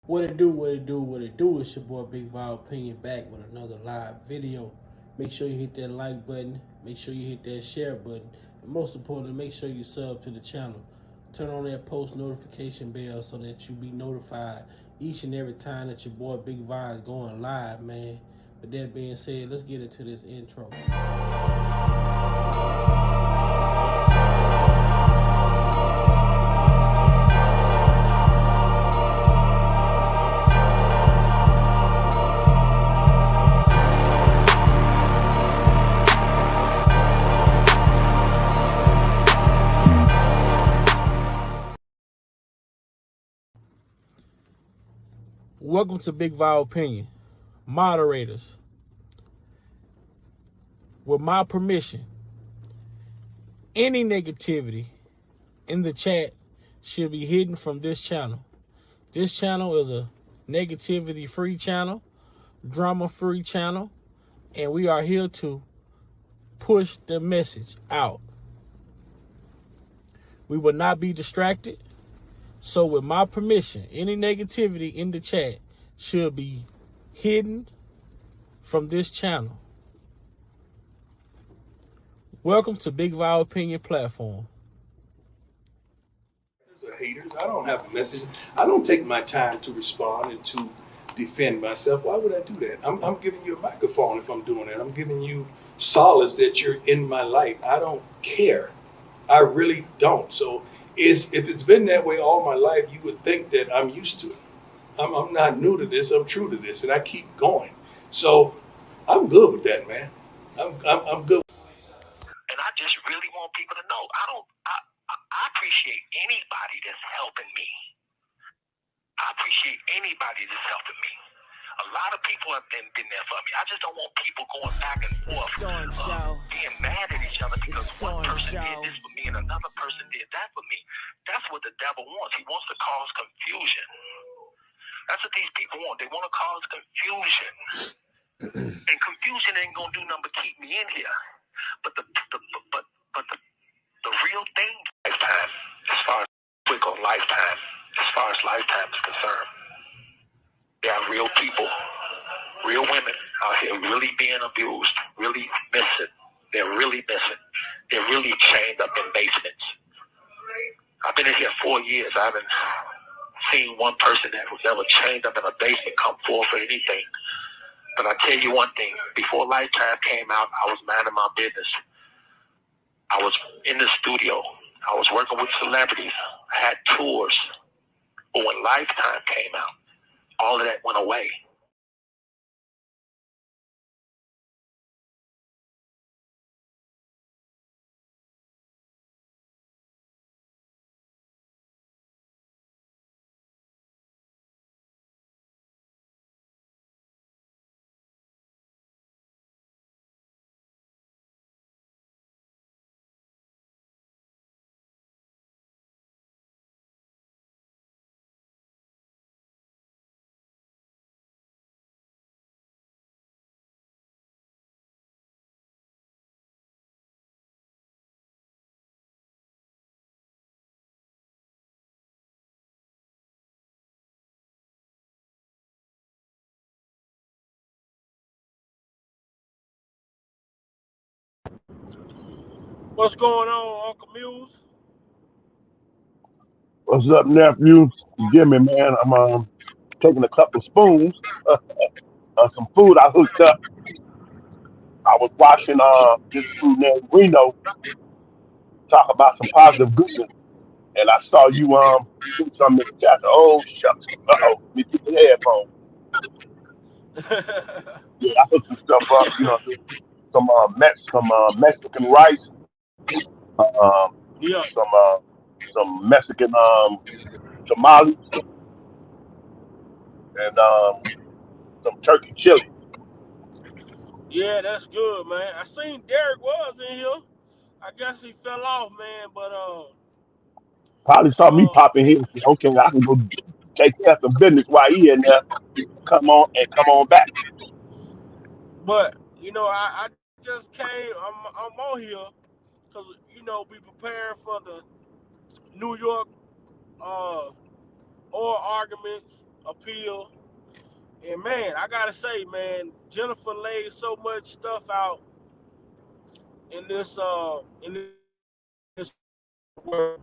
What it do, what it do, what it do. It's your boy Big Val Opinion back with another live video. Make sure you hit that like button. Make sure you hit that share button. And most importantly, make sure you sub to the channel. Turn on that post notification bell so that you be notified each and every time that your boy Big Val is going live, man. With that being said, let's get into this intro. Welcome to Big Val Opinion. Moderators, with my permission, any negativity in the chat should be hidden from this channel. This channel is a negativity-free channel, drama-free channel, and we are here to push the message out. We will not be distracted. So with my permission, any negativity in the chat should be hidden from this channel. Welcome to Big Val Opinion Platform. There's a haters. I don't have a message. I don't take my time to respond and to defend myself. Why would I do that? I'm giving you a microphone if I'm doing that. I'm giving you solace that you're in my life. I don't care. I really don't. So if it's been that way all my life, you would think that I'm used to it. I'm not new to this. I'm true to this, and I keep going. So I'm good with that, man. I'm good. And I just really want people to know I appreciate anybody that's helping me. I appreciate anybody that's helping me. A lot of people have been there for me. I just don't want people going back and forth, being mad at each other because one person did this for me and another person did that for me. That's what the devil wants. He wants to cause confusion. That's what these people want. They want to cause confusion. And confusion ain't gonna do nothing but keep me in here. But the real thing, lifetime, as far as quick on lifetime, as far as lifetime is concerned, there are real people, real women out here really being abused, really missing. They're really missing. They're really chained up in basements. I've been in here 4 years. I haven't seen one person that was ever chained up in a basement come forward for anything. But I tell you one thing, before Lifetime came out, I was minding my business. I was in the studio. I was working with celebrities. I had tours. But when Lifetime came out, all of that went away. What's going on, Uncle Muse? What's up, nephew? Give me, man. I'm taking a couple spoons of some food I hooked up. I was watching this dude named Reno talk about some positive goodness, and I saw you put something in the chat. Oh shucks. Uh-oh. Let me put the headphones. Yeah, I hooked some stuff up. You know, some Mexican rice, um, Yeah, some Mexican tamales, and some turkey chili. yeah, that's good, man. I seen Derek was in here. I guess he fell off, man. Probably saw me Uh, pop in here and say, okay, I can go take care of some business while he in there. Come on back. but I just came. I'm on here because we preparing for the New York oral arguments. appeal. And man, I gotta say, man, Jennifer laid so much stuff out in this work.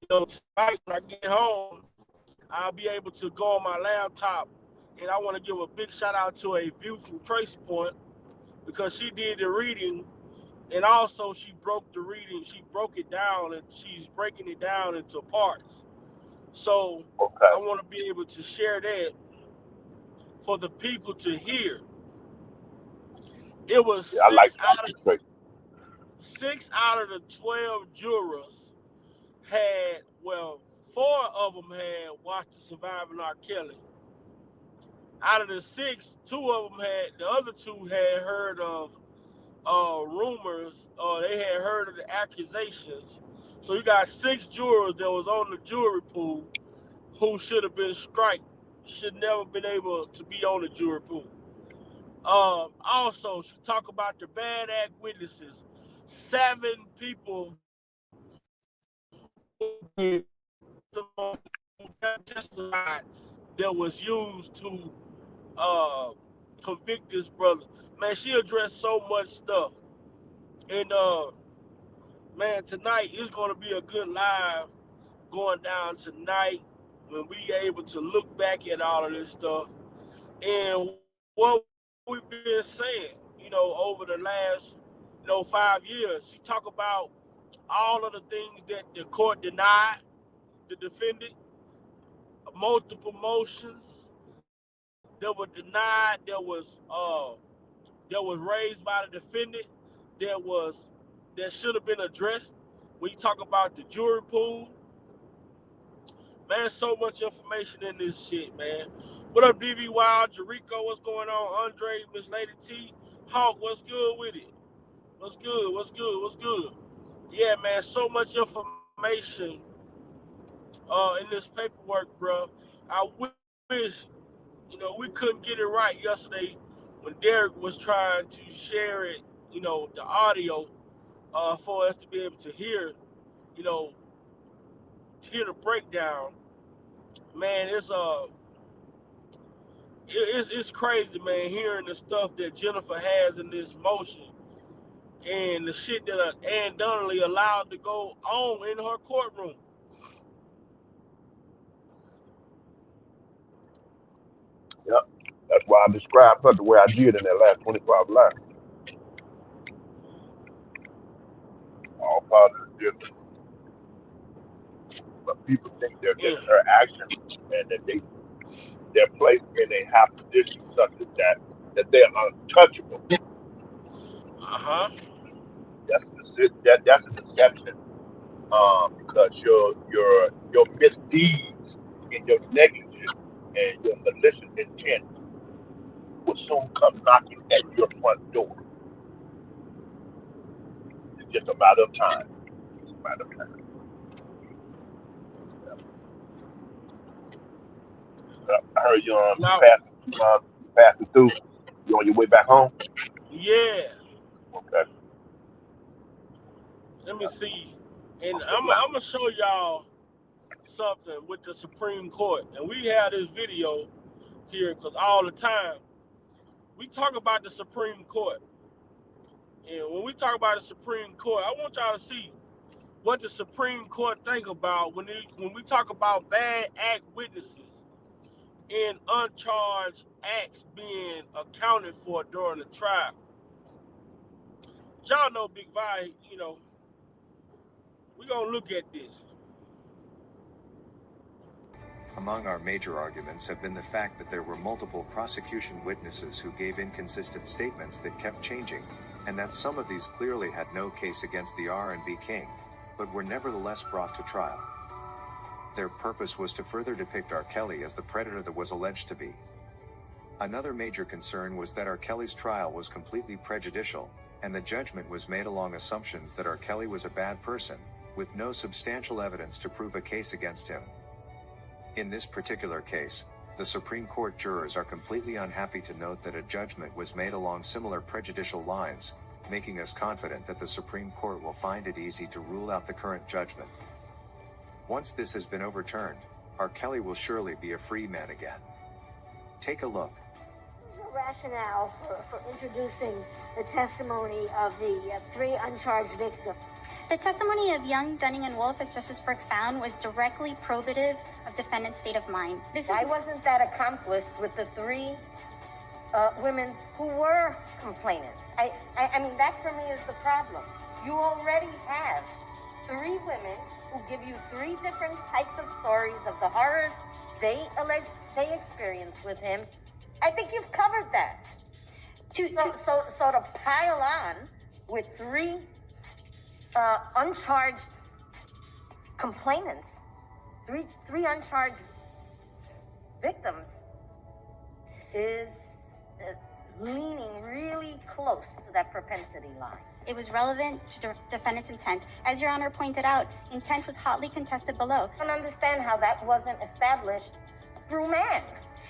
Tonight when I get home, I'll be able to go on my laptop, and I want to give a big shout out to a view from Tracy Point because she did the reading, and also she broke the reading. She broke it down, and she's breaking it down into parts. So Okay. I want to be able to share that for the people to hear. It was Yeah, I like talking straight. 6 out of the 12 jurors had, well, 4 of them had watched the Surviving R. Kelly. Out of the 6, 2 of them had, the other 2 had heard of rumors, or they had heard of the accusations. So you got 6 jurors that was on the jury pool who should have been striked, should never been able to be on the jury pool. Also, she talk about the bad act witnesses. 7 people who testified that was used to uh, convict this brother. Man, she addressed so much stuff. And man, tonight is going to be a good live going down tonight when we able to look back at all of this stuff and what we've been saying, over the last, 5 years. She talk about all of the things that the court denied the defendant, multiple motions that were denied, that was raised by the defendant, that should have been addressed. When you talk about the jury pool, man, so much information in this shit, man. What up, DV Wild, Jericho? What's going on? Andre, Miss Lady T, Hawk, what's good with it? What's good? What's good? What's good? Yeah, man, so much information in this paperwork, bro. I wish, we couldn't get it right yesterday when Derek was trying to share it, the audio, for us to be able to hear, you know, to hear the breakdown. Man, it's crazy, man, hearing the stuff that Jennifer has in this motion and the shit that Ann Donnelly allowed to go on in her courtroom. Yep. That's why I described her the way I did in that last 24-hour live. All positive difference. But people think they're Yeah. against her actions and that they're placed in a high position such as that they're untouchable. Uh-huh. That's a deception. Because your misdeeds and your negligence and your malicious intent will soon come knocking at your front door. It's just a matter of time. It's a matter of time. I heard Now, you passing through. You on your way back home? yeah, Okay. let me see. And I'm so I'm glad. going to show y'all something with the Supreme Court. And we have this video here because all the time we talk about the Supreme Court. And when we talk about the Supreme Court, I want y'all to see what the Supreme Court think about when we talk about bad act witnesses and uncharged acts being accounted for during the trial. Y'all know Big Vi, we're going to look at this. Among our major arguments have been the fact that there were multiple prosecution witnesses who gave inconsistent statements that kept changing, and that some of these clearly had no case against the R&B king, but were nevertheless brought to trial. Their purpose was to further depict R. Kelly as the predator that was alleged to be. Another major concern was that R. Kelly's trial was completely prejudicial, and the judgment was made along assumptions that R. Kelly was a bad person, with no substantial evidence to prove a case against him. In this particular case, the Supreme Court jurors are completely unhappy to note that a judgment was made along similar prejudicial lines, making us confident that the Supreme Court will find it easy to rule out the current judgment. Once this has been overturned, R.Kelly will surely be a free man again. Take a look. The rationale for introducing the testimony of the three uncharged victims. The testimony of Young, Dunning, and Wolf, as Justice Burke found, was directly probative of defendant's state of mind. Why wasn't that accomplished with the three women who were complainants? I mean, that for me is the problem. You already have three women who give you three different types of stories of the horrors they allege they experienced with him. I think you've covered that. So to pile on with three uncharged complainants, three uncharged victims, is leaning really close to that propensity line. It was relevant to defendant's intent. As Your Honor pointed out, intent was hotly contested below. I don't understand how that wasn't established through Mann.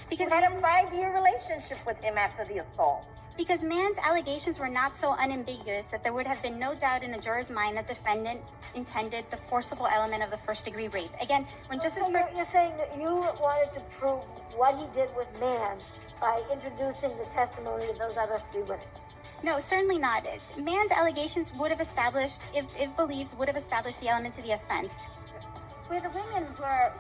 Because he had a 5-year relationship with him after the assault. Because Mann's allegations were not so unambiguous that there would have been no doubt in a juror's mind that defendant intended the forcible element of the first-degree rape. Again, when Justice Burke... You're saying that you wanted to prove what he did with Mann by introducing the testimony of those other three women. No, certainly not. Mann's allegations would have established, if believed, would have established the elements of the offense. Where the women were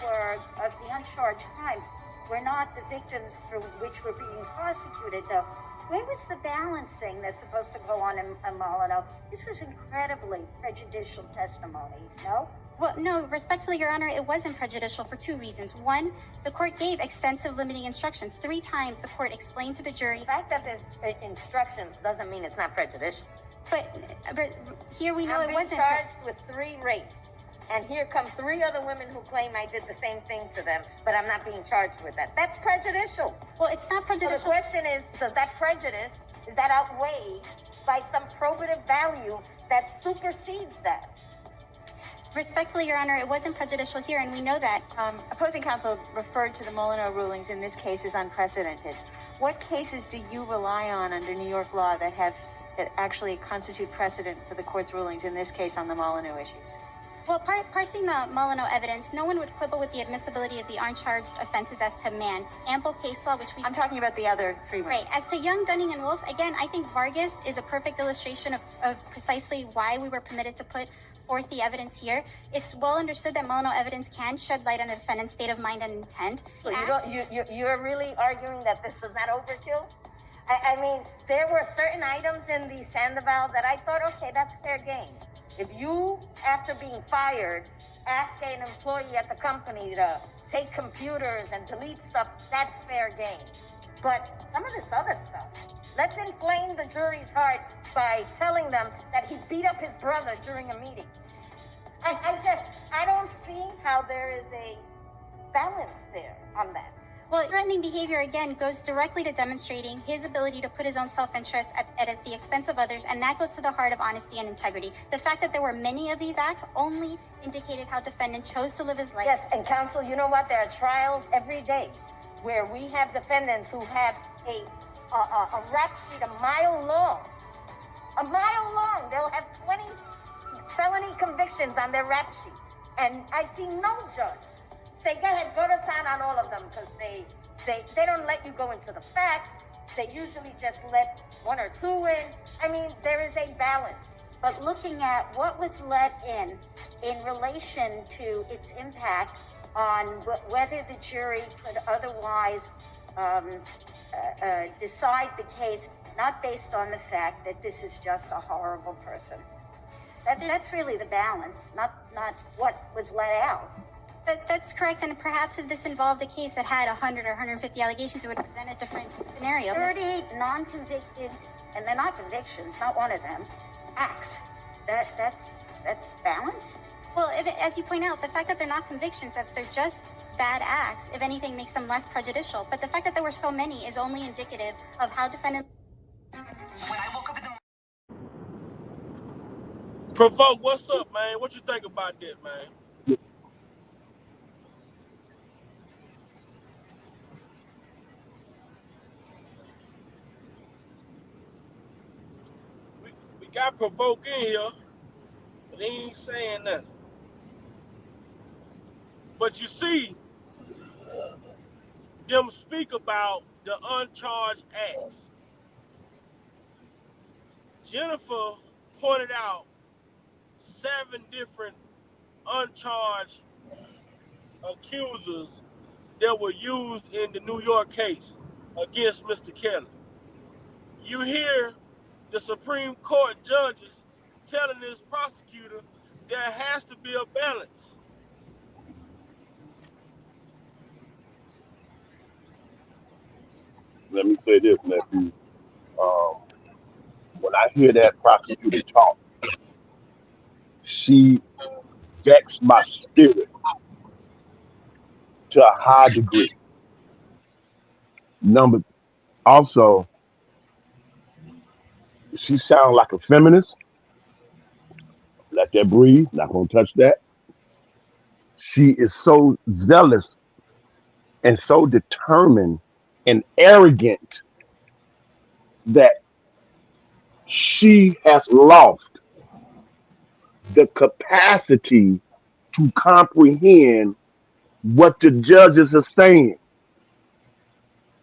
of the uncharged crimes were not the victims for which were being prosecuted, though. Where was the balancing that's supposed to go on in Molyneux? This was incredibly prejudicial testimony, no? Well, no, respectfully, Your Honor, it wasn't prejudicial for two reasons. One, the court gave extensive limiting instructions. 3 times the court explained to the jury... The fact that there's instructions doesn't mean it's not prejudicial. But here we know it wasn't. I'm charged with 3 rapes. And here come 3 other women who claim I did the same thing to them, but I'm not being charged with that. That's prejudicial. Well, it's not prejudicial. So the question is, does that prejudice, is that outweighed by some probative value that supersedes that? Respectfully, Your Honor, it wasn't prejudicial here, and we know that. Opposing counsel referred to the Molyneux rulings in this case as unprecedented. What cases do you rely on under New York law that actually constitute precedent for the court's rulings in this case on the Molyneux issues? Well, parsing the Molyneux evidence, no one would quibble with the admissibility of the uncharged offenses as to Mann. Ample case law, which we... I'm talking about the other 3 women. Right. As to Young, Dunning, and Wolf, again, I think Vargas is a perfect illustration of precisely why we were permitted to put forth the evidence here. It's well understood that Molyneux evidence can shed light on the defendant's state of mind and intent. So you're really arguing that this was not overkill? I mean, there were certain items in the Sandoval that I thought, okay, that's fair game. If you, after being fired, ask an employee at the company to take computers and delete stuff, that's fair game. But some of this other stuff, let's inflame the jury's heart by telling them that he beat up his brother during a meeting. I don't see how there is a balance there on that. Well, threatening behavior, again, goes directly to demonstrating his ability to put his own self-interest at the expense of others, and that goes to the heart of honesty and integrity. The fact that there were many of these acts only indicated how defendant chose to live his life. Yes, and counsel, you know what? There are trials every day where we have defendants who have a rap sheet a mile long. A mile long. They'll have 20 felony convictions on their rap sheet. And I see no judge say, go ahead, go to town on all of them, because they don't let you go into the facts. They usually just let 1 or 2 in. I mean, there is a balance. But looking at what was let in relation to its impact on whether the jury could otherwise decide the case, not based on the fact that this is just a horrible person. That's really the balance, not what was let out. That's correct, and perhaps if this involved a case that had 100 or 150 allegations, it would present a different scenario. 30 non-convicted, and they're not convictions, not one of them, acts. That's balance? Well, as you point out, the fact that they're not convictions, that they're just bad acts, if anything, makes them less prejudicial. But the fact that there were so many is only indicative of how defendants... When I woke up in the... Provoke, what's up, man? What you think about that, man? We got Provoke in here, but he ain't saying nothing. But you see, them speak about the uncharged acts. Jennifer pointed out 7 different uncharged accusers that were used in the New York case against Mr. Kelly. You hear the Supreme Court judges telling this prosecutor there has to be a balance. Let me say this, nephew. Um, when I hear that prosecutor talk, she vexed my spirit to a high degree. Number also, she sounds like a feminist. Let that breathe. Not gonna touch that. She is so zealous and so determined and arrogant that she has lost the capacity to comprehend what the judges are saying.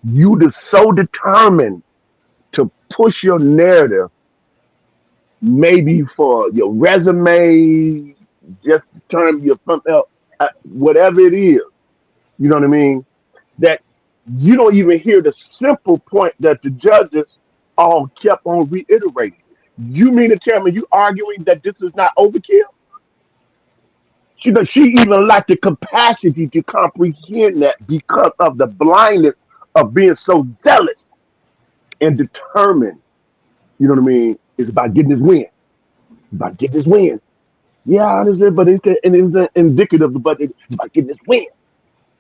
You are so determined to push your narrative, maybe for your resume, just to turn your front up, whatever it is. You know what I mean? That you don't even hear the simple point that the judges all kept on reiterating. You mean to tell me you arguing that this is not overkill? She even lacked the capacity to comprehend that because of the blindness of being so zealous and determined. You know what I mean? It's about getting this win. About getting this win. Yeah, I understand, but it's indicative, but it's about getting this win.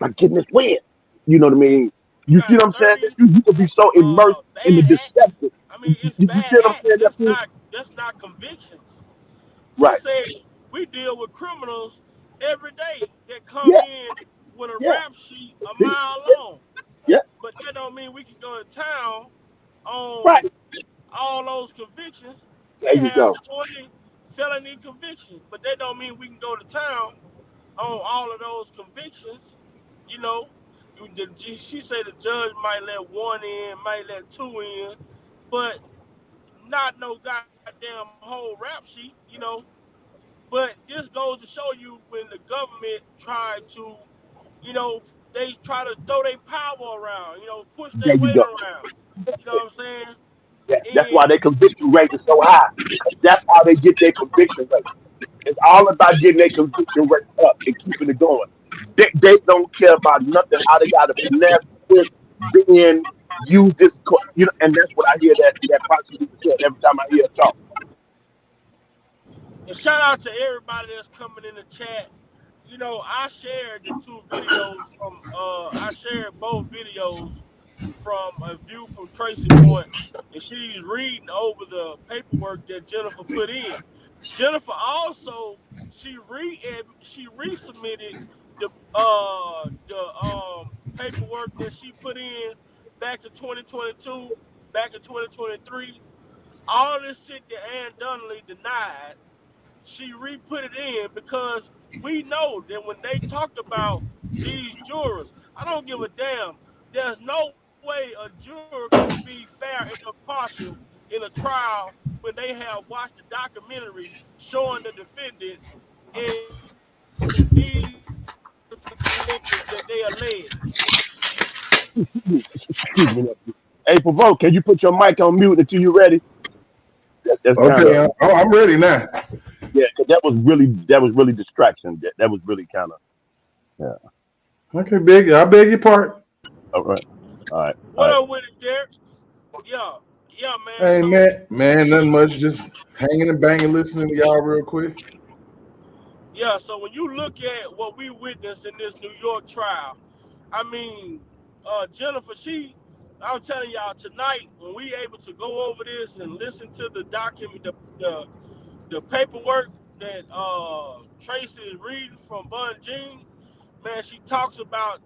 About getting this win. You know what I mean? You You see got what I'm saying? 30 You could be so immersed in the bad acts. deception. I mean, You, it's you bad see what I'm acts. saying? That's not convictions. She Right. said we deal with criminals every day that come Yeah, in with a yeah, rap sheet a yeah, mile long. yeah. But that don't mean we can go to town on Right. all those convictions. There They you have go. 20 felony convictions, but that don't mean we can go to town on all of those convictions. You know, she said the judge might let 1 in, might let 2 in, but not no goddamn whole rap sheet. But this goes to show you when the government tried to, you know, they try to throw their power around, push their There you weight go. around. You That's know it. what I'm saying? That's why And their conviction rate is so high. Because that's how they get their conviction rate. It's all about getting their conviction rate up and keeping it going. They don't care about nothing, how they got to finesse, twist, bend, use this, and that's what I hear that prosecutor say every time I hear her talk. shout out to everybody that's coming in the chat. I shared the 2 videos from I shared both videos from a view from Tracy Point, and she's reading over the paperwork that Jennifer put in. Jennifer also she resubmitted the paperwork that she put in back in 2022, back in 2023. All this shit that Ann Donnelly denied, she re-put it in because we know that when they talked about these jurors, I don't give a damn. There's no way a juror can be fair and impartial in a trial when they have watched the documentary showing the defendant in these convictions that they allege. Excuse me. Hey, Provoke, can you put your mic on mute until you're ready? That's kind Okay, of, I'm ready now. yeah, 'cause that was really distraction. That was really kind of, yeah. Okay, big. I beg your pardon. All right. All right. All What right. up with it, Derek? Yeah, yeah, man. Hey, So man, nothing much. Just hanging and banging, listening to y'all real quick. yeah, so when you look at what we witnessed in this New York trial, I mean, Jennifer, I'm telling y'all tonight when we able to go over this and listen to the document, the paperwork that Tracy is reading from Bun Jean, man, she talk about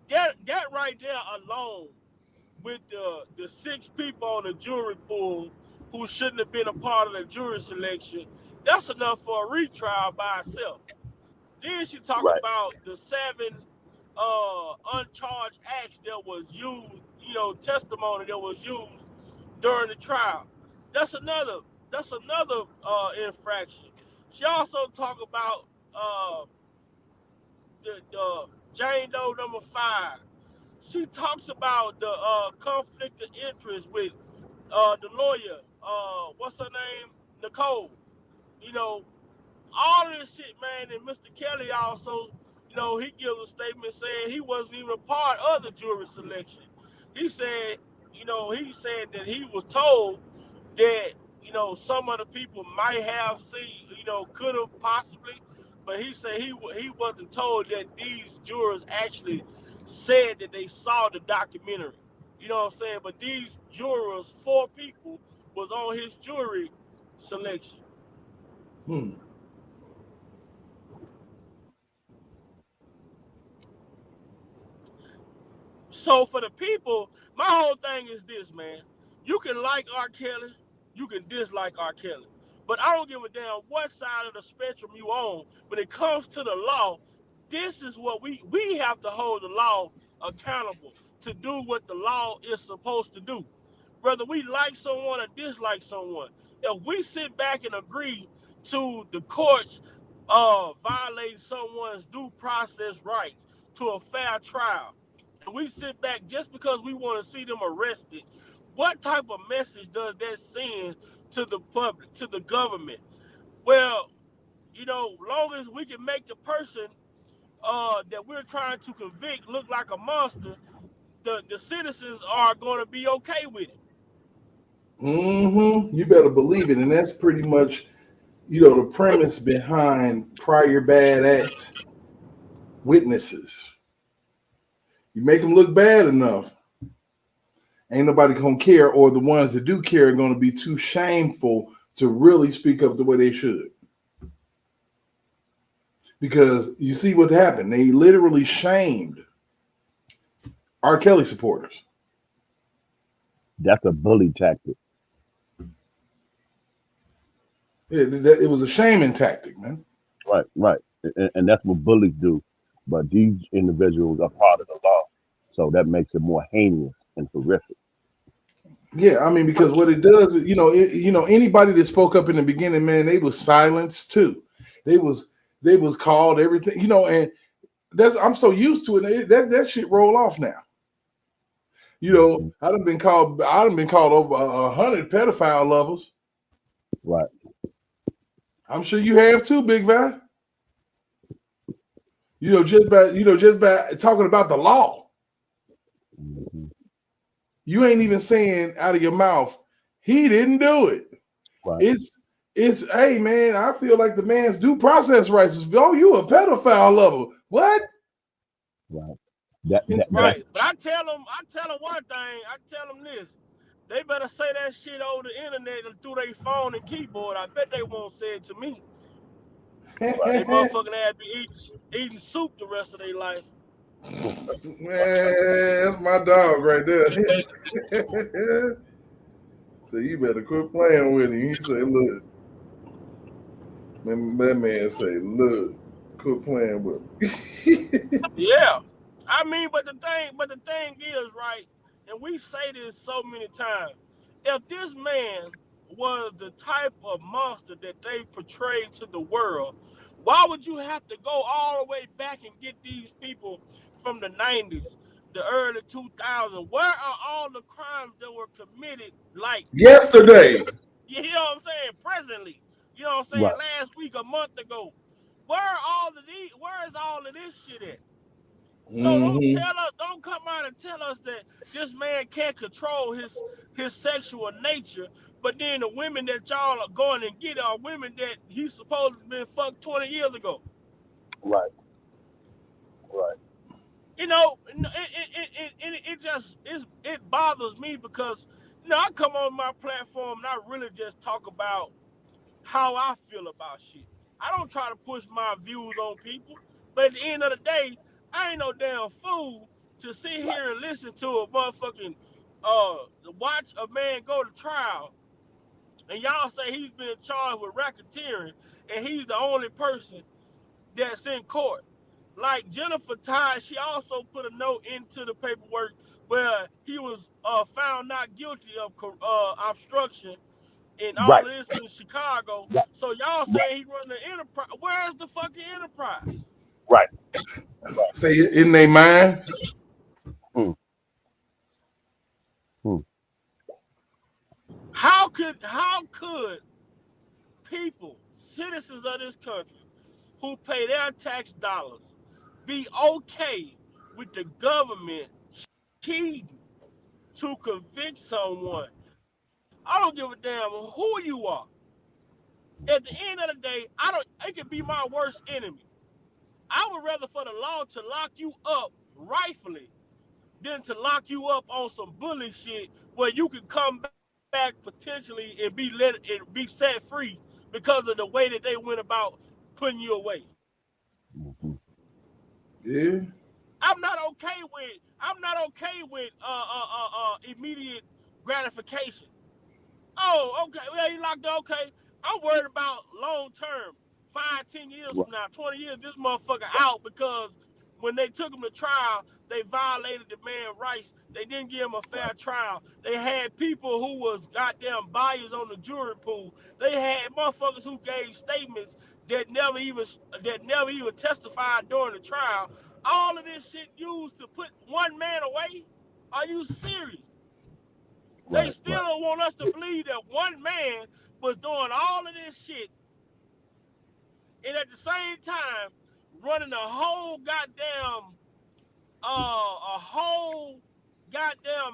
that right there alone with the 6 people on the jury pool who shouldn't have been a part of the jury selection. That's enough for a retrial by itself. Then she talk Right. about the 7 uncharged acts that was used, testimony that was used during the trial. That's another. That's another infraction. She also talked about the Jane Doe #5. She talks about the conflict of interest with the lawyer. What's her name? Nicole. You know, all of this shit, man. And Mr. Kelly also, he gives a statement saying he wasn't even a part of the jury selection. He said, he said that he was told that, some of the people might have seen, could have possibly, but he said he wasn't told that these jurors actually said that they saw the documentary. You know what I'm saying? But these jurors, 4 people, was on his jury selection. Hmm. So for the people, my whole thing is this, man. You can like R. Kelly, you can dislike R. Kelly. But I don't give a damn what side of the spectrum you on. When it comes to the law, this is what we have to hold the law accountable to do what the law is supposed to do. Whether we like someone or dislike someone. If we sit back and agree to the courts violating someone's due process rights to a fair trial, and we sit back just because we want to see them arrested, what type of message does that send to the public, to the government? Well, long as we can make the person that we're trying to convict look like a monster, the citizens are going to be okay with it. Mm-hmm. You better believe it. And that's pretty much, the premise behind prior bad act witnesses. You make them look bad enough, ain't nobody gonna care, or the ones that do care are gonna be too shameful to really speak up the way they should. Because you see what happened. They literally shamed R. Kelly supporters. That's a bully tactic. It was a shaming tactic, man. Right, right. And that's what bullies do. But these individuals are part of the law. So that makes it more heinous and horrific. Yeah, I mean, because what it does is, anybody that spoke up in the beginning, man, they was silenced too. They was called everything, and that's I'm so used to it. That shit roll off now. I done been called over 100 pedophile lovers. Right. I'm sure you have too, Big Val. Just by talking about the law. Mm-hmm. You ain't even saying out of your mouth, he didn't do it. Right. It's hey man, I feel like the man's due process rights is, oh, you a pedophile lover. What? Right. Right. But I tell them one thing. I tell them this. They better say that shit over the internet and through their phone and keyboard. I bet they won't say it to me. They motherfucking ass be eating soup the rest of their life. Man, that's my dog right there. So you better quit playing with him. He say, look. That man say, look, quit playing with him. Yeah. I mean, but the thing is, right, and we say this so many times, if this man was the type of monster that they portrayed to the world, why would you have to go all the way back and get these people from the 90s, the early 2000s? Where are all the crimes that were committed, like Yesterday? You know what I'm saying? Presently. You know what I'm saying? Right. Last week, a month ago. Where is all of this shit at? So don't come out and tell us that this man can't control his sexual nature, but then the women that y'all are going and get are women that he's supposed to have been fucked 20 years ago. Right. Right. It bothers me because I come on my platform and I really just talk about how I feel about shit. I don't try to push my views on people, but at the end of the day, I ain't no damn fool to sit here and listen to a motherfucking watch a man go to trial, and y'all say he's been charged with racketeering, and he's the only person that's in court. like Jennifer Todd, she also put a note into the paperwork where he was found not guilty of obstruction and all Right, of this in Chicago. right, So y'all right, saying he run the enterprise? Where's the fucking enterprise? right, right. Say it in their minds. Mm, mm, How could people, citizens of this country, who pay their tax dollars, be okay with the government cheating to convict someone? I don't give a damn who you are. At the end of the day, I don't. It could be my worst enemy. I would rather for the law to lock you up rightfully than to lock you up on some bully shit where you can come back potentially and be set free because of the way that they went about putting you away. mhm. Yeah. I'm not okay with immediate gratification. Oh, okay. Well, he locked up. Okay. I'm worried about long term, 5, 10 years Right, from now, 20 years. This motherfucker out because when they took him to trial, they violated the man's rights. They didn't give him a fair trial. They had people who was goddamn biased on the jury pool. They had motherfuckers who gave statements that never even testified during the trial. All of this shit used to put one man away. Are you serious? They right, still right. don't want us to believe that one man was doing all of this shit and at the same time running a whole goddamn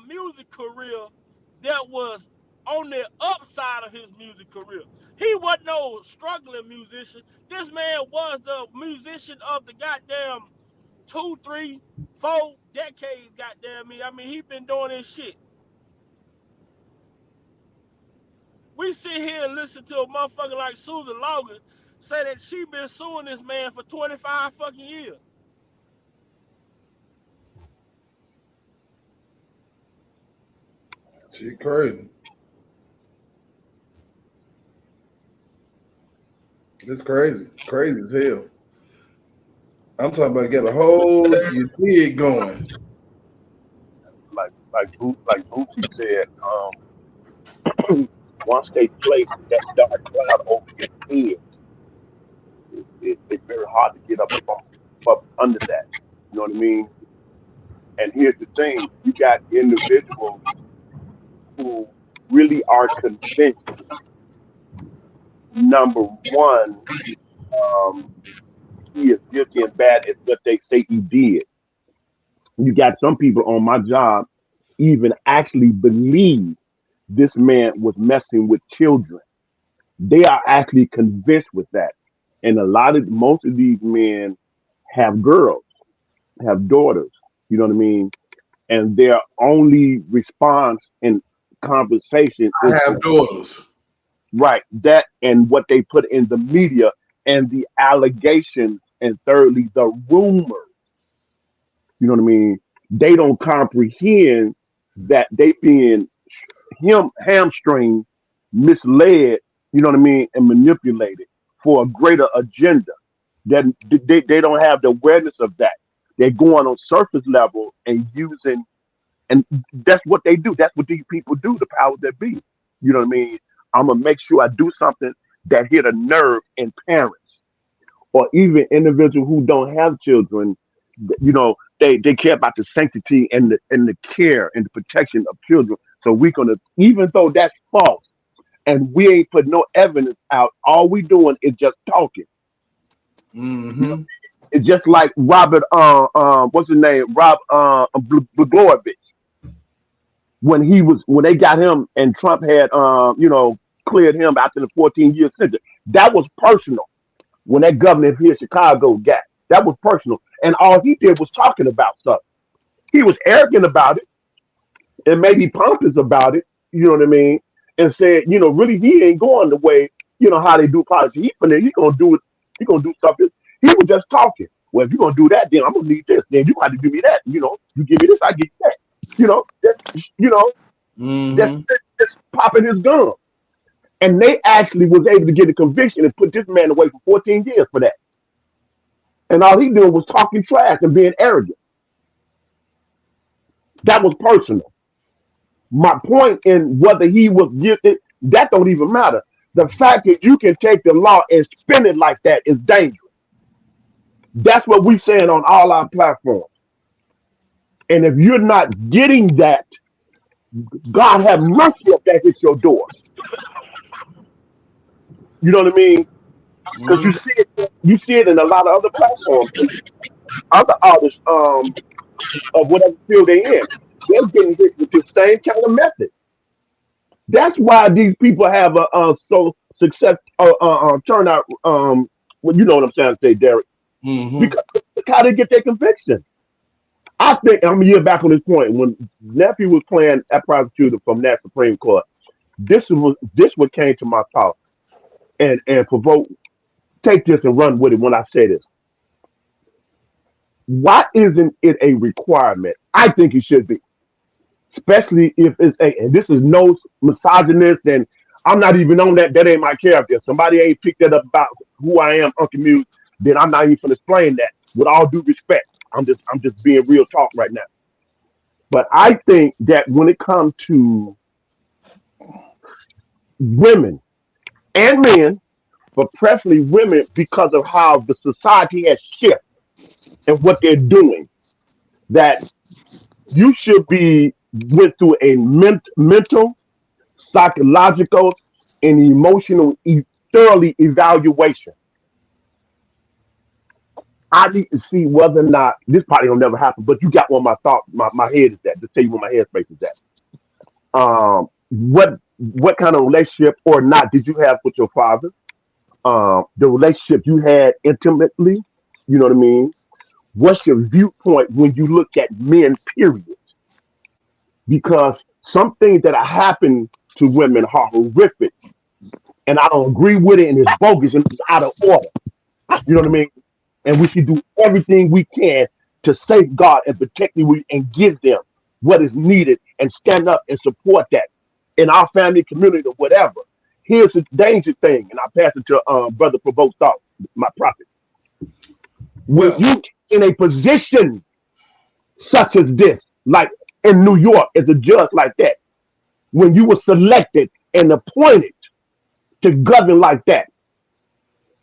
music career that was on the upside of his music career. He wasn't no struggling musician. This man was the musician of the goddamn 2, 3, 4 decades, goddamn me. I mean, he been doing this shit. We sit here and listen to a motherfucker like Susan Logan say that she been suing this man for 25 fucking years. Shit crazy. It's crazy. Crazy as hell. I'm talking about get a whole you dig going. Like Boosie said, once they place that dark cloud over your head, it's very hard to get up under that. You know what I mean? And here's the thing: you got individuals who really are convinced. Number one, um, he is guilty and bad at what they say he did. You got some people on my job even actually believe this man was messing with children. They are actually convinced with that. And most of these men have girls, have daughters, you know what I mean? And their only response in conversation is I to, have daughters. right, that and what they put in the media and the allegations. And thirdly, the rumors, you know what I mean? They don't comprehend that they being hamstringed, misled, you know what I mean, and manipulated for a greater agenda. That they don't have the awareness of that. They're going on surface level and using, and that's what they do. That's what these people do. The powers that be. You know what I mean? I'm gonna make sure I do something that hit a nerve in parents or even individuals who don't have children. You know, they care about the sanctity and the care and the protection of children. So we're gonna, even though that's false, and we ain't put no evidence out, all we doing is just talking. You know, Mm-hmm. it's just like Robert, what's his name, Blagojevich, when they got him and Trump had, cleared him after the 14-year sentence. That was personal. When that governor here in Chicago got, that was personal, and all he did was talking about something. He was arrogant about it and maybe pompous about it. You know what I mean? And said, really, he ain't going the way how they do politics. He gonna do it. He gonna do something. He was just talking. Well, if you're gonna do that, then I'm gonna need this. Then you got to give me that. You give me this, I give you that. You know, you know, that's Mm-hmm. that's popping his gun. And they actually was able to get a conviction and put this man away for 14 years for that. and all he doing was talking trash and being arrogant. That was personal. My point in whether he was gifted, that don't even matter. The fact that you can take the law and spin it like that is dangerous. That's what we saying on all our platforms. And if you're not getting that, God have mercy if that hits your door. You know what I mean? Because you see it in a lot of other platforms, other artists of whatever field they're in. They're getting hit with the same kind of method. That's why these people have a so success turnout. Well, you know what I'm trying to say, Derek. Mm-hmm. Because look how they get their conviction. I think I'm a year back on this point when nephew was playing that prosecutor from that Supreme Court. This what came to my thought and provoke. Take this and run with it when I say this. Why isn't it a requirement? I think it should be, especially if it's a. And this is no misogynist, and I'm not even on that. That ain't my character. Somebody ain't picked that up about who I am, Uncle Muse. Then I'm not even gonna explain that. With all due respect, I'm just being real talk right now. But I think that when it comes to women and men, but preferably women, because of how the society has shifted and what they're doing, that you should be went through a mental, psychological, and emotional thoroughly evaluation. I need to see whether or not this probably will never happen, but you got one of my thoughts. My head is at. Just tell you where my headspace is at. What kind of relationship or not did you have with your father? The relationship you had intimately. You know what I mean? What's your viewpoint when you look at men? Period. Because some things that are happening to women are horrific, and I don't agree with it, and it's bogus and it's out of order. You know what I mean? And we should do everything we can to safeguard and protect them and give them what is needed and stand up and support that in our family, community, or whatever. Here's the danger thing, and I pass it to Brother Provoked Thought, my prophet. When Well, you in a position such as this, like in New York, as a judge like that, when you were selected and appointed to govern like that,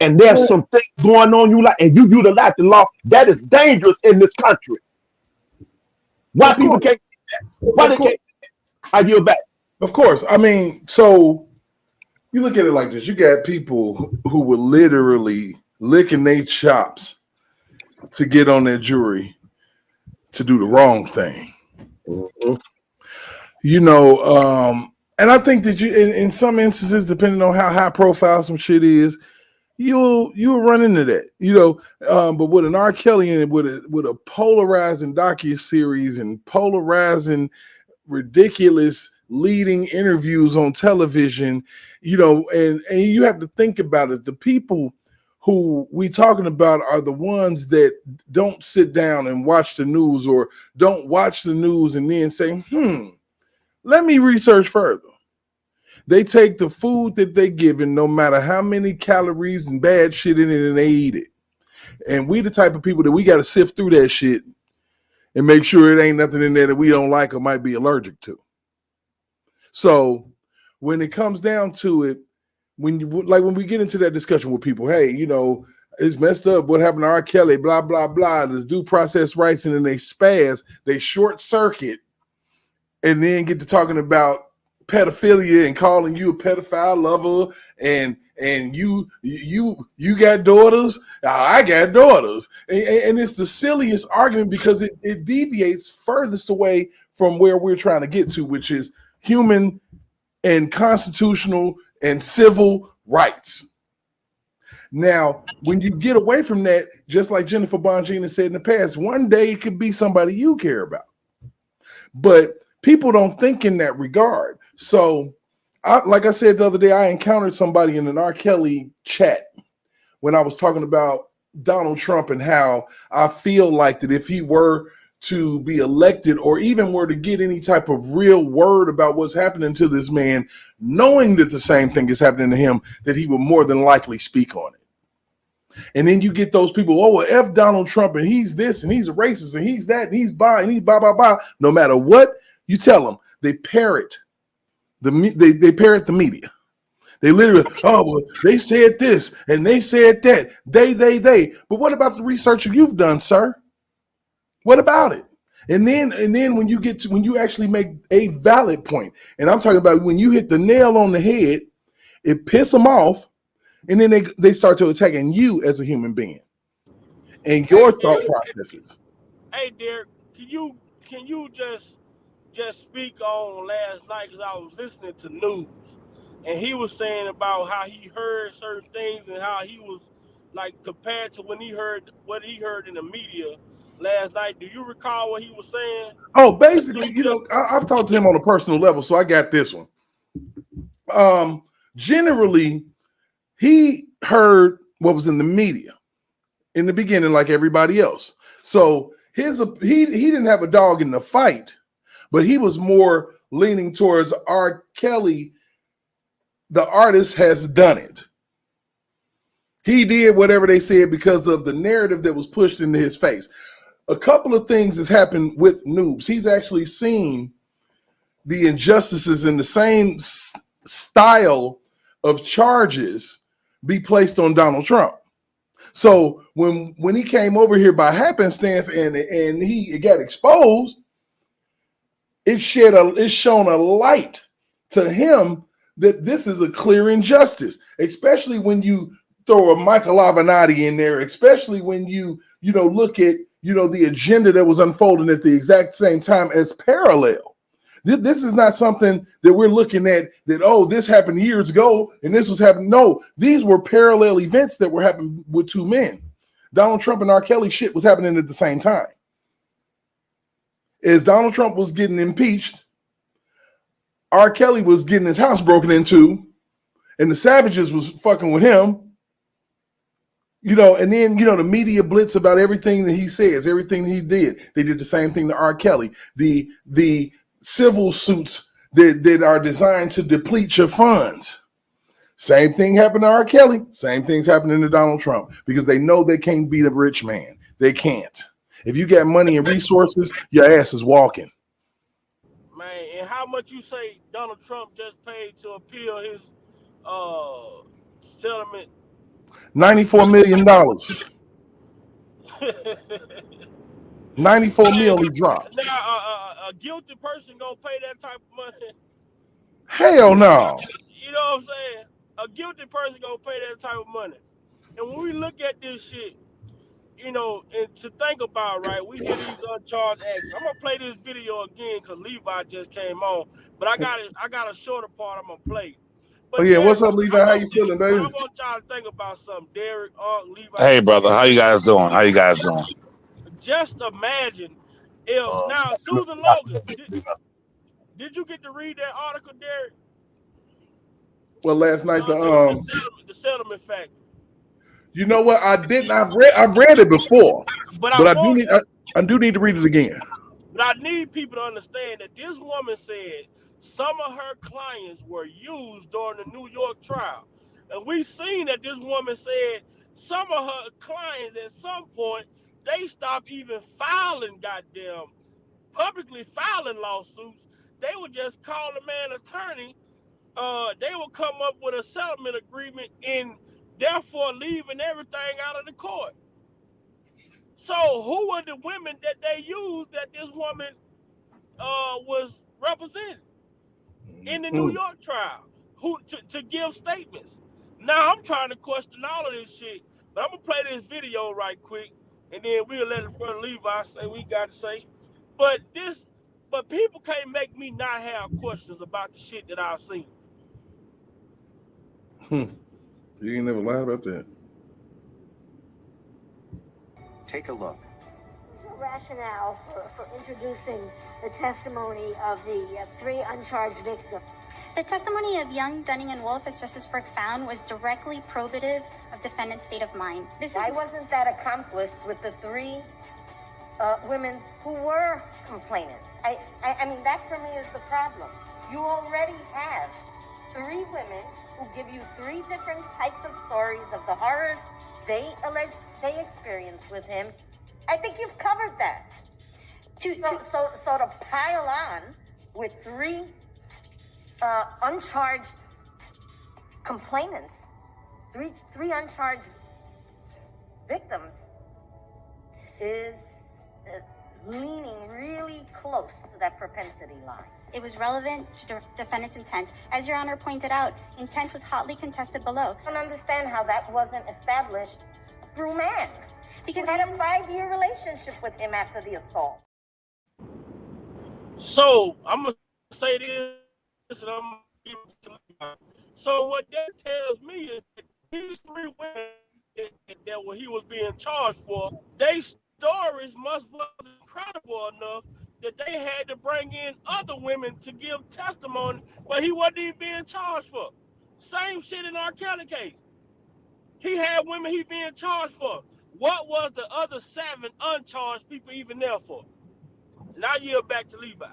and there's well, some things going on you like, and you utilize the law, that is dangerous in this country. Why of people course, can't? Why of they course, can't? I yield back. of course. I mean, so you look at it like this: you got people who were literally licking their chops to get on that jury to do the wrong thing. Mhm. You know, and I think that in some instances, depending on how high profile some shit is, you'll run into that. You know, but with an R. Kelly and with a polarizing docu series and polarizing ridiculous leading interviews on television, you know, and you have to think about it. The people who we talking about are the ones that don't sit down and watch the news, or don't watch the news and then say, let me research further. They take the food that they given, no matter how many calories and bad shit in it, and they eat it. And we the type of people that we got to sift through that shit and make sure it ain't nothing in there that we don't like or might be allergic to. So when it comes down to it, when we get into that discussion with people, hey, you know, it's messed up. What happened to R. Kelly? Blah blah blah. There's due process rights, and then they spaz, they short circuit, and then get to talking about pedophilia and calling you a pedophile lover, and you got daughters, I got daughters, and it's the silliest argument because it deviates furthest away from where we're trying to get to, which is human and constitutional and civil rights. Now, when you get away from that, just like Jennifer Bongina said in the past, one day it could be somebody you care about. But people don't think in that regard. So, like I said the other day, I encountered somebody in an R. Kelly chat when I was talking about Donald Trump and how I feel like that if he were to be elected or even were to get any type of real word about what's happening to this man, knowing that the same thing is happening to him, that he would more than likely speak on it. And then you get those people, oh, well, F Donald Trump, and he's this, and he's a racist, and he's that, and he's bi, and he's blah, blah, blah. No matter what you tell them, they parrot they parrot the media. They literally, oh, well, they said this, and they said that. They. But what about the research you've done, sir? What about it? And then when you actually make a valid point, and I'm talking about when you hit the nail on the head, it pisses them off, and then they start to attacking you as a human being and your thought processes. Hey, Derek, can you just speak on last night, because I was listening to news, and he was saying about how he heard certain things and how he was like compared to when he heard what he heard in the media last night. Do you recall what he was saying? Oh, basically, I've talked to him on a personal level, so I got this one. Generally, he heard what was in the media in the beginning, like everybody else. So he didn't have a dog in the fight, but he was more leaning towards R. Kelly. The artist has done it. He did whatever they said because of the narrative that was pushed into his face. A couple of things has happened with Noobs. He's actually seen the injustices in the same style of charges be placed on Donald Trump. So when he came over here by happenstance and he got exposed, it's shown a light to him that this is a clear injustice, especially when you throw a Michael Avenatti in there, especially when you look at the agenda that was unfolding at the exact same time as parallel. This is not something that we're looking at that, oh, this happened years ago and this was happening. No, these were parallel events that were happening with two men. Donald Trump and R. Kelly shit was happening at the same time. As Donald Trump was getting impeached, R. Kelly was getting his house broken into, and the Savages was fucking with him. And then, the media blitz about everything that he says, everything he did. They did the same thing to R. Kelly. The civil suits that are designed to deplete your funds. Same thing happened to R. Kelly. Same thing's happening to Donald Trump because they know they can't beat a rich man. They can't. If you got money and resources, your ass is walking. Man, and how much you say Donald Trump just paid to appeal his settlement? $94 million. 94 mil he dropped. Now, a guilty person gonna pay that type of money? Hell no. You know what I'm saying? A guilty person gonna pay that type of money. And when we look at this shit, and to think about, right, we hear these uncharged acts. I'm gonna play this video again because Levi just came on, but I got a shorter part I'm gonna play. But oh yeah, Derek, what's up, Levi? How you feeling, baby? I want y'all to think about something. Derek, Levi. Hey, brother, how you guys doing? Just imagine if now Susan Logan. Did you get to read that article, Derek? Well, last night the settlement factor. You know what? I didn't. I've read it before, but I do need to read it again. But I need people to understand that this woman said some of her clients were used during the New York trial, and we seen that this woman said some of her clients at some point they stopped even publicly filing lawsuits. They would just call the man attorney. They would come up with a settlement agreement and therefore leaving everything out of the court. So who were the women that they used that this woman was representing in the New York trial to give statements? Now I'm trying to question all of this shit, but I'm gonna play this video right quick and then we'll let Brother Levi say what he got to say. But people can't make me not have questions about the shit that I've seen. You ain't never lied about that. Take a look. Rationale for introducing the testimony of the three uncharged victims. The testimony of Young, Dunning, and Wolf, as Justice Burke found, was directly probative of defendant's state of mind. Why wasn't that accomplished with the three women who were complainants? I mean, that for me is the problem. You already have three women who give you three different types of stories of the horrors they experienced with him. I think you've covered that. So to pile on with three uncharged complainants, three uncharged victims, is leaning really close to that propensity line. It was relevant to defendant's intent. As Your Honor pointed out, intent was hotly contested below. I don't understand how that wasn't established through man. Because we had a 5-year relationship with him after the assault. So I'm gonna say this, and I'm gonna give it to Levi. So what that tells me is that these 3 women that what he was being charged for, they stories must was incredible enough that they had to bring in other women to give testimony, but he wasn't even being charged for. Same shit in R.Kelly case. He had women he being charged for. What was the other 7 uncharged people even there for? Now you're back to Levi.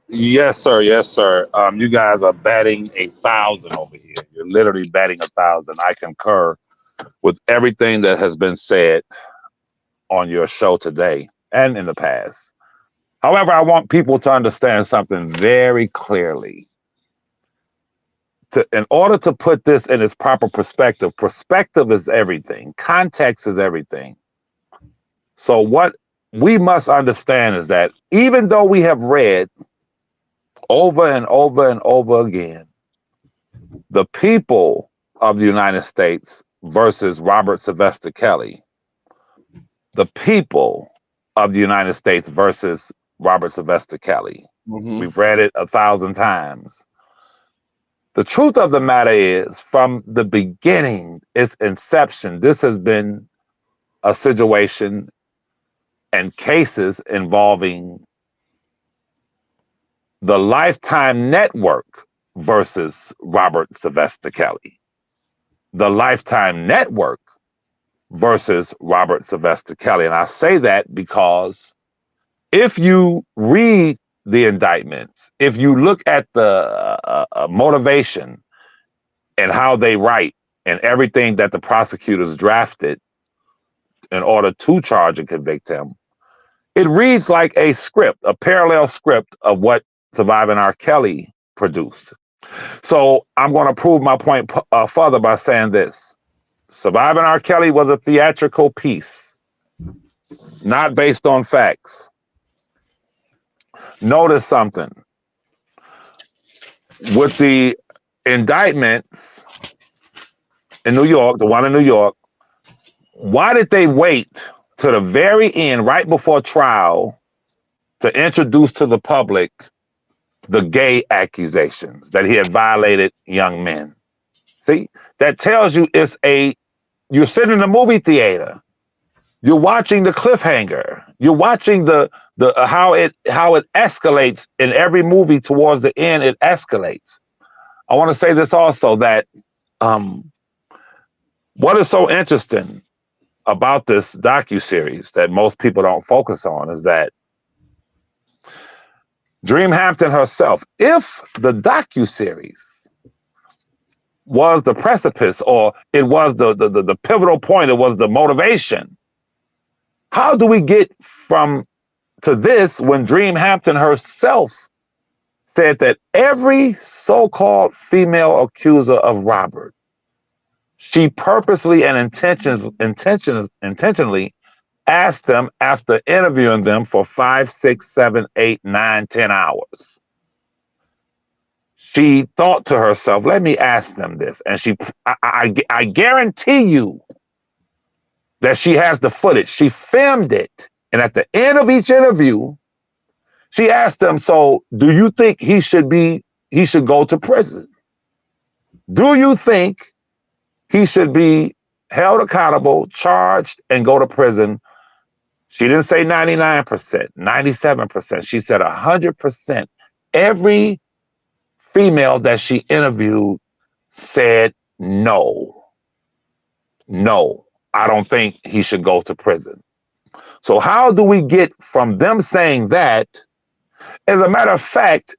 Yes, sir. Yes, sir. You guys are batting 1,000 over here. You're literally batting 1,000. I concur with everything that has been said on your show today and in the past. However, I want people to understand something very clearly. In order to put this in its proper perspective, perspective is everything. Context is everything. So what we must understand is that even though we have read over and over and over again, the people of the United States versus Robert Sylvester Kelly, the people of the United States versus Robert Sylvester Kelly. Mm-hmm. We've read it 1,000 times. The truth of the matter is, from the beginning, its inception, this has been a situation and cases involving the Lifetime Network versus Robert Sylvester Kelly. The Lifetime Network versus Robert Sylvester Kelly. And I say that because if you read the indictments, if you look at the motivation and how they write and everything that the prosecutors drafted in order to charge and convict him, it reads like a script, a parallel script of what Surviving R. Kelly produced. So I'm going to prove my point further by saying this. Surviving R. Kelly was a theatrical piece, not based on facts. Notice something. With the indictments in New York, the one in New York, why did they wait to the very end, right before trial, to introduce to the public the gay accusations that he had violated young men? See, that tells you you're sitting in the movie theater. You're watching the cliffhanger. You're watching the how it escalates in every movie. Towards the end, it escalates. I want to say this also, that what is so interesting about this docuseries that most people don't focus on is that Dream Hampton herself, if the docuseries was the precipice, or it was the pivotal point, it was the motivation, how do we get to this when Dream Hampton herself said that every so-called female accuser of Robert, she purposely and intentionally asked them after interviewing them for 5, 6, 7, 8, 9, 10 hours. She thought to herself, let me ask them this. And I guarantee you that she has the footage. She filmed it. And at the end of each interview, she asked them, so do you think he should go to prison? Do you think he should be held accountable, charged, and go to prison? She didn't say 99%, 97%. She said 100%. Every female that she interviewed said no. No, I don't think he should go to prison. So how do we get from them saying that? As a matter of fact,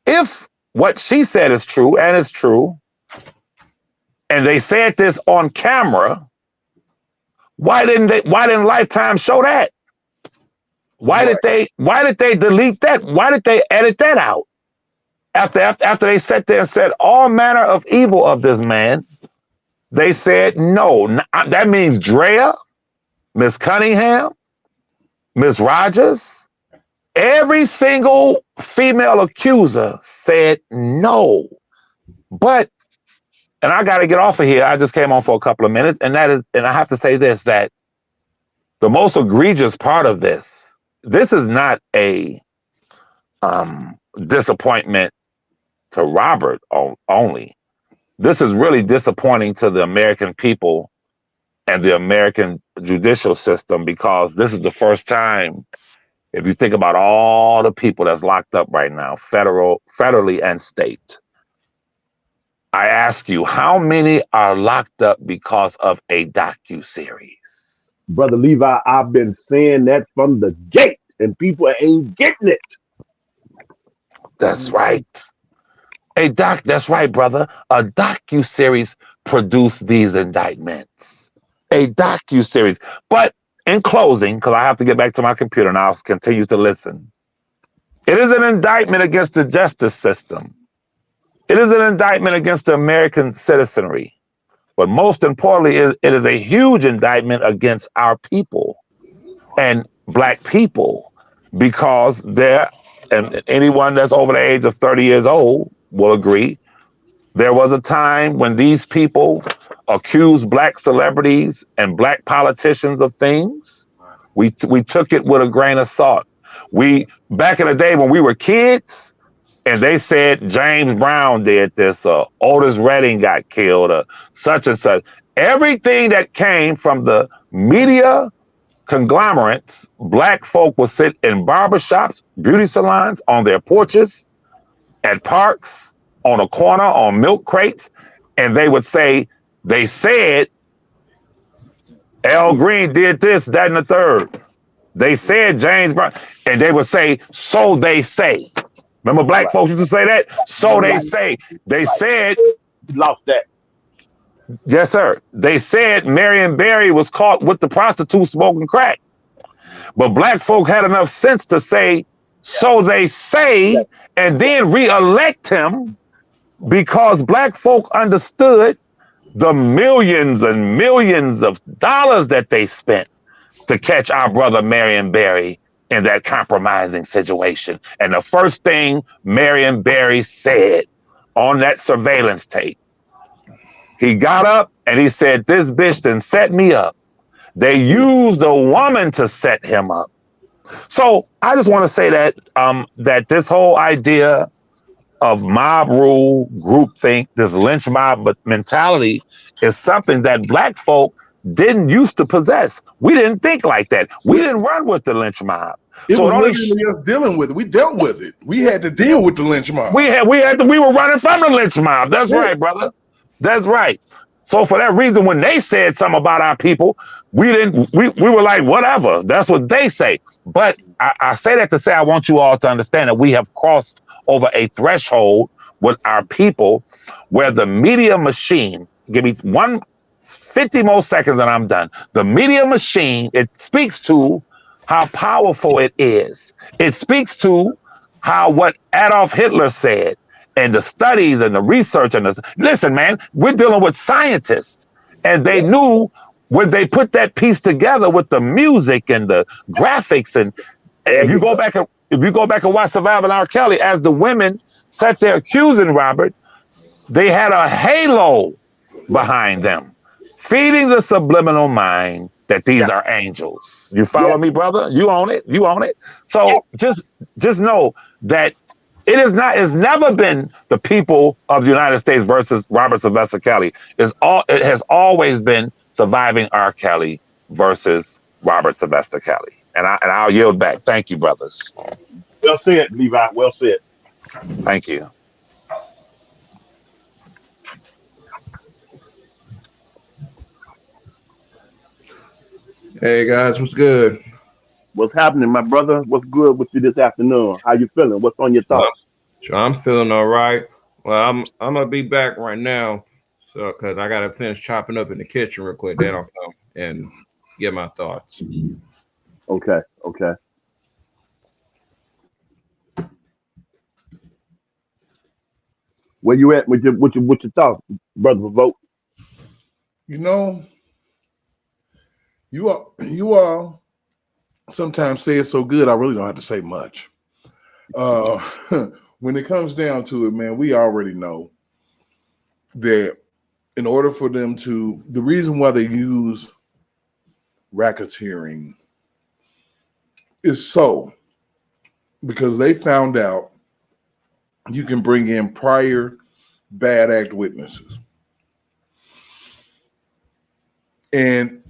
if what she said is true, and it's true, and they said this on camera, why didn't Lifetime show that? Why did they delete that? Why did they edit that out? After they sat there and said all manner of evil of this man, they said no. That means Drea, Miss Cunningham, Miss Rogers, every single female accuser said no. But, and I got to get off of here. I just came on for a couple of minutes, and I have to say this, that the most egregious part of this is not a disappointment to Robert only. This is really disappointing to the American people and the American judicial system, because this is the first time, if you think about all the people that's locked up right now, federally and state, I ask you, how many are locked up because of a docuseries? Brother Levi, I've been saying that from the gate, and people ain't getting it. That's right. That's right, brother. A docuseries produced these indictments. A docuseries. But in closing, because I have to get back to my computer and I'll continue to listen, it is an indictment against the justice system. It is an indictment against the American citizenry. But most importantly, it is a huge indictment against our people and Black people, because and anyone that's over the age of 30 years old will agree, there was a time when these people accused Black celebrities and Black politicians of things. We took it with a grain of salt. Back in the day when we were kids, and they said James Brown did this, Otis Redding got killed, such and such. Everything that came from the media conglomerates, Black folk would sit in barbershops, beauty salons, on their porches, at parks, on a corner, on milk crates, and they would say, they said Al Green did this, that, and the third. They said James Brown, and they would say, so they say. Remember Black folks used to say that? So they say. They said, lost that. Yes, sir. They said Marion Barry was caught with the prostitute smoking crack. But Black folk had enough sense to say, so they say, and then re-elect him, because Black folk understood the millions and millions of dollars that they spent to catch our brother Marion Barry in that compromising situation. And the first thing Marion Barry said on that surveillance tape, he got up and he said, this bitch done set me up. They used a woman to set him up. So I just want to say that that this whole idea of mob rule, groupthink, this lynch mob mentality is something that Black folk didn't used to possess. We didn't think like that. We didn't run with the lynch mob. It was literally us dealing with it. We dealt with it. We had to deal with the lynch mob. We were running from the lynch mob. That's right, brother. That's right. So for that reason, when they said something about our people, we were like, whatever. That's what they say. But I say that to say, I want you all to understand that we have crossed over a threshold with our people where the media machine, give me 50 more seconds and I'm done. The media machine, it speaks to how powerful it is. It speaks to how what Adolf Hitler said, and the studies and the research and listen, man, we're dealing with scientists, and they knew when they put that piece together with the music and the graphics, and if you go back and watch Surviving R. Kelly, as the women sat there accusing Robert, they had a halo behind them, feeding the subliminal mind that these are angels. You follow me, brother? You own it. You own it. So just know that it's never been the people of the United States versus Robert Sylvester Kelly. It has always been Surviving R. Kelly versus Robert Sylvester Kelly. And I'll yield back. Thank you, brothers. Well said, Levi. Well said. Thank you. Hey guys, what's good? What's happening, my brother? What's good with you this afternoon? How you feeling? What's on your thoughts? Sure, I'm feeling all right. Well, I'm gonna be back right now. So, because I got to finish chopping up in the kitchen real quick, then I'll come and get my thoughts. Okay. Okay. Where you at with your thoughts, brother? Vote. You know, you all sometimes say it so good, I really don't have to say much. Uh, when it comes down to it, man, we already know that in order for them to, the reason why they use racketeering is because they found out you can bring in prior bad act witnesses. And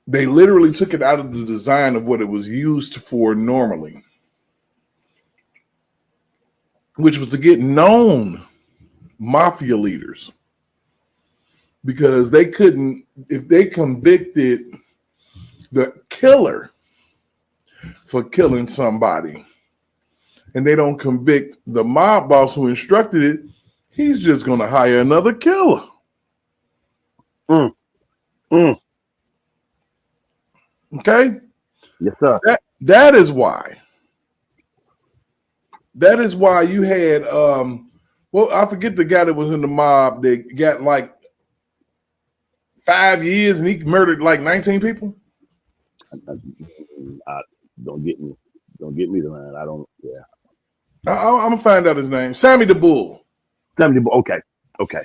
they literally took it out of the design of what it was used for normally, which was to get known mafia leaders, because they couldn't, if they convicted the killer for killing somebody and they don't convict the mob boss who instructed it, he's just going to hire another killer. Mm, mm. Okay? Yes, sir. That is why. That is why you had well, I forget the guy that was in the mob that got like 5 years and he murdered like 19 people. Don't get me. Don't get me to line. I don't. Yeah. I'm gonna find out his name. Sammy the Bull. Sammy the Bull. Okay. Okay.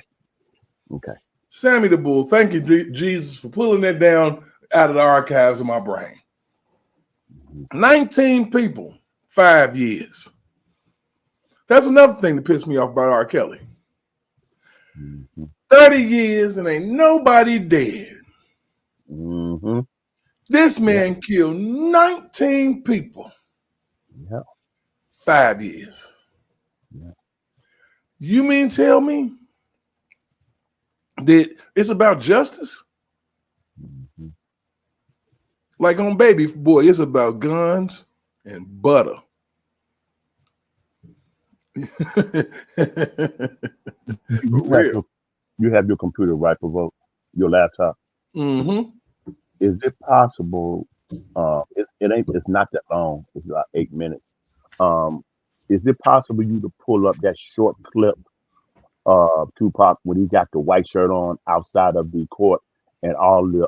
Okay. Sammy the Bull. Thank you, Jesus, for pulling that down out of the archives of my brain. 19 people, 5 years. That's another thing that pissed me off about R. Kelly. 30 years and ain't nobody dead. Mm-hmm. This man killed 19 people. Yeah. 5 years. Yeah. You mean tell me that it's about justice? Mm-hmm. Like on Baby Boy, it's about guns and butter. You have your computer right for vote, your laptop. Mm-hmm. Is it possible? It ain't. It's not that long. It's about 8 minutes. Is it possible you to pull up that short clip of Tupac when he got the white shirt on outside of the court and all the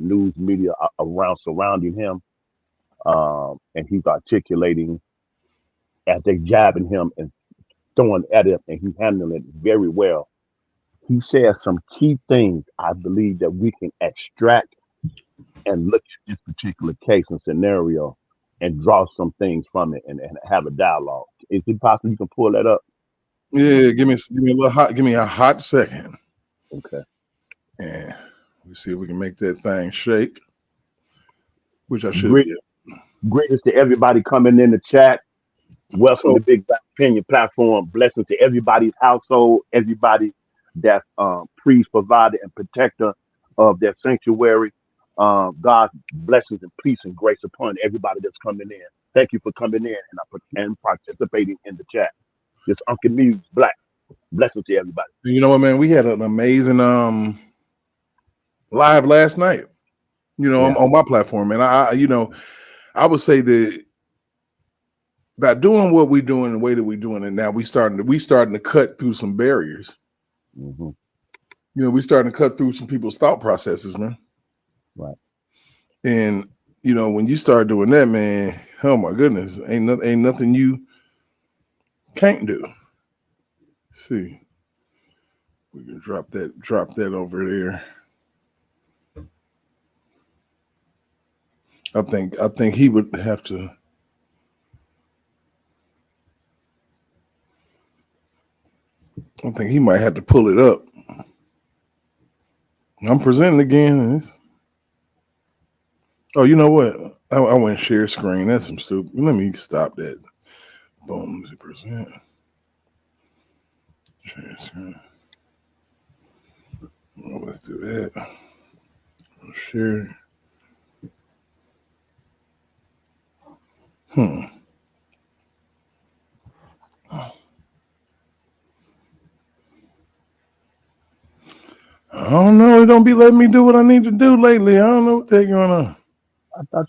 news media around surrounding him, and he's articulating as they jabbing him and throwing at him, and he's handling it very well. He says some key things I believe that we can extract and look at this particular case and scenario and draw some things from it and have a dialogue. Is it possible you can pull that up? Yeah, give me a hot second. Okay. And we see if we can make that thing shake, which I should Great, be. greetings to everybody coming in the chat. Welcome to Big Black Opinion Platform. Blessings to everybody's household, everybody that's priest, provider, and protector of their sanctuary. God's blessings and peace and grace upon everybody that's coming in. Thank you for coming in and participating in the chat. This Uncle Muse Black. Blessings to everybody. You know what, man? We had an amazing live last night. On my platform, and I would say that by doing what we're doing the way that we're doing it now, we starting to cut through some barriers. Mm-hmm. We starting to cut through some people's thought processes, man. Right. And when you start doing that, man, oh my goodness, ain't nothing you can't do. Let's see, we can drop that over there. I think he would have to. I think he might have to pull it up. I'm presenting again. Oh, you know what? I went share screen. That's some stupid. Let me stop that. Boom, present. Share screen. Well, let's do that. Share. I don't know. It don't be letting me do what I need to do lately. I don't know what's going on. I thought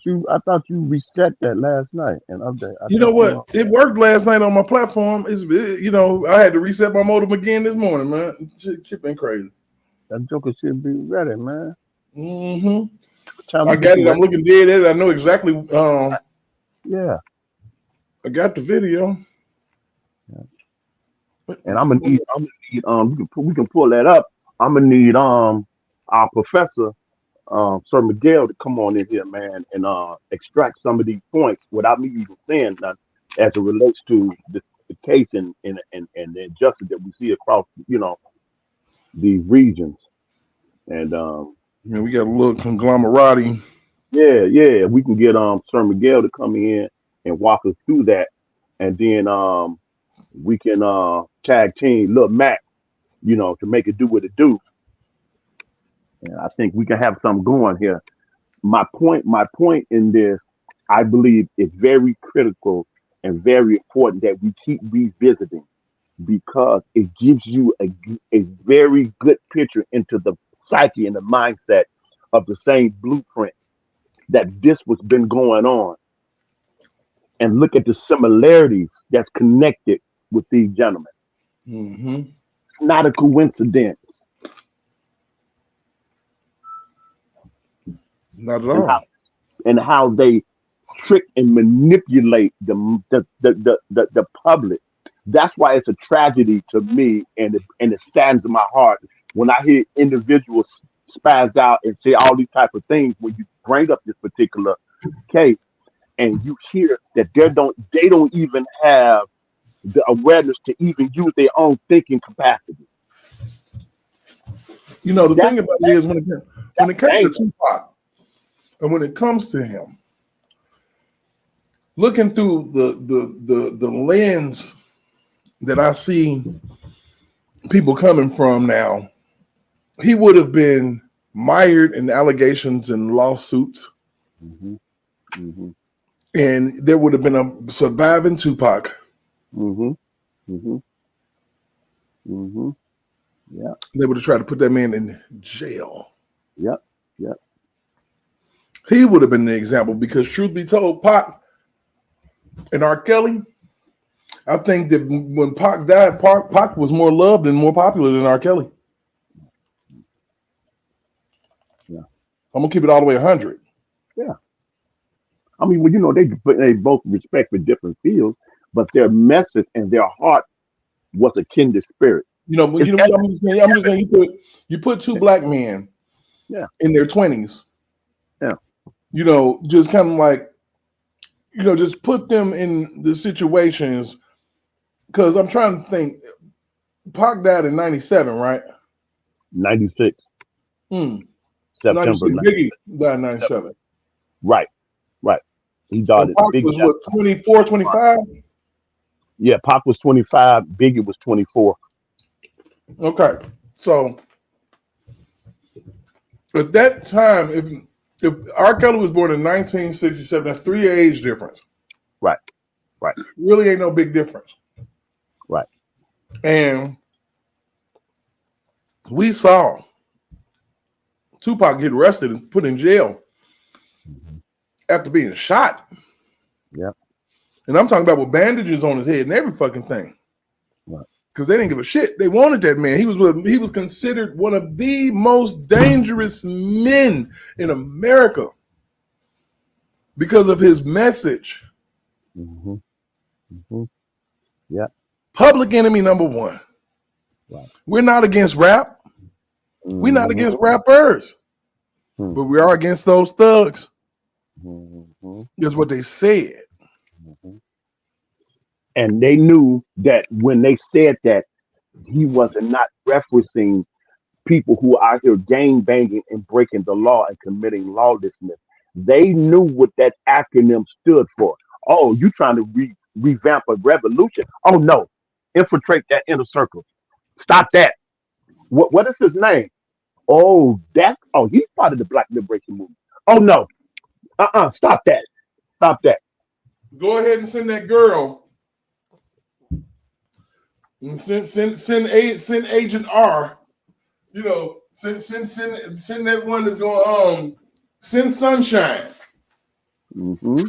you reset that last night and update. I You know thought what? It worked last night on my platform. I had to reset my modem again this morning, man. Shit been crazy. that joker should be ready, man. Mm-hmm. I got it. I'm looking dead at it. I know exactly. Yeah. I got the video. And I'm gonna need we can pull that up. I'm gonna need our professor Sir Miguel to come on in here, man, and extract some of these points without me even saying nothing as it relates to the case and the injustice that we see across these regions. And we got a little conglomerate. Yeah, we can get Sir Miguel to come in and walk us through that, and then we can tag team Lil Mac, to make it do what it do. And I think we can have something going here. My point in this, I believe, is very critical and very important that we keep revisiting because it gives you a very good picture into the psyche and the mindset of the same blueprint that this was been going on, and look at the similarities that's connected with these gentlemen. Mm-hmm. It's not a coincidence. Not at all. And how they trick and manipulate the public. That's why it's a tragedy to me, and it saddens my heart when I hear individuals spaz out and say all these type of things when you bring up this particular case, and you hear that they don't even have the awareness to even use their own thinking capacity. The thing about it is when it comes to Tupac, and when it comes to him, looking through the lens that I see people coming from now, he would have been mired in allegations and lawsuits. Mm-hmm. Mm-hmm. And there would have been a surviving Tupac. Mm-hmm. Mm-hmm. Mm-hmm. Yeah. They would have tried to put that man in jail. Yep. Yep. He would have been the example because, truth be told, Pac and R. Kelly, I think that when Pac died, Pac was more loved and more popular than R. Kelly. Yeah. I'm gonna keep it all the way 100. Yeah. I mean, well, they both respect for different fields, but their message and their heart was a kindred spirit. I'm just saying you put two black men, in their 20s. Yeah. Just kind of like, just put them in the situations. Because I'm trying to think, Pac died in 97, right? 96. September. 96. Biggie died in 97. Right. He died. Pac was what, 24, 25? Yeah, Pac was 25. Biggie was 24. Okay, so at that time, if R. Kelly was born in 1967, that's 3 age difference. Right. Really ain't no big difference. Right. And we saw Tupac get arrested and put in jail after being shot. Yeah. And I'm talking about with bandages on his head and every fucking thing. Right. Because they didn't give a shit. They wanted that man. He was considered one of the most dangerous men in America because of his message. Mm-hmm. Mm-hmm. Yeah. Public enemy number one. Right. We're not against rap. Mm-hmm. We're not against rappers. Mm-hmm. But we are against those thugs. Mm-hmm. That's what they said. Mm-hmm. And they knew that when they said that, he wasn't not referencing people who are out here gang banging and breaking the law and committing lawlessness. They knew what that acronym stood for. Oh, you trying to revamp a revolution? Oh no, infiltrate that inner circle. Stop that. What is his name? Oh, he's part of the Black Liberation Movement. Oh no, stop that. Stop that. Go ahead and send that girl. And send Agent R You know, send that one that's going send sunshine. Mm-hmm.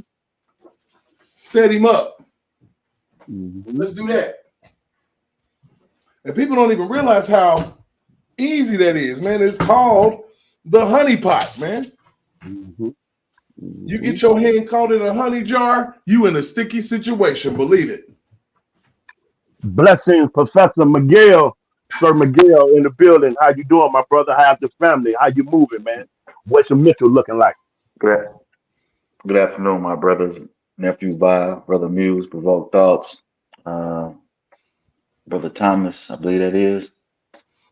Set him up. Mm-hmm. Let's do that. And people don't even realize how easy that is, man. It's called the honey pot, man. Mm-hmm. You get your hand caught in a honey jar, you in a sticky situation. Believe it. Blessings, Professor Miguel, Sir Miguel in the building. How you doing, my brother? How's the family? How you moving, man? What's your mental looking like? Good, good afternoon, my brothers, nephew Bob, brother Muse, Provoked Thoughts, uh, brother Thomas, I believe that is,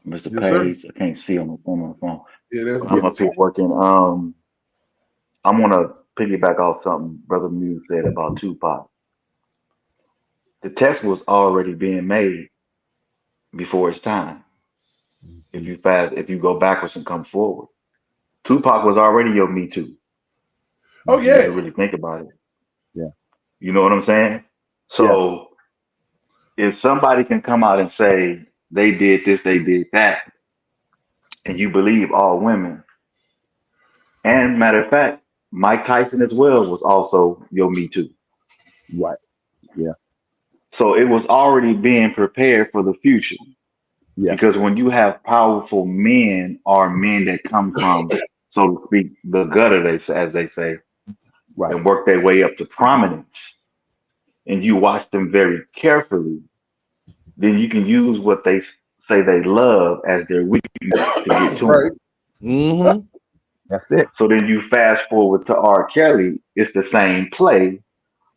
Mr. Yes, sir. Page. I can't see on the phone, Yeah, that's but I'm up here working. I'm gonna piggyback off something brother Muse said about Tupac. The test was already being made before its time. If you go backwards and come forward, Tupac was already your Me Too. Oh You got to yeah. really think about it. Yeah. You know what I'm saying? Yeah. So if somebody can come out and say they did this, they did that, and you believe all women, and matter of fact, Mike Tyson as well was also your Me Too. Right. Yeah. So it was already being prepared for the future. Yeah. Because when you have powerful men or men that come from, so to speak, the gutter, as they say, Right. and work their way up to prominence, and you watch them very carefully, then you can use what they say they love as their weakness to get to Right. them. Mm-hmm. That's it. So then you fast forward to R. Kelly, it's the same play,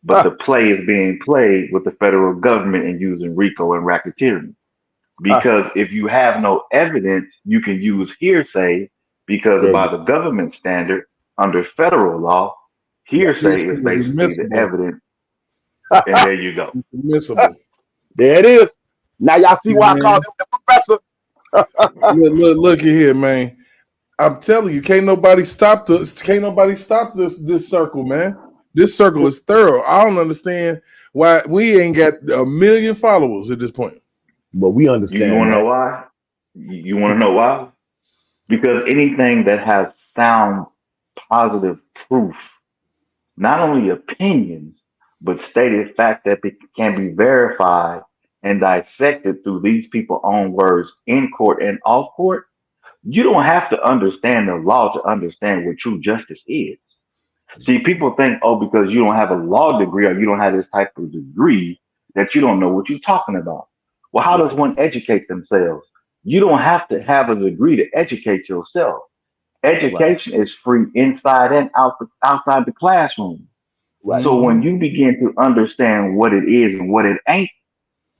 but the play is being played with the federal government and using RICO and racketeering. Because if you have no evidence, you can use hearsay because There by you the government standard under federal law, go. hearsay Hearsay is is basically the admissible. evidence. And there you go. Admissible. There it is. Now y'all see why I call Man. him the professor. Look at here, man. I'm telling you, can't nobody stop this. Can't nobody stop this circle, man. This circle is thorough. I don't understand why we ain't got 1 million followers at this point. But we You understand want to that. know why? You want to know why? Because anything that has sound positive proof, not only opinions, but stated fact that can be verified and dissected through these people's own words in court and off court, you don't have to understand the law to understand what true justice is. See, people think, oh, because you don't have a law degree or you don't have this type of degree, that you don't know what you're talking about. Well, how does Right. one educate themselves? You don't have to have a degree to educate yourself. Right. Education is free inside and outside the classroom. Right. So Mm-hmm. when you begin to understand what it is and what it ain't,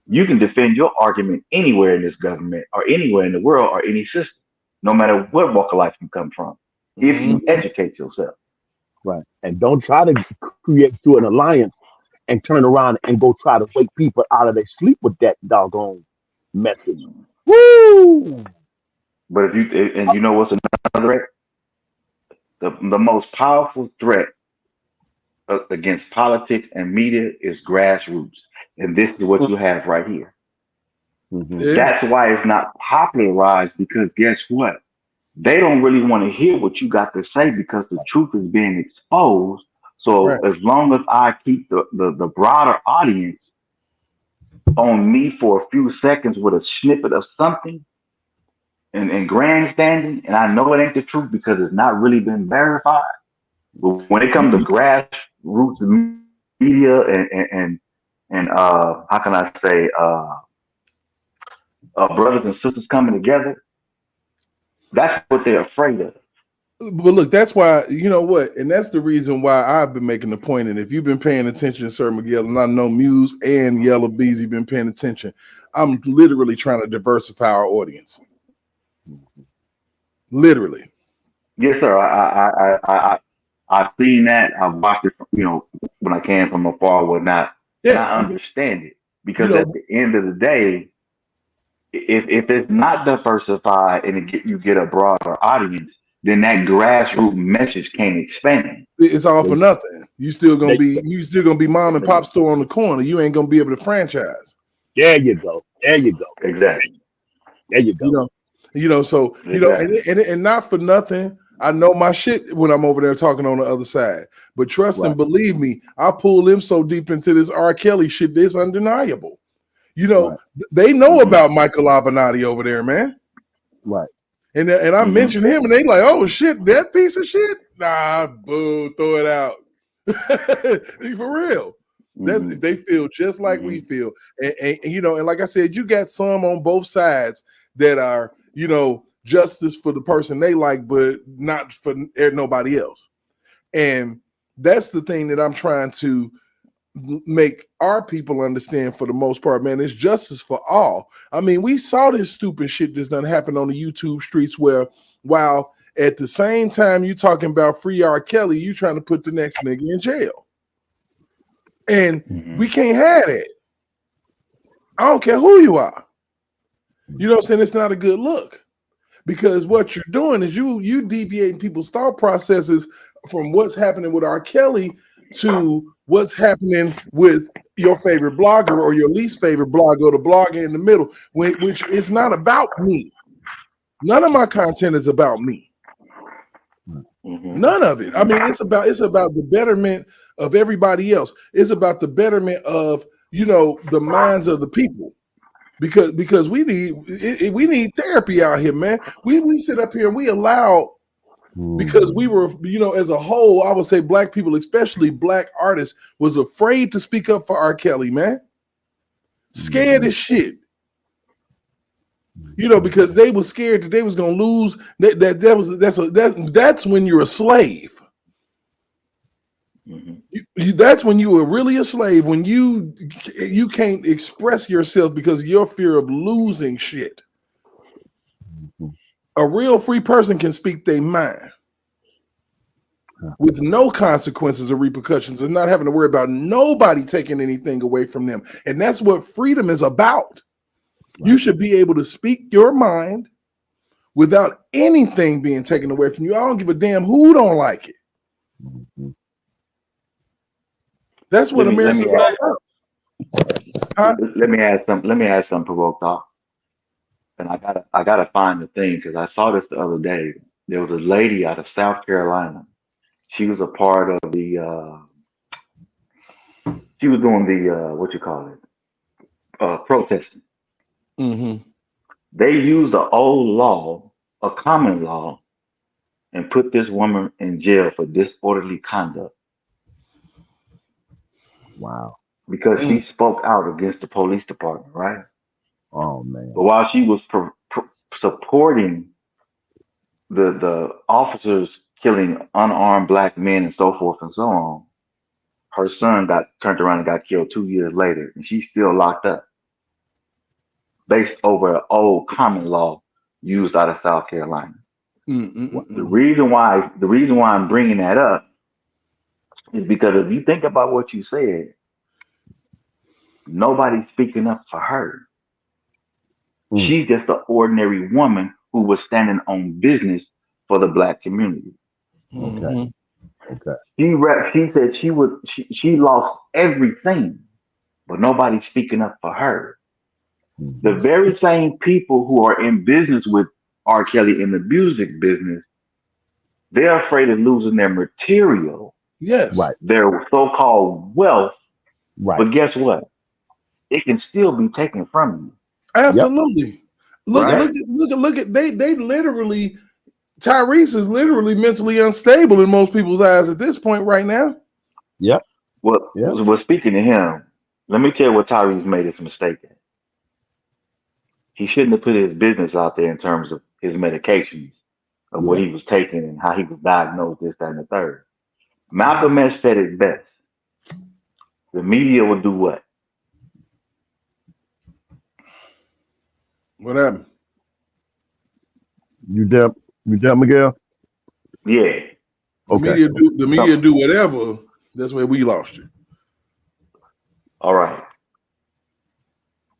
you can defend your argument anywhere in this government or anywhere in the world or any system, no matter what walk of life you come from, if you Mm-hmm. educate yourself. Right. And don't try to create you an alliance and turn around and go try to wake people out of their sleep with that doggone message. Woo! But if you and you know what's another threat? The most powerful threat against politics and media is grassroots, and this is what you have right here. Mm-hmm. Yeah. That's why it's not popularized because guess what? They don't really want to hear what you got to say because the truth is being exposed. So Right. as long as I keep the broader audience on me for a few seconds with a snippet of something and grandstanding, and I know it ain't the truth because it's not really been verified. But when it comes to grassroots media and how can I say brothers and sisters coming together, that's what they're afraid of. But look, that's why, you know what, and that's the reason why I've been making the point. And if you've been paying attention, Sir Miguel, and I know Muse and Yellow Beezy been paying attention, I'm literally trying to diversify our audience. Literally. Yes, sir. I've seen that. I've watched it, when I can from afar, or whatnot, and Yeah. I understand it You because at know, the end of the day, if it's not diversified and you get a broader audience, then that grassroots message can't expand. it's all for There, nothing. You still gonna be mom and pop store on the corner. You ain't gonna be able to franchise. there you go. There you go. Exactly. There you You go. know. So Exactly. and not for nothing. I know my shit when I'm over there talking on the other side. But trust and Right. believe me, I pull them so deep into this R. Kelly shit, it's undeniable. Right. They know Mm-hmm. about Michael Avenatti over there, man. Right. And I Mm-hmm. mentioned him, and they like, oh shit, that piece of shit. Nah, boo, throw it out. For real. Mm-hmm. They feel just like we Mm-hmm. feel, and like I said, you got some on both sides that are justice for the person they like, but not for nobody else. And that's the thing that I'm trying to make our people understand for the most part, man. It's justice for all. I mean, we saw this stupid shit that's done happen on the YouTube streets where while at the same time you talking about free R. Kelly, you trying to put the next nigga in jail. And Mm-hmm. we can't have that. I don't care who you are. You know what I'm saying? It's not a good look. Because what you're doing is you deviating people's thought processes from what's happening with R. Kelly to what's happening with your favorite blogger or your least favorite blogger or the blogger in the middle, which is not about me. None of my content is about me. Mm-hmm. None of it. I Mm-hmm. mean, it's about the betterment of everybody else. It's about the betterment of the minds of the people. Because we need therapy out here, man. We sit up here and we allow, because we were, as a whole, I would say black people, especially black artists, was afraid to speak up for R. Kelly, man. Scared as shit. Because they were scared that they was gonna lose. That's when you're a slave. Mm-hmm. That's when you were really a slave, when you can't express yourself because of your fear of losing shit. A real free person can speak their mind with no consequences or repercussions and not having to worry about nobody taking anything away from them. And that's what freedom is about. Right. You should be able to speak your mind without anything being taken away from you. I don't give a damn who don't like it. That's what America's all about. Huh? Let me add some provoked thought. And I gotta find the thing because I saw this the other day. There was a lady out of South Carolina. She was a part of the. She was doing the what you call it, protesting. Mm-hmm. They used the old law, a common law, and put this woman in jail for disorderly conduct. Wow. Because she spoke out against the police department, right? Oh man. But while she was supporting the officers killing unarmed black men and so forth and so on, her son got turned around and got killed 2 years later, and she's still locked up based over an old common law used out of South Carolina. The reason why I'm bringing that up is because if you think about what you said, nobody's speaking up for her. She's just an ordinary woman who was standing on business for the black community. Okay. Okay. She said she lost everything, but nobody's speaking up for her. The very same people who are in business with R. Kelly in the music business, they're afraid of losing their material. Yes. Right. Their so-called wealth. Right. But guess what? It can still be taken from you. Absolutely. Yep. Look at they literally, Tyrese is literally mentally unstable in most people's eyes at this point right now. Yep. Well, speaking to him, let me tell you what Tyrese made his mistake in. He shouldn't have put his business out there in terms of his medications, of what he was taking and how he was diagnosed, this, that, and the third. Malcolm X said it best. The media will do what? What happened? You there, Miguel? Yeah. Okay. The media do whatever. That's where we lost you. All right.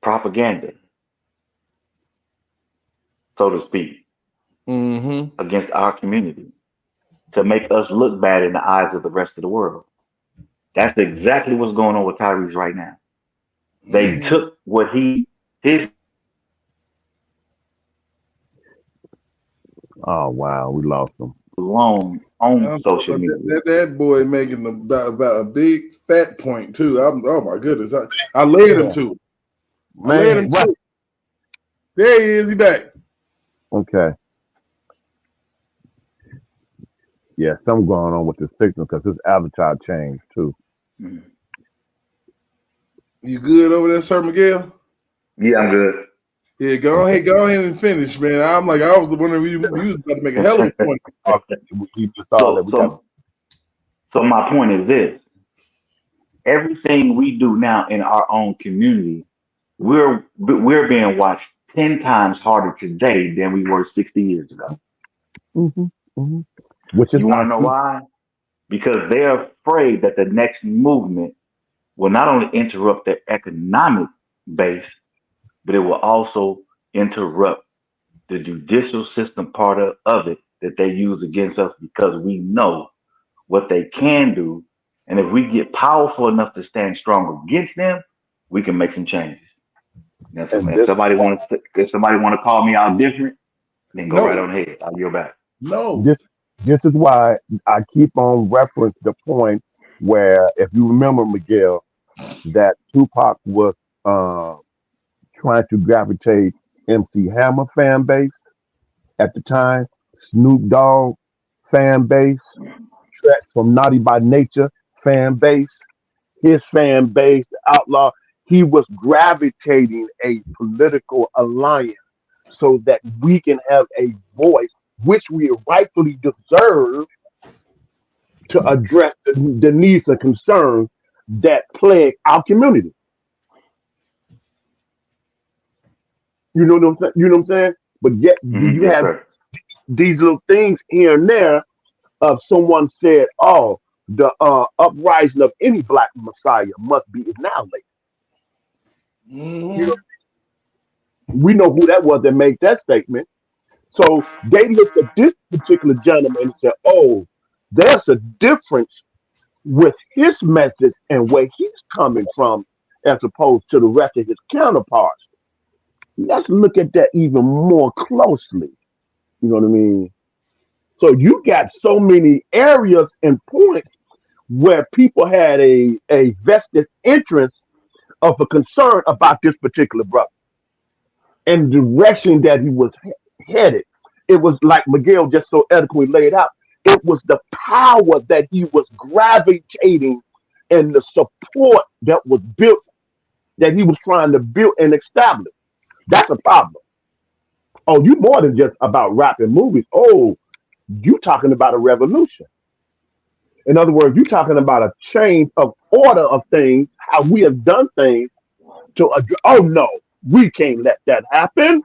Propaganda, so to speak, against our community to make us look bad in the eyes of the rest of the world. That's exactly what's going on with Tyrese right now. They took what his Oh wow, we lost him. alone on social But media. that boy making about a big fat point too. Oh my goodness, I led him Yeah. to it. I led Man, him what? to it. There he is. He back. Okay. Yeah, something going on with the signal because this avatar changed too. Mhm. You good over there, Sir Miguel? Yeah, I'm good. Yeah, go Okay. ahead and finish, man. I'm like, I was wondering you was about to make a hell of a point. Okay. We just saw that so we got. so so my point is this: everything we do now in our own community, we're being watched 10 times harder today than we were 60 years ago. Hmm. Hmm. Which is You want to not know true. why? Because they're afraid that the next movement will not only interrupt their economic base, but it will also interrupt the judicial system part of it that they use against us because we know what they can do. And if we get powerful enough to stand strong against them, we can make some changes. Now, And if this somebody wants to, if somebody want to call me out different, then go right No, on ahead. I'll yield back. no. this this is why I keep on reference the point where if you remember Miguel that Tupac was uh, trying to gravitate MC Hammer fan base at the time, Snoop Dogg fan base, Tracks from Naughty by Nature fan base, his fan base, the Outlaw. He was gravitating a political alliance so that we can have a voice, which we rightfully deserve, to address the needs and concerns that plague our community. You know what I'm saying? You know what I'm saying? But yet you Yes, have sir. these little things here and there of someone said, "Oh, the uprising of any black messiah must be annihilated." You know, Hmm. we know who that was that made that statement. So they looked at this particular gentleman and said, "Oh, there's a difference with his message and where he's coming from, as opposed to the rest of his counterparts. Let's look at that even more closely." You know what I mean? So you got so many areas and points where people had a vested interest of a concern about this particular brother and the direction that he was headed. It was like Miguel just so eloquently laid out. It was the power that he was gravitating and the support that was built, that he was trying to build and establish. That's a problem. Oh, you more than just about rap and movies. Oh, you talking about a revolution. In other words, you're talking about a change of order of things, how we have done things to address. Oh no, we can't let that happen.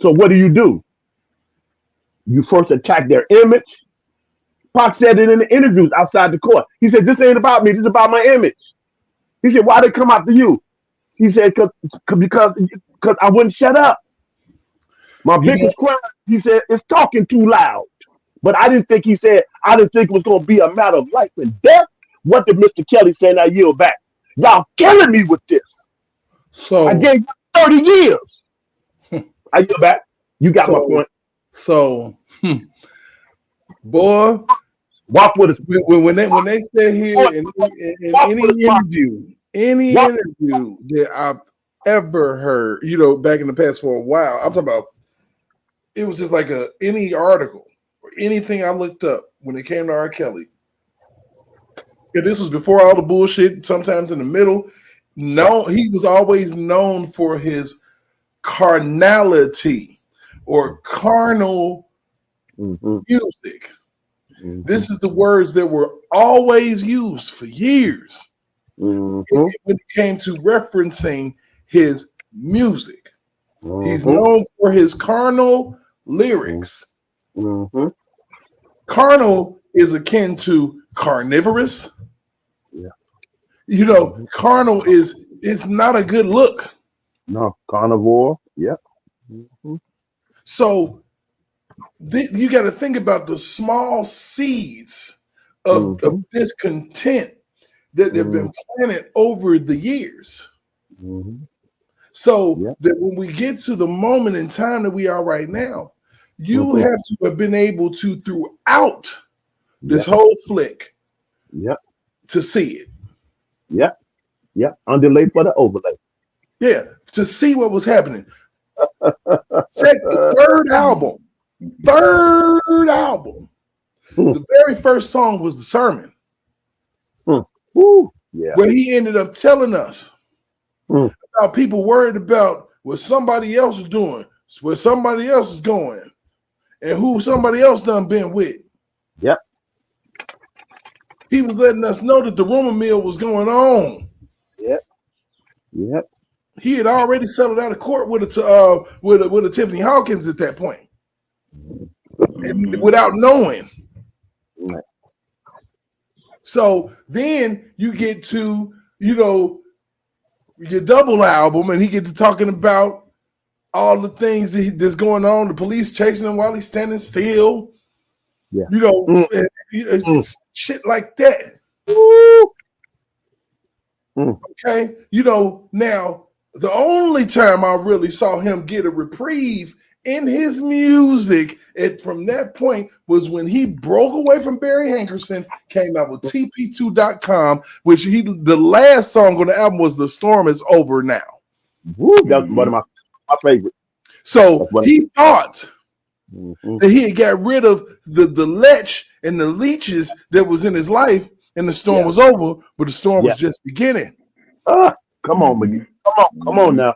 So what do? You first attack their image. Pac said it in the interviews outside the court. He said, "This ain't about me. This is about my image." He said, "Why they come after you?" He said, because I wouldn't shut up. My You know, biggest crime," he said, "is talking too loud." But I didn't think it was going to be a matter of life and death. What did Mr. Kelly say? And I yield back. Y'all killing me with this. I so gave you 30 years. I yield back. You got my so point. so boy, Walk with us. when they sit Walk, here in walk with us, Pop. any Walk. interview that I've ever heard, back in the past for a while, I'm talking about, it was just like any article or anything I looked up when it came to R. Kelly. And this was before all the bullshit, sometimes in the middle. No, he was always known for his carnality or carnal Mm-hmm, music. mm-hmm, This is the words that were always used for years mm-hmm, when it came to referencing his music. He's mm-hmm, known for his carnal lyrics. mm-hmm. Carnal is akin to carnivorous. Yeah. Mm-hmm. Carnal is not a good look. No, carnivore. Yep. Mm-hmm, So you got to think about the small seeds of mm-hmm, discontent that have mm-hmm, been planted over the years. mm-hmm. So that when we get to the moment in time that we are right now, you have to have been able to, throughout this whole flick, to see it. Underlay for the overlay. Yeah, to see what was happening. The third album. The very first song was the sermon. Where he ended up telling us about people worried about what somebody else is doing, where somebody else is going, and who somebody else done been with. He was letting us know that the rumor mill was going on. He had already settled out of court with a Tiffany Hawkins at that point, and without knowing. So then you get to, your double album, and he get to talking about all the things that's going on. The police chasing him while he's standing still. Shit like that. Okay, now the only time I really saw him get a reprieve in his music from that point was when he broke away from Barry Hankerson, came out with TP2.com, which the last song on the album was "The Storm Is Over Now." That's one of my favorites. So he thought that he had got rid of the lech and the leeches that was in his life, and the storm was over, but the storm was just beginning. Come on, McGee. Come on now.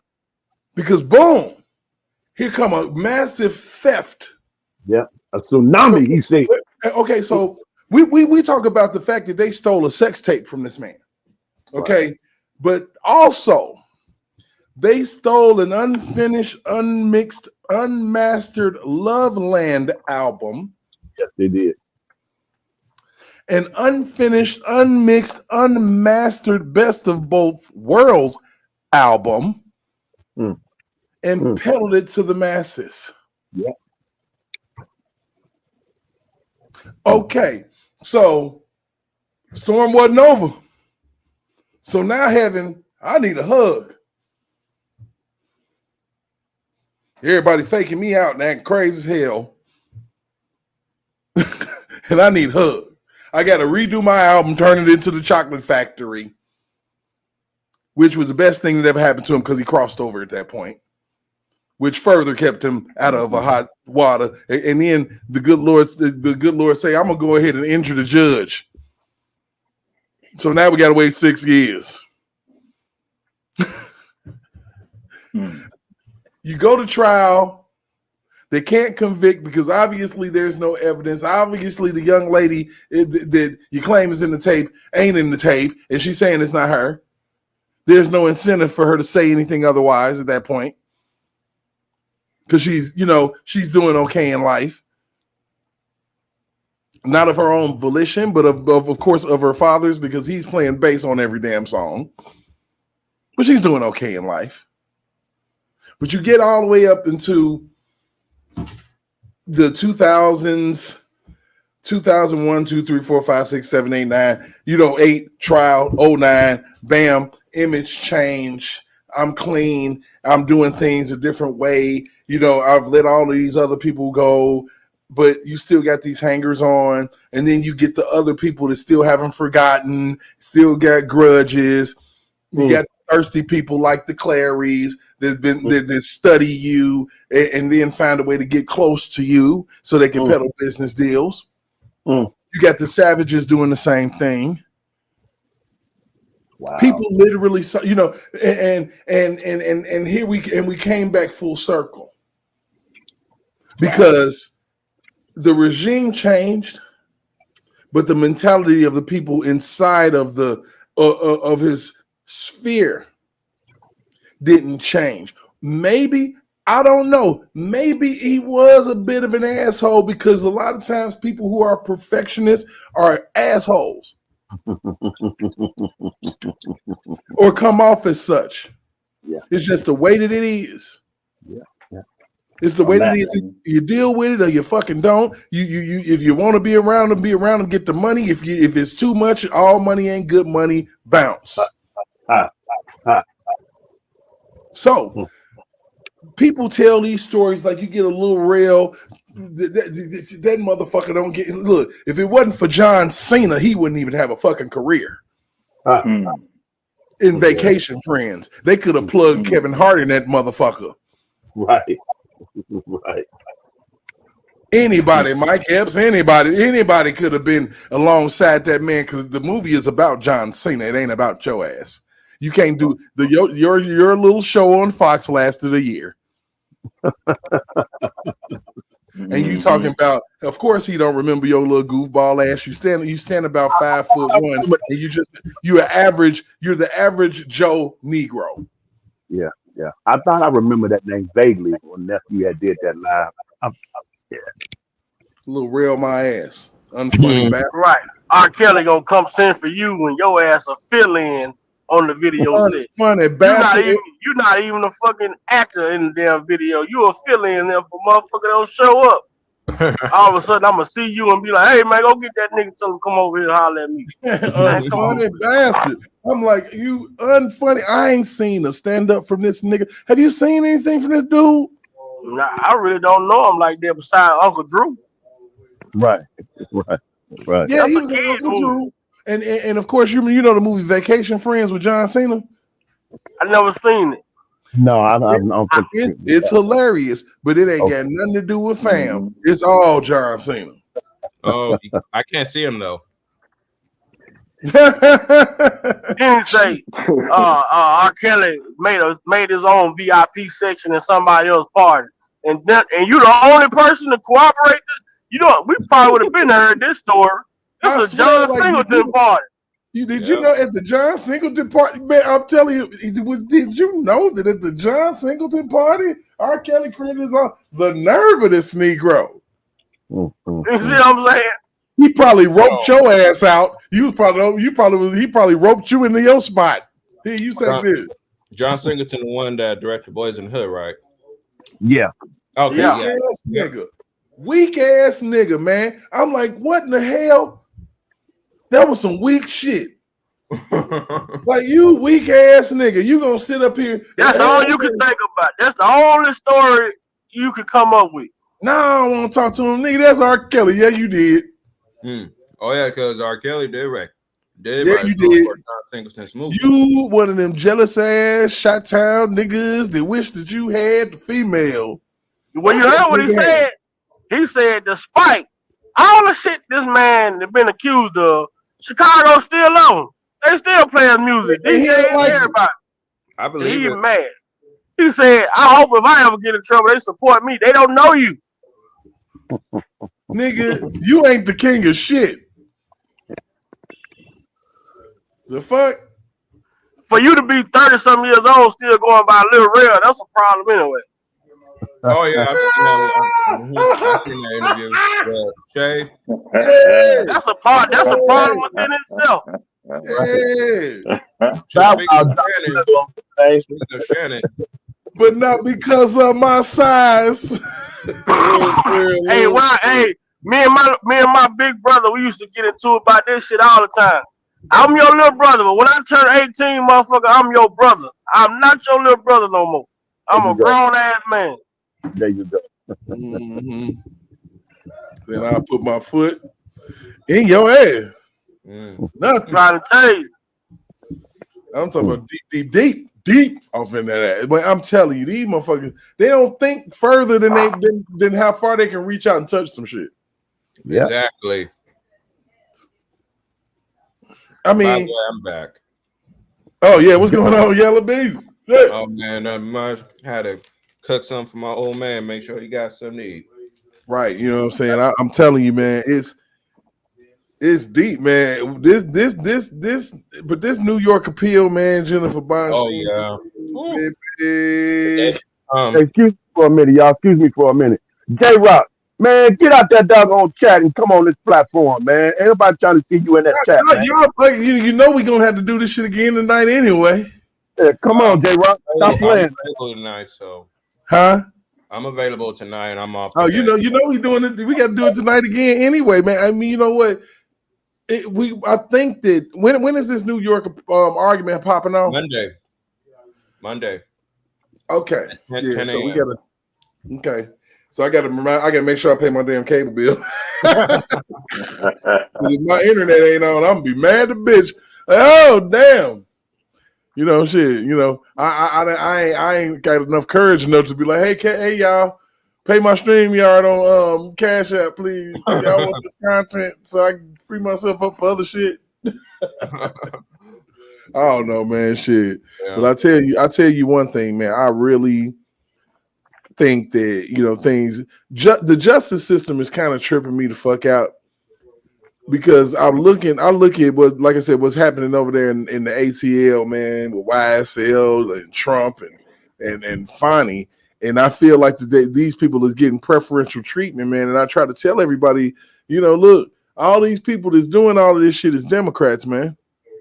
Because boom, here come a massive theft. A tsunami, he said. Okay, so we talk about the fact that they stole a sex tape from this man. Okay, but also they stole an unfinished, unmixed, unmastered Loveland album. Yes, they did. An unfinished, unmixed, unmastered Best of Both Worlds album, and peddled it to the masses. Okay, so storm wasn't over. So now I need a hug. Everybody faking me out and acting crazy as hell. And I need a hug. I got to redo my album, turn it into the Chocolate Factory, which was the best thing that ever happened to him because he crossed over at that point, which further kept him out of a hot water. And then the good Lord say, "I'm gonna go ahead and injure the judge." So now we got to wait 6 years. You go to trial. They can't convict because obviously there's no evidence. Obviously, the young lady that you claim is in the tape ain't in the tape, and she's saying it's not her. There's no incentive for her to say anything otherwise at that point because she's doing okay in life. Not of her own volition, but of course of her father's, because he's playing bass on every damn song. But she's doing okay in life. But you get all the way up into the 2000s, 2001, 2, 3, 4, 5, 6, 7, 8, 9, 8, trial, 09, bam, image change. I'm clean. I'm doing things a different way. I've let all of these other people go, but you still got these hangers on. And then you get the other people that still haven't forgotten, still got grudges. You got thirsty people like the Clarys that study you and then find a way to get close to you so they can peddle business deals. You got the savages doing the same thing. Wow. People literally, and here we came back full circle because the regime changed, but the mentality of the people inside of of his sphere didn't change. Maybe, I don't know, maybe he was a bit of an asshole because a lot of times people who are perfectionists are assholes or come off as such. It's just the way that it is. It's the way that it is. You deal with it or you fucking don't. You if you want to be around them, get the money. If it's too much, all money ain't good money, bounce. So people tell these stories like you get a little real. That motherfucker don't get. Look, if it wasn't for John Cena, he wouldn't even have a fucking career. In Vacation Friends, they could have plugged Kevin Hart in that motherfucker. Right. Anybody, Mike Epps, anybody could have been alongside that man because the movie is about John Cena. It ain't about your ass. You can't do your little show on Fox lasted a year. And you talking about, of course, he don't remember your little goofball ass. You stand about 5'1", and you're the average Joe Negro. Yeah. I thought I remember that name vaguely when nephew had did that live. Yeah. Little real my ass, unfunny bastard. Right. R. Kelly gonna come send for you when your ass a fill in on the video set. Funny bastard. You're not even a fucking actor in the damn video. You a fill in there for motherfucker that don't show up. All of a sudden, I'm gonna see you and be like, "Hey man, go get that nigga. Tell him come over here and holler at me." Unfunny bastard. I'm like, you unfunny. I ain't seen a stand up from this nigga. Have you seen anything from this dude? Nah, I really don't know him like that besides Uncle Drew. Right. Yeah, that's he was in Uncle Drew. And of course, you know the movie Vacation Friends with John Cena? I never seen it. No, I don't think it's hilarious, but it ain't got nothing to do with fam. It's all John Cena. Oh, I can't see him though. Then he say, R. Kelly made his own VIP section in somebody else's party, and you the only person to cooperate. You know, we probably would have been heard this story. This is a John Singleton party. Did you know at the John Singleton party, man? I'm telling you, did you know that at the John Singleton party, R. Kelly created his own? The nerve of this Negro. You see what I'm saying? He probably roped your ass out. He probably roped you into your spot. Here, you say this. John Singleton, the one that directed Boys in the Hood, right? Yeah. Okay. Weak ass nigga, man. I'm like, what in the hell? That was some weak shit. Like, you weak ass nigga. You gonna sit up here. That's all you can think about. That's the only story you could come up with. Nah, I don't want to talk to him, nigga. That's R. Kelly. Yeah, you did. Oh yeah, because R. Kelly did right. Yeah, you did. Singleton's movie. You one of them jealous ass shot town niggas that wish that you had the female. Well, you heard what he said. He said, despite all the shit this man has been accused of, Chicago still on. They still playing music. DJs, like everybody. I believe He's it. mad. He said, I hope if I ever get in trouble, they support me. They don't know you. Nigga, you ain't the king of shit. The fuck? For you to be 30-something years old still going by Lil Rel, that's a problem anyway. Oh yeah, I've seen that interview. Shay. That's a problem within itself. Shannon. But not because of my size. Hey, me and my big brother, we used to get into it about this shit all the time. I'm your little brother, but when I turn 18, motherfucker, I'm your brother. I'm not your little brother no more. I'm a grown ass man. There you go. Then I put my foot in your ass. Nothing. I'm trying to tell you. I'm talking about deep off in that ass. But I'm telling you, these motherfuckers, they don't think further than how far they can reach out and touch some shit. Yeah, exactly. I mean, I'm back. Oh yeah, what's going on, Yellow Bees? Yeah. Oh man, I had to cook something for my old man. Make sure he got something to eat. Right, you know what I'm saying. I'm telling you, man, it's deep, man. This New York appeal, man. Jennifer Bonstein. Oh yeah. Excuse me for a minute, y'all. Excuse me for a minute. J-Rock, man, get out that doggone chat and come on this platform, man. Ain't nobody trying to see you in that chat, man. You know we're gonna have to do this shit again tonight anyway. Yeah, come on, J-Rock. Stop playing. Tonight, so. Huh? I'm available tonight, and I'm off. Oh, you know, we doing it. We got to do it tonight again anyway, man. I mean, you know what? I think that when is this New York argument popping off? Monday. Okay. At Yeah. 10 So we a.m. gotta. Okay. So I gotta make sure I pay my damn cable bill. If my internet ain't on, I'm gonna be mad at bitch. Oh damn. Shit. I ain't got enough courage enough to be like, hey y'all, pay my stream yard on Cash App, please. Y'all want this content so I can free myself up for other shit. I don't know, man. Shit. Yeah. But I tell you one thing, man. I really think that things. The justice system is kind of tripping me the fuck out. Because I look at what, like I said, what's happening over there in the ATL, man, with YSL and Trump and Fonnie, and I feel like these people is getting preferential treatment, man. And I try to tell everybody, look, all these people that's doing all of this shit is Democrats, man.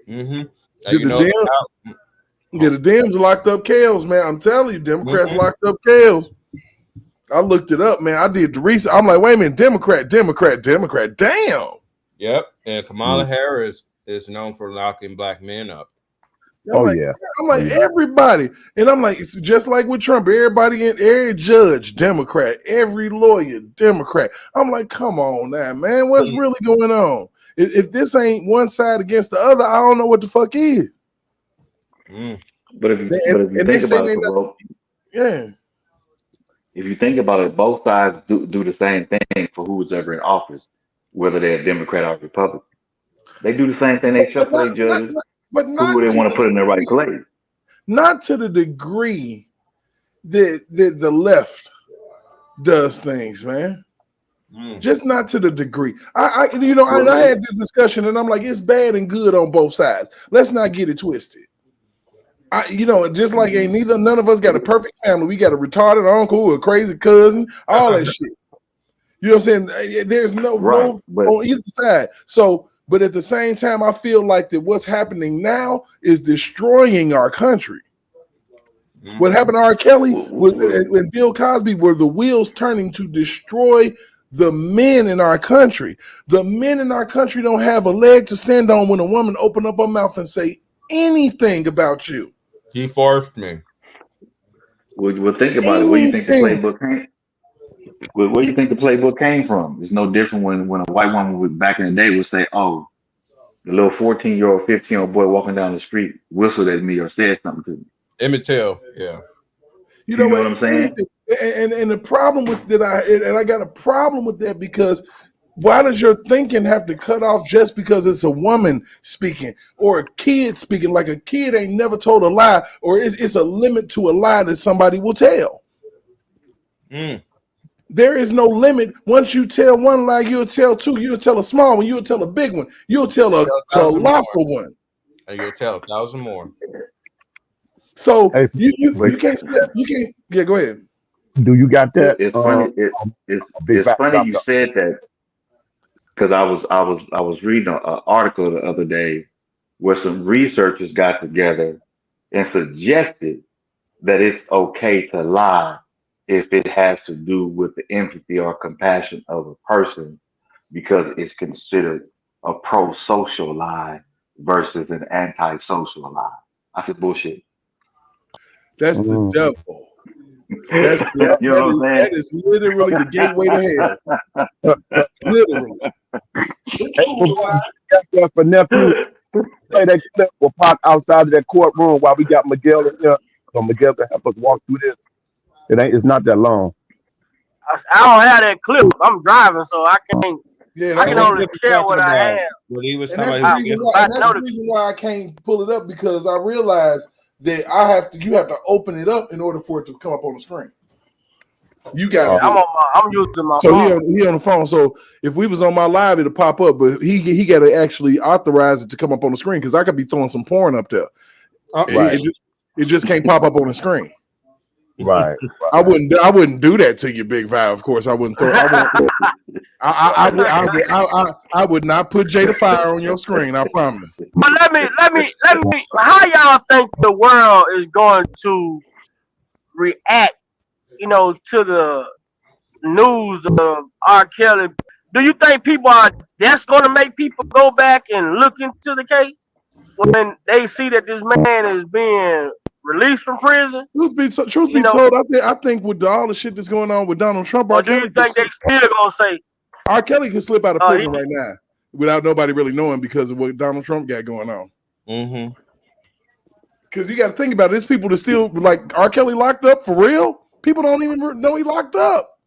Mm-hmm. The Dems locked up Kales, man. I'm telling you, Democrats locked up Kales. I looked it up, man. I did the research. I'm like, wait a minute, Democrat. Damn. Yep, and Kamala Harris is known for locking black men up. I'm like everybody, and I'm like, it's just like with Trump. Every judge, Democrat, every lawyer, Democrat. I'm like, come on now, man, what's really going on? If this ain't one side against the other, I don't know what the fuck is. But if you think about it, bro, yeah. If you think about it, both sides do the same thing for who's ever in office, whether they're Democrat or Republican. They do the same thing. They shuffle their judges who they want to put in the right place. Not to the degree that the left does things, man. Just not to the degree. I had this discussion, and I'm like, it's bad and good on both sides. Let's not get it twisted. Just like none of us got a perfect family. We got a retarded uncle, a crazy cousin, all that shit. You know what I'm saying? There's no on either side. So, but at the same time, I feel like that what's happening now is destroying our country. What happened to R.Kelly and Bill Cosby were the wheels turning to destroy the men in our country. The men in our country don't have a leg to stand on when a woman open up her mouth and say anything about you. He forced me. Well, think about it. Where do you think the playbook came? Where do you think the playbook came from? It's no different when a white woman would back in the day would say, "Oh, the little 14-year-old, 15-year-old boy walking down the street whistled at me or said something to me." Emmett Till, yeah. You know what I'm saying? And the problem with that, I got a problem with that because why does your thinking have to cut off just because it's a woman speaking or a kid speaking? Like a kid ain't never told a lie, or it's a limit to a lie that somebody will tell. There is no limit. Once you tell one lie, you'll tell two. You'll tell a small one. You'll tell a big one. You'll tell a colossal one. And you'll tell 1,000 more. So you can't. Yeah, go ahead. Do you got that? It's funny. It's funny you said that because I was reading an article the other day where some researchers got together and suggested that it's okay to lie if it has to do with the empathy or compassion of a person because it's considered a pro-social lie versus an anti-social lie. I said bullshit. That's the devil. You know what I'm saying? That is literally the gateway to hell. Literally. For nephew, play that clip. We'll park outside of that courtroom while we got Miguel in here. So Miguel can help us walk through this. It's not that long. I don't have that clip. I'm driving, so I can't. I can only share what I have. That's the reason why I can't pull it up because I realize that you have to open it up in order for it to come up on the screen. You got it. I'm using my phone. So he on the phone. So if we was on my live, it'll pop up, but he got to actually authorize it to come up on the screen because I could be throwing some porn up there. It just can't pop up on the screen. Right. I wouldn't do that to you, Big Vi. Of course, I wouldn't throw. I would not put Jada Fire on your screen. I promise. But let me. How y'all think the world is going to react? To the news of R. Kelly. Do you think that's going to make people go back and look into the case when they see that this man is being released from prison. Truth be told, I think with all the shit that's going on with Donald Trump, Or do you think they still gonna say R. Kelly can slip out of prison right now without nobody really knowing because of what Donald Trump got going on? Mm-hmm. Because you got to think about it. There's people that still like R. Kelly locked up for real. People don't even know he locked up.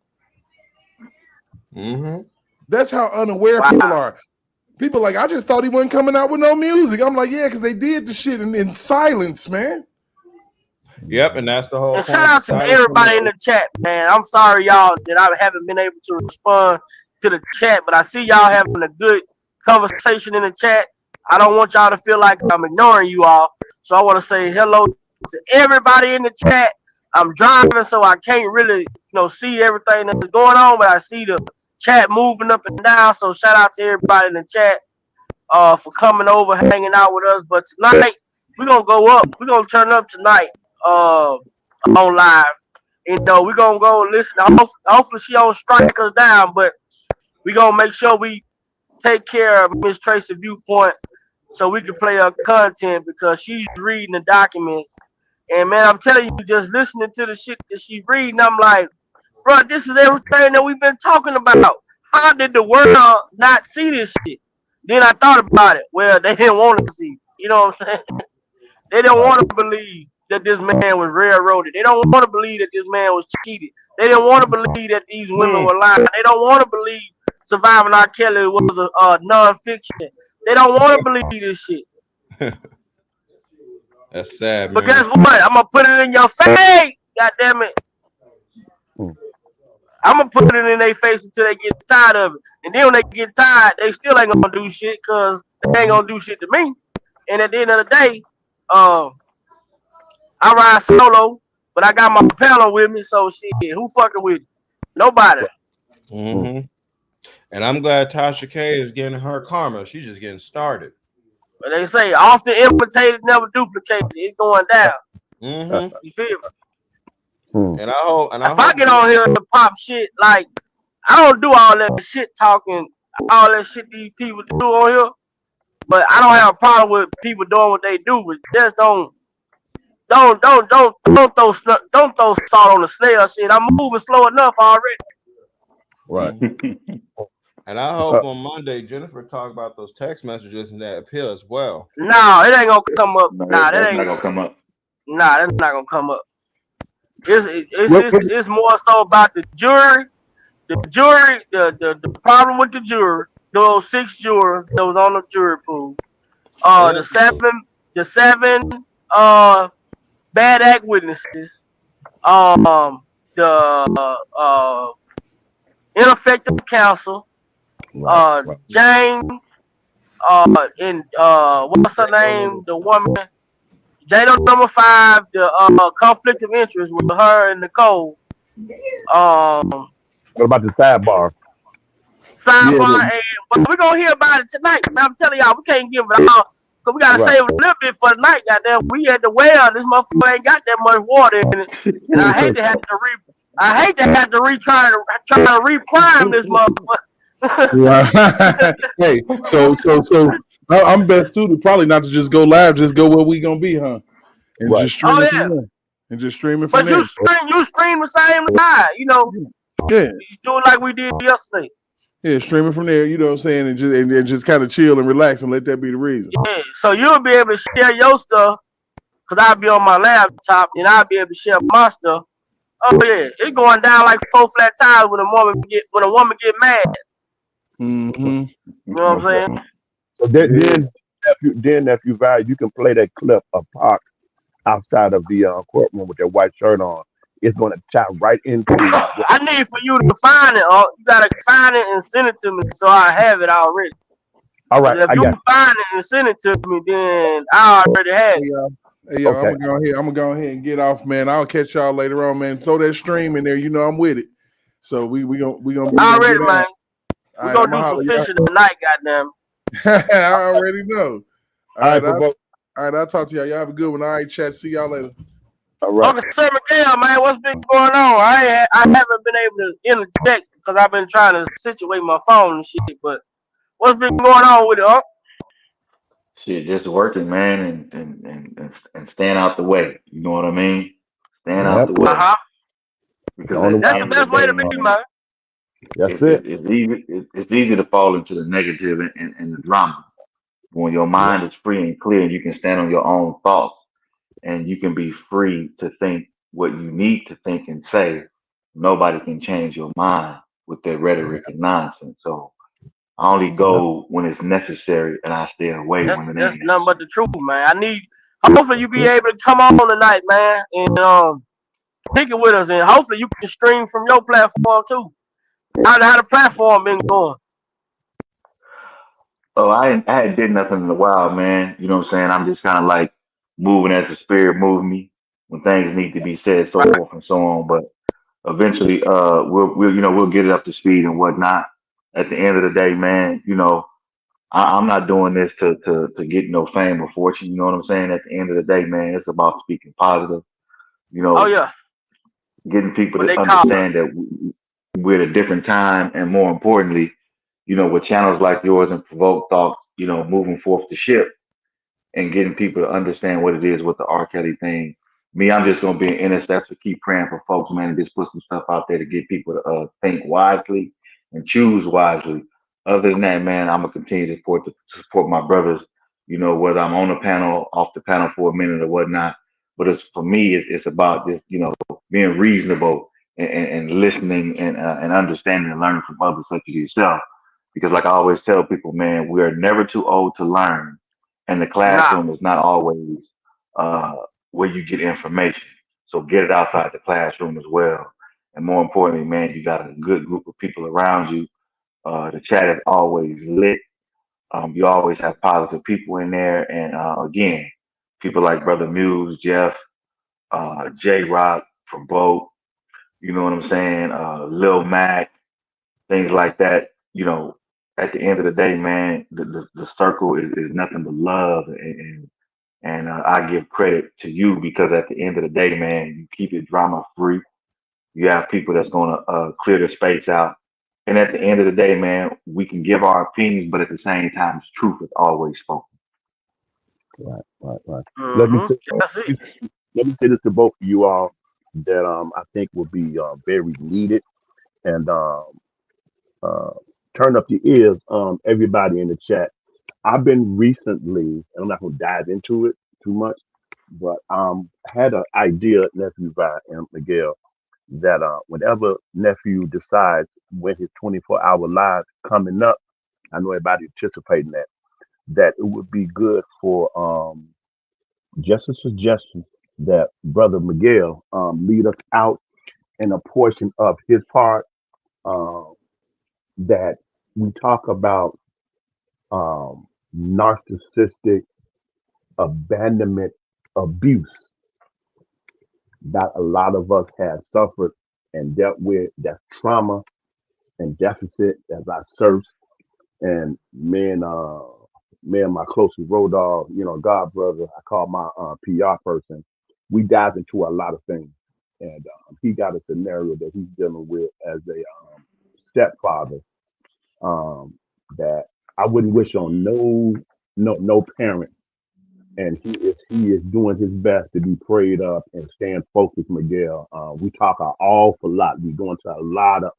Mm-hmm. That's how unaware people are. People like, I just thought he wasn't coming out with no music. I'm like, yeah, because they did the shit in silence, man. Yep, and that's the whole. And shout out to everybody in the chat, man. I'm sorry, y'all, that I haven't been able to respond to the chat, but I see y'all having a good conversation in the chat. I don't want y'all to feel like I'm ignoring you all, so I want to say hello to everybody in the chat. I'm driving, so I can't really, see everything that's going on, but I see the chat moving up and down. So shout out to everybody in the chat for coming over, hanging out with us. But tonight we're gonna go up. We're gonna turn up tonight on live. We're gonna go listen. Hopefully she don't strike us down, but we're gonna make sure we take care of Miss Tracy's viewpoint so we can play her content because she's reading the documents. And man, I'm telling you, just listening to the shit that she's reading, I'm like, bro, this is everything that we've been talking about. How did the world not see this shit? Then I thought about it. Well, they didn't want to see. You know what I'm saying? They didn't want to believe that this man was railroaded. They don't want to believe that this man was cheated. They didn't want to believe that these women were lying. They don't want to believe Surviving R. Kelly was a non-fiction. They don't want to believe this shit. That's sad, man. But guess what? I'm going to put it in your face. God damn it. I'm going to put it in their face until they get tired of it. And then when they get tired, they still ain't going to do shit because they ain't going to do shit to me. And at the end of the day, I ride solo, but I got my panel with me, so shit, who fucking with you? Nobody. Mm-hmm. And I'm glad Tasha K is getting her karma. She's just getting started. But they say often imitated, never duplicated. It's going down. Mm-hmm. You feel me? And I hope. If I get on here to pop shit, like I don't do all that shit talking, all that shit these people do on here. But I don't have a problem with people doing what they do. But just don't throw salt on the snail shit. I'm moving slow enough already. Right. And I hope on Monday Jennifer talk about those text messages and that appeal as well. No, it ain't gonna come up. That's not gonna come up. Nah, that's not gonna come up. It's more so about the jury. The problem with the jury, those 6 jurors that was on the jury pool. The seven bad act witnesses. The ineffective counsel. Jane. And what's her name? The woman. Jada number 5. The conflict of interest with her and Nicole. What about the sidebar? And we're gonna hear about it tonight. I'm telling y'all, we can't give it all, so we gotta save a little bit for tonight. Goddamn, we at the well. This motherfucker ain't got that much water in it, and I hate to have to try to reprime this motherfucker. Hey, so I'm best suited probably not to just go live, just go where we gonna be, huh? And just stream it from there. And just stream it from there. But you stream the same live, Yeah. You do it like we did yesterday. Yeah, streaming from there, you know what I'm saying, and just kind of chill and relax and let that be the reason. Yeah, so you'll be able to share your stuff, because I'll be on my laptop, and I'll be able to share my stuff. Oh yeah, it's going down like 4 flat tires when a woman get mad. Mm-hmm. You know what I'm saying? So then if you value, you can play that clip of Pac outside of the courtroom with that white shirt on. It's going to chop right into. I need for you to find it. You gotta find it and send it to me, so I have it already. All right. If you find it and send it to me, then I already have it. Hey, yo, okay. I'm gonna go ahead and get off, man. I'll catch y'all later on, man. Throw that stream in there. I'm with it. So we gonna already, man. We gonna do some fishing tonight, goddamn. I already know. All right, I'll talk to y'all. Y'all have a good one. All right, chat. See y'all later. All right. Uncle Sir Miguel, man, what's been going on? I haven't been able to interject because I've been trying to situate my phone and shit. But what's been going on with it, huh? Shit, just working, man, and staying out the way. You know what I mean? Staying out Yep. the way. Uh-huh. The Because only at the That's way. the end of the best way day, to be, man, man. That's it. it's easy to fall into the negative and the drama. When your Yeah. mind is free and clear, you can stand on your own thoughts and you can be free to think what you need to think and say. Nobody can change your mind with their rhetoric and nonsense. So I only Yep. go when it's necessary and I stay away That's when it that's ain't nothing but necessary. the truth, man. I need. Hopefully, you be able to come on tonight, man, and kick it with us, and hopefully you can stream from your platform too. How the platform been going? Oh, I hadn't did nothing in a while, man. You know what I'm saying? I'm just kind of like moving as the spirit moved me when things need to be said, so forth and so on. But eventually, we'll get it up to speed and whatnot. At the end of the day, man, I'm not doing this to get no fame or fortune. You know what I'm saying? At the end of the day, man, it's about speaking positive. You Oh know, yeah, getting people what to they call it. understand that we're at a different time, and more importantly, with channels like yours and Provoke Thought, moving forth the ship and getting people to understand what it is with the R. Kelly thing. Me, I'm just gonna be an intercessor, keep praying for folks, man, and just put some stuff out there to get people to think wisely and choose wisely. Other than that, man, I'm gonna continue to support my brothers. Whether I'm on the panel, off the panel for a minute or whatnot. But it's for me, it's about just being reasonable and listening and understanding and learning from others such as yourself. Because like I always tell people, man, we are never too old to learn, and the Nah, classroom is not always uh, where you get information. So get it outside the classroom as well. And more importantly, man, you got a good group of people around you. The chat is always lit. You always have positive people in there. And again, people like Brother Muse, Jeff, J Rock from Boat, you know what I'm saying? Lil Mac, things like that. At the end of the day, man, the circle is nothing but love and I give credit to you because at the end of the day, man, you keep it drama free. You have people that's going to clear the space out. And at the end of the day, man, we can give our opinions, but at the same time, the truth is always spoken. Right. Right. Right. Let me mm-hmm. say. That's it. Let me say this to both of you all that I think will be very needed and uh, turn up your ears, everybody in the chat. I've been recently, and I'm not going to dive into it too much, but had an idea, nephew by Miguel, that whenever nephew decides when his 24-hour live coming up, I know everybody anticipating that it would be good for just a suggestion that brother Miguel lead us out in a portion of his part um, that we talk about narcissistic abandonment abuse that a lot of us have suffered and dealt with. That's trauma and deficit as I searched. And me and my closest road dog, God brother, I call my PR person. We dive into a lot of things, and he got a scenario that he's dealing with as a stepfather um, that I wouldn't wish on no parent. And he is doing his best to be prayed up and staying focused, Miguel. We talk an awful lot. We go into a lot of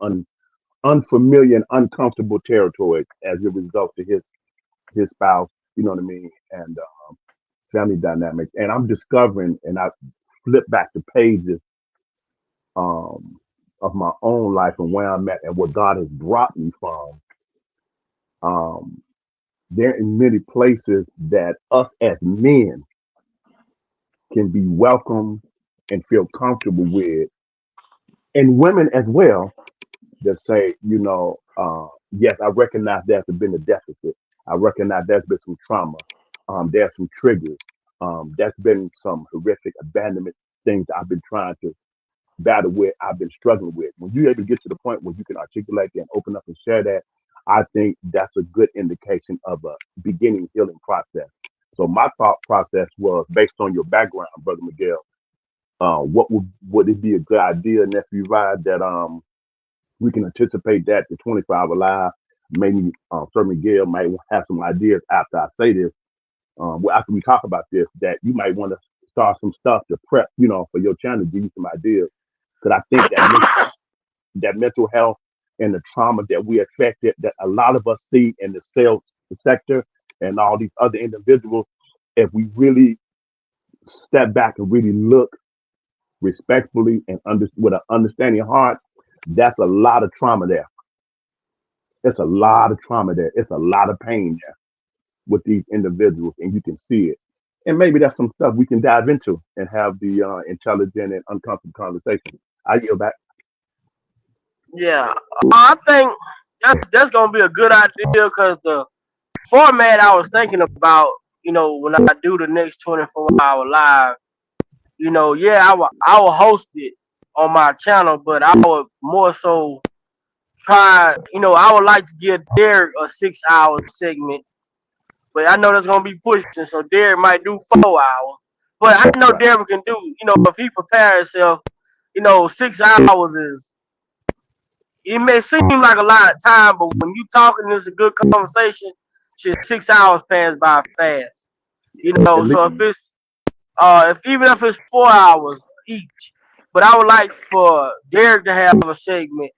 unfamiliar and uncomfortable territory as a result of his spouse. You know what I mean? And family dynamics. And I'm discovering, and I flip back to pages um, of my own life and where I'm at and what God has brought me from. Um, there in many places that us as men can be welcome and feel comfortable with, and women as well that say, yes, I recognize there's been a deficit. I recognize there's been some trauma. There's some triggers. There's been some horrific abandonment things I've been trying to battle with, I've been struggling with. When you're able to get to the point where you can articulate that and open up and share that, I think that's a good indication of a beginning healing process. So my thought process was based on your background, Brother Miguel. Would it be a good idea, nephew Ride, that we can anticipate that the 24-hour live, maybe Sir Miguel might have some ideas after I say this, after we talk about this, that you might want to start some stuff to prep, for your channel, give you some ideas. Because I think that mental health and the trauma that we affected, that a lot of us see in the sales sector and all these other individuals, if we really step back and really look respectfully and with an understanding heart, that's a lot of trauma there. It's a lot of trauma there. It's a lot of pain there with these individuals, and you can see it. And maybe that's some stuff we can dive into and have the intelligent and uncomfortable conversation. I yield back. Yeah, I think that's gonna be a good idea because the format I was thinking about, when I do the next 24-hour live, yeah, I will host it on my channel, but I would more so try, I would like to give Derek a 6 hour segment, but I know that's gonna be pushing, so Derek might do 4 hours. But I know Right. Derek can do, if he prepares himself, 6 hours is. It may seem like a lot of time, but when you talking, it's a good conversation. Shit, 6 hours pass by fast. At least, So if it's 4 hours each, but I would like for Derek to have a segment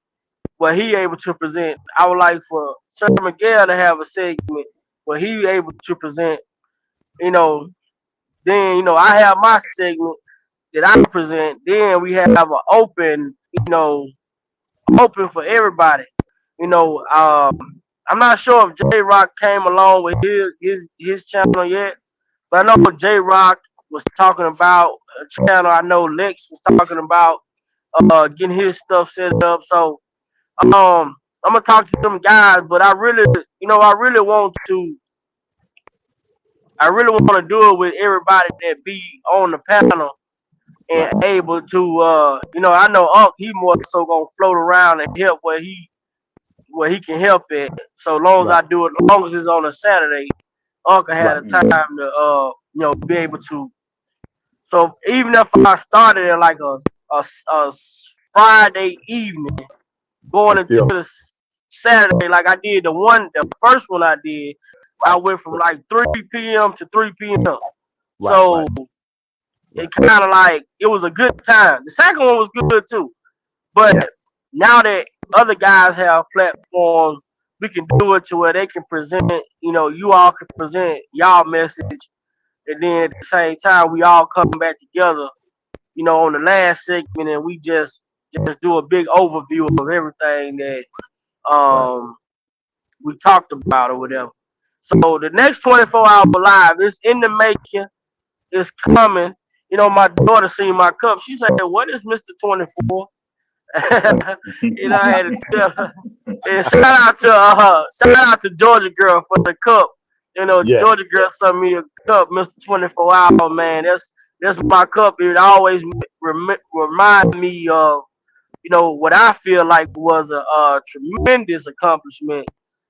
where he able to present. I would like for Sir Miguel to have a segment where he able to present. You know, then I have my segment that I present. Then we have an open, open for everybody. You know, I'm not sure if J Rock came along with his channel yet, but I know J Rock was talking about a channel. I know Lex was talking about getting his stuff set up. So I'm gonna talk to them guys, but I really want to do it with everybody that be on the panel and right, able to I know Unc he more so gonna float around and help where he can help it. So long as right, I do it, as long as it's on a Saturday, Uncle had right, a time Mhm. to be able to. So even if I started at like a Friday evening, going it's into still the Saturday, like I did the first one I did, I right, went from like 3 p.m. to 3 p.m. right, So right, it right. kind of like it was a good time. The second one was good too, but Yeah, now that other guys have platforms, we can do it to where they can present. You all can present y'all message, and then at the same time, we all come back together. On the last segment, and we just do a big overview of everything that right. um we talked about or whatever. So the next 24-hour live is in the making. It's coming. My daughter seen my cup. She said, "What is Mr. 24?" I had to tell her. And shout out to Georgia girl for the cup. Yeah, Georgia girl sent me a cup, Mr. 24 Hour, man. That's my cup. It always remind me of what I feel like was a tremendous accomplishment.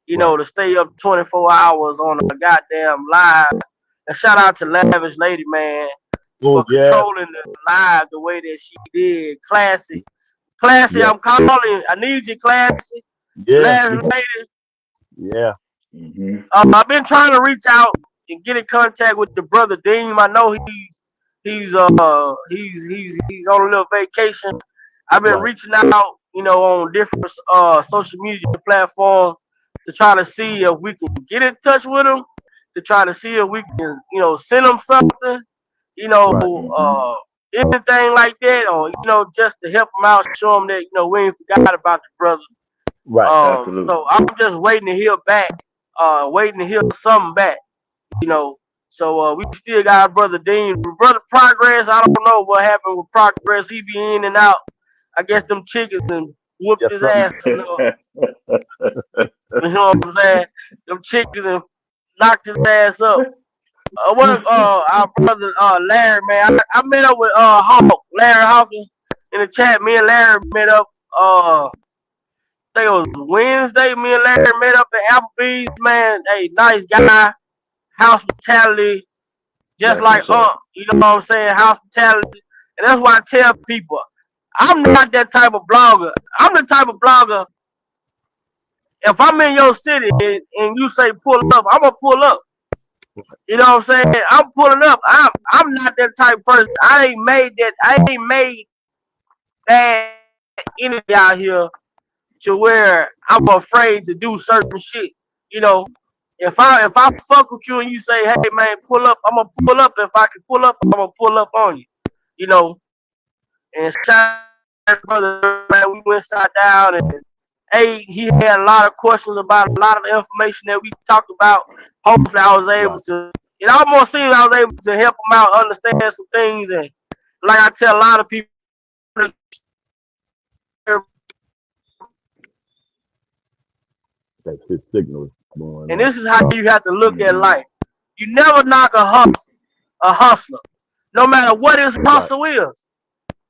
right. To stay up 24 hours on a goddamn live. And shout out to Lavish Lady, man, Oh for yes, controlling the live the way that she did. Classy, classy. yeah, I'm calling. I need you, classy. yeah, Lavish Lady. yeah. Mhm. I've been trying to reach out and get in contact with the brother Dean. I know he's on a little vacation. I've been Right, reaching out, on different social media platforms to try to see if we can get in touch with him, to try to see if we can, send him something, you know, right, Mhm. anything like that, or just to help him out, show him that we ain't forgot about the brother. right. So Absolutely. I'm just waiting to hear back, waiting to hear something back, you know. So we still got our brother Dean, brother Progress. I don't know what happened with Progress. He be in and out. I guess them chickens and whooped Yes, his sir. ass. You know what I'm saying? Them chickens and knocked his ass up. What our brother Larry, man. I met up with Larry Hawkins in the chat. Me and Larry met up. I think it was Wednesday. Me and Larry met up at Applebee's. Man, hey, nice guy, hospitality, just That's like what's up. you know what I'm saying, hospitality. And that's why I tell people, I'm not that type of blogger. I'm the type of blogger. If I'm in your city and you say pull up, I'm gonna pull up. You know what I'm saying? I'm pulling up. I'm not that type of person. I ain't made that. I ain't made that energy out here to where I'm afraid to do certain shit. You know, if I fuck with you and you say, hey man, pull up, I'm gonna pull up. If I can pull up, I'm gonna pull up on you. You know, and shout out to brother, man, we went sat down and hey, he had a lot of questions about a lot of the information that we talked about. Hopefully I was able Right. to, it almost seems I was able to help him out understand some things. And like I tell a lot of people, That's his signal going and on. this is how you have to look at Mm-hmm. life. You never knock a hustler, no matter what his Right. hustle is.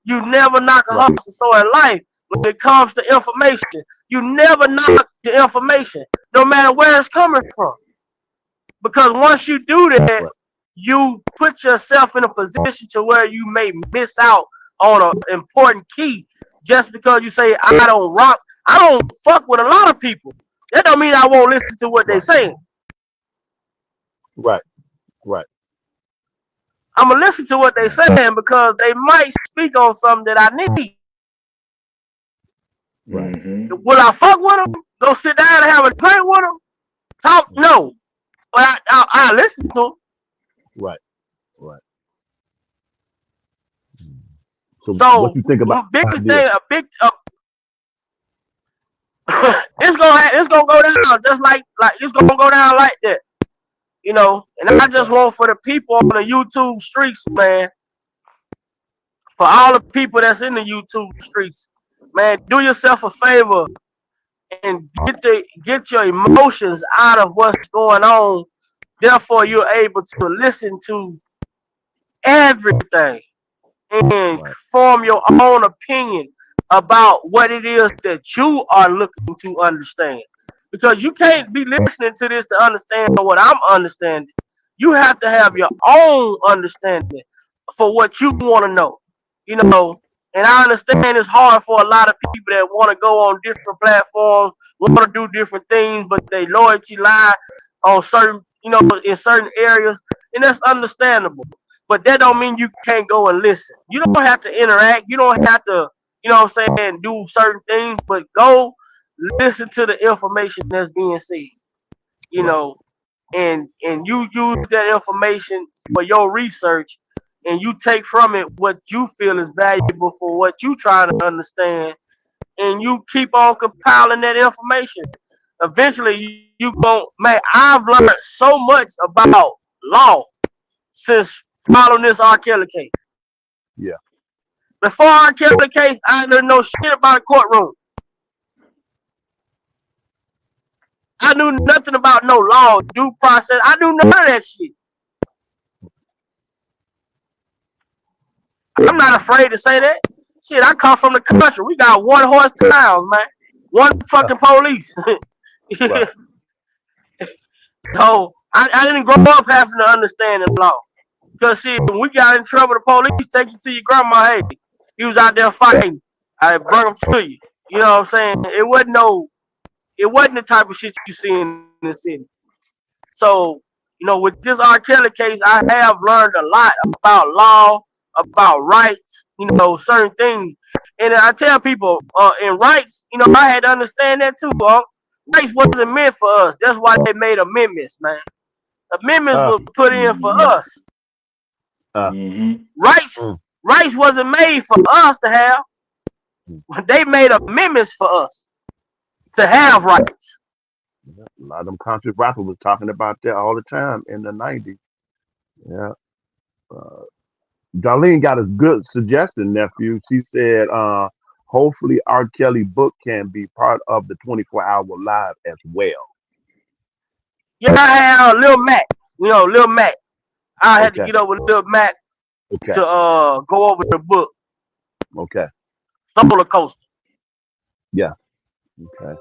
You never knock a Right. hustle. So in life, when it comes to information, you never knock the information, no matter where it's coming from. Because once you do that, Right. you put yourself in a position to where you may miss out on an important key just because you say I don't rock. I don't fuck with a lot of people. That don't mean I won't listen to what they Right. saying. Right. Right. I'm gonna listen to what they Right. saying because they might speak on something that I need. Right. Mm-hmm. Will I fuck with them? Go sit down and have a drink with them? Talk? No. But I listen to them. Right. Right. So, what So you think about my the biggest idea? thing, it's gonna go down just like it's gonna go down like that, you know. And I just Right. want for the people on the YouTube streets, man, for all the people that's in the YouTube streets, man, do yourself a favor and get your emotions out of what's going on. Therefore, you're able to listen to everything and Right. form your own opinion about what it is that you are looking to understand. Because you can't be listening to this to understand what I'm understanding. You have to have your own understanding for what you want to know. You know, and I understand it's hard for a lot of people that want to go on different platforms, want to do different things, but they loyalty lie on certain, you know, in certain areas, and that's understandable. But that don't mean you can't go and listen. You don't have to interact. You don't have to, you know what I'm saying, do certain things, but go listen to the information that's being said, you Right. know, and you use that information for your research and you take from it what you feel is valuable for what you trying to understand and you keep on compiling that information. Eventually you gon' man, I've learned so much about law since following this R.kelly case. Yeah. Before R.kelly case, I didn't know shit about a courtroom. I knew nothing about no law, due process. I knew none of that shit. I'm not afraid to say that. Shit, I come from the country. We got one horse towns, man. One fucking police. Right. So I didn't grow up having to understand the law. Cause shit, when we got in trouble, the police take you to your grandma. Hey, he was out there fighting. I bring him to you. You know what I'm saying? It wasn't the type of shit you see in the city. So, you know, with this R.kelly case, I have learned a lot about law, about rights, you know, certain things. And I tell people, in rights, you know, I had to understand that too, rights wasn't meant for us. That's why they made amendments, man. Amendments Uh. were put in for Mm-hmm. us. Uh. Mm-hmm. Rights, Mm. rights wasn't made for us to have. They made amendments for us to have rights. Yeah. A lot of them country rappers was talking about that all the time in the '90s. Yeah. Uh, Darlene got a good suggestion, nephew. She said, hopefully R. Kelly book can be part of the 24-hour live as well. Yeah, I had Lil Mac. You know, Lil Mac. I had to Okay. get up with Lil Mac Okay. to go over the book, Okay. Solar Coaster. Yeah. Okay.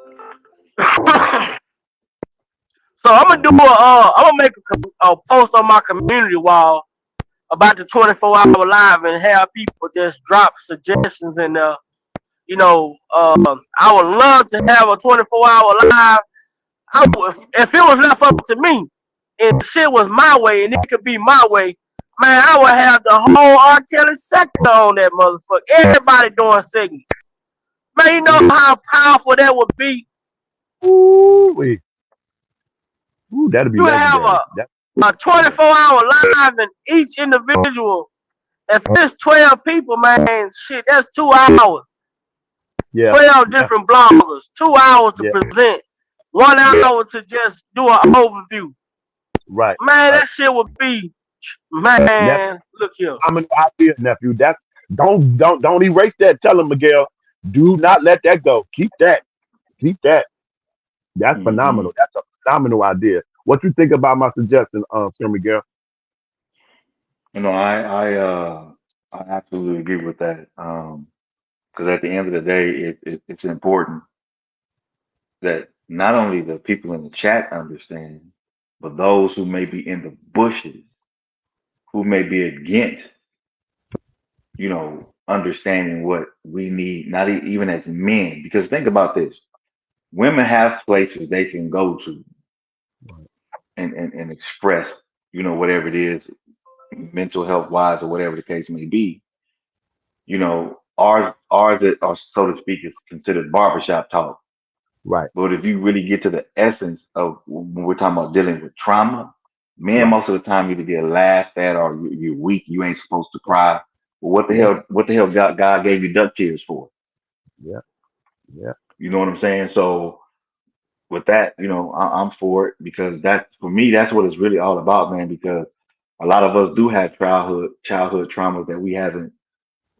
So I'm gonna I'm gonna make a post on my community wall about the 24-hour live and have people just drop suggestions and you know, I would love to have a 24-hour live. If it was left up to me, and shit was my way and it could be my way, man, I would have the whole R.Kelly sector on that motherfucker. Everybody doing segments. Man, you know how powerful that would be? Ooh, that'd be You would have legendary. a 24-hour live and each individual, if it's 12 people, man, shit, that's 2 hours. Yeah. 12 different bloggers, 2 hours to Yeah. present, 1 hour to just do an overview. Right. Man, that shit would be, man, look here. I'm an idea, nephew. That don't erase that. Tell him, Miguel. Do not let that go. Keep that. Keep that. That's phenomenal. That's a phenomenal idea. What you think about my suggestion, Sir Miguel? I absolutely agree with that. Because at the end of the day, it's important that not only the people in the chat understand, but those who may be in the bushes, who may be against, understanding what we need, not even as men. Because think about this: women have places they can go to and express, whatever it is, mental health wise or whatever the case may be. Ours are, so to speak, is considered barbershop talk. Right. But if you really get to the essence of when we're talking about dealing with trauma, men Right. most of the time either get laughed at or you're weak, you ain't supposed to cry. Well, Yeah. what the hell God gave you duck tears for? Yeah. Yeah. You know what I'm saying? So with that, I'm for it because that for me, that's what it's really all about, man. Because a lot of us do have childhood traumas that we haven't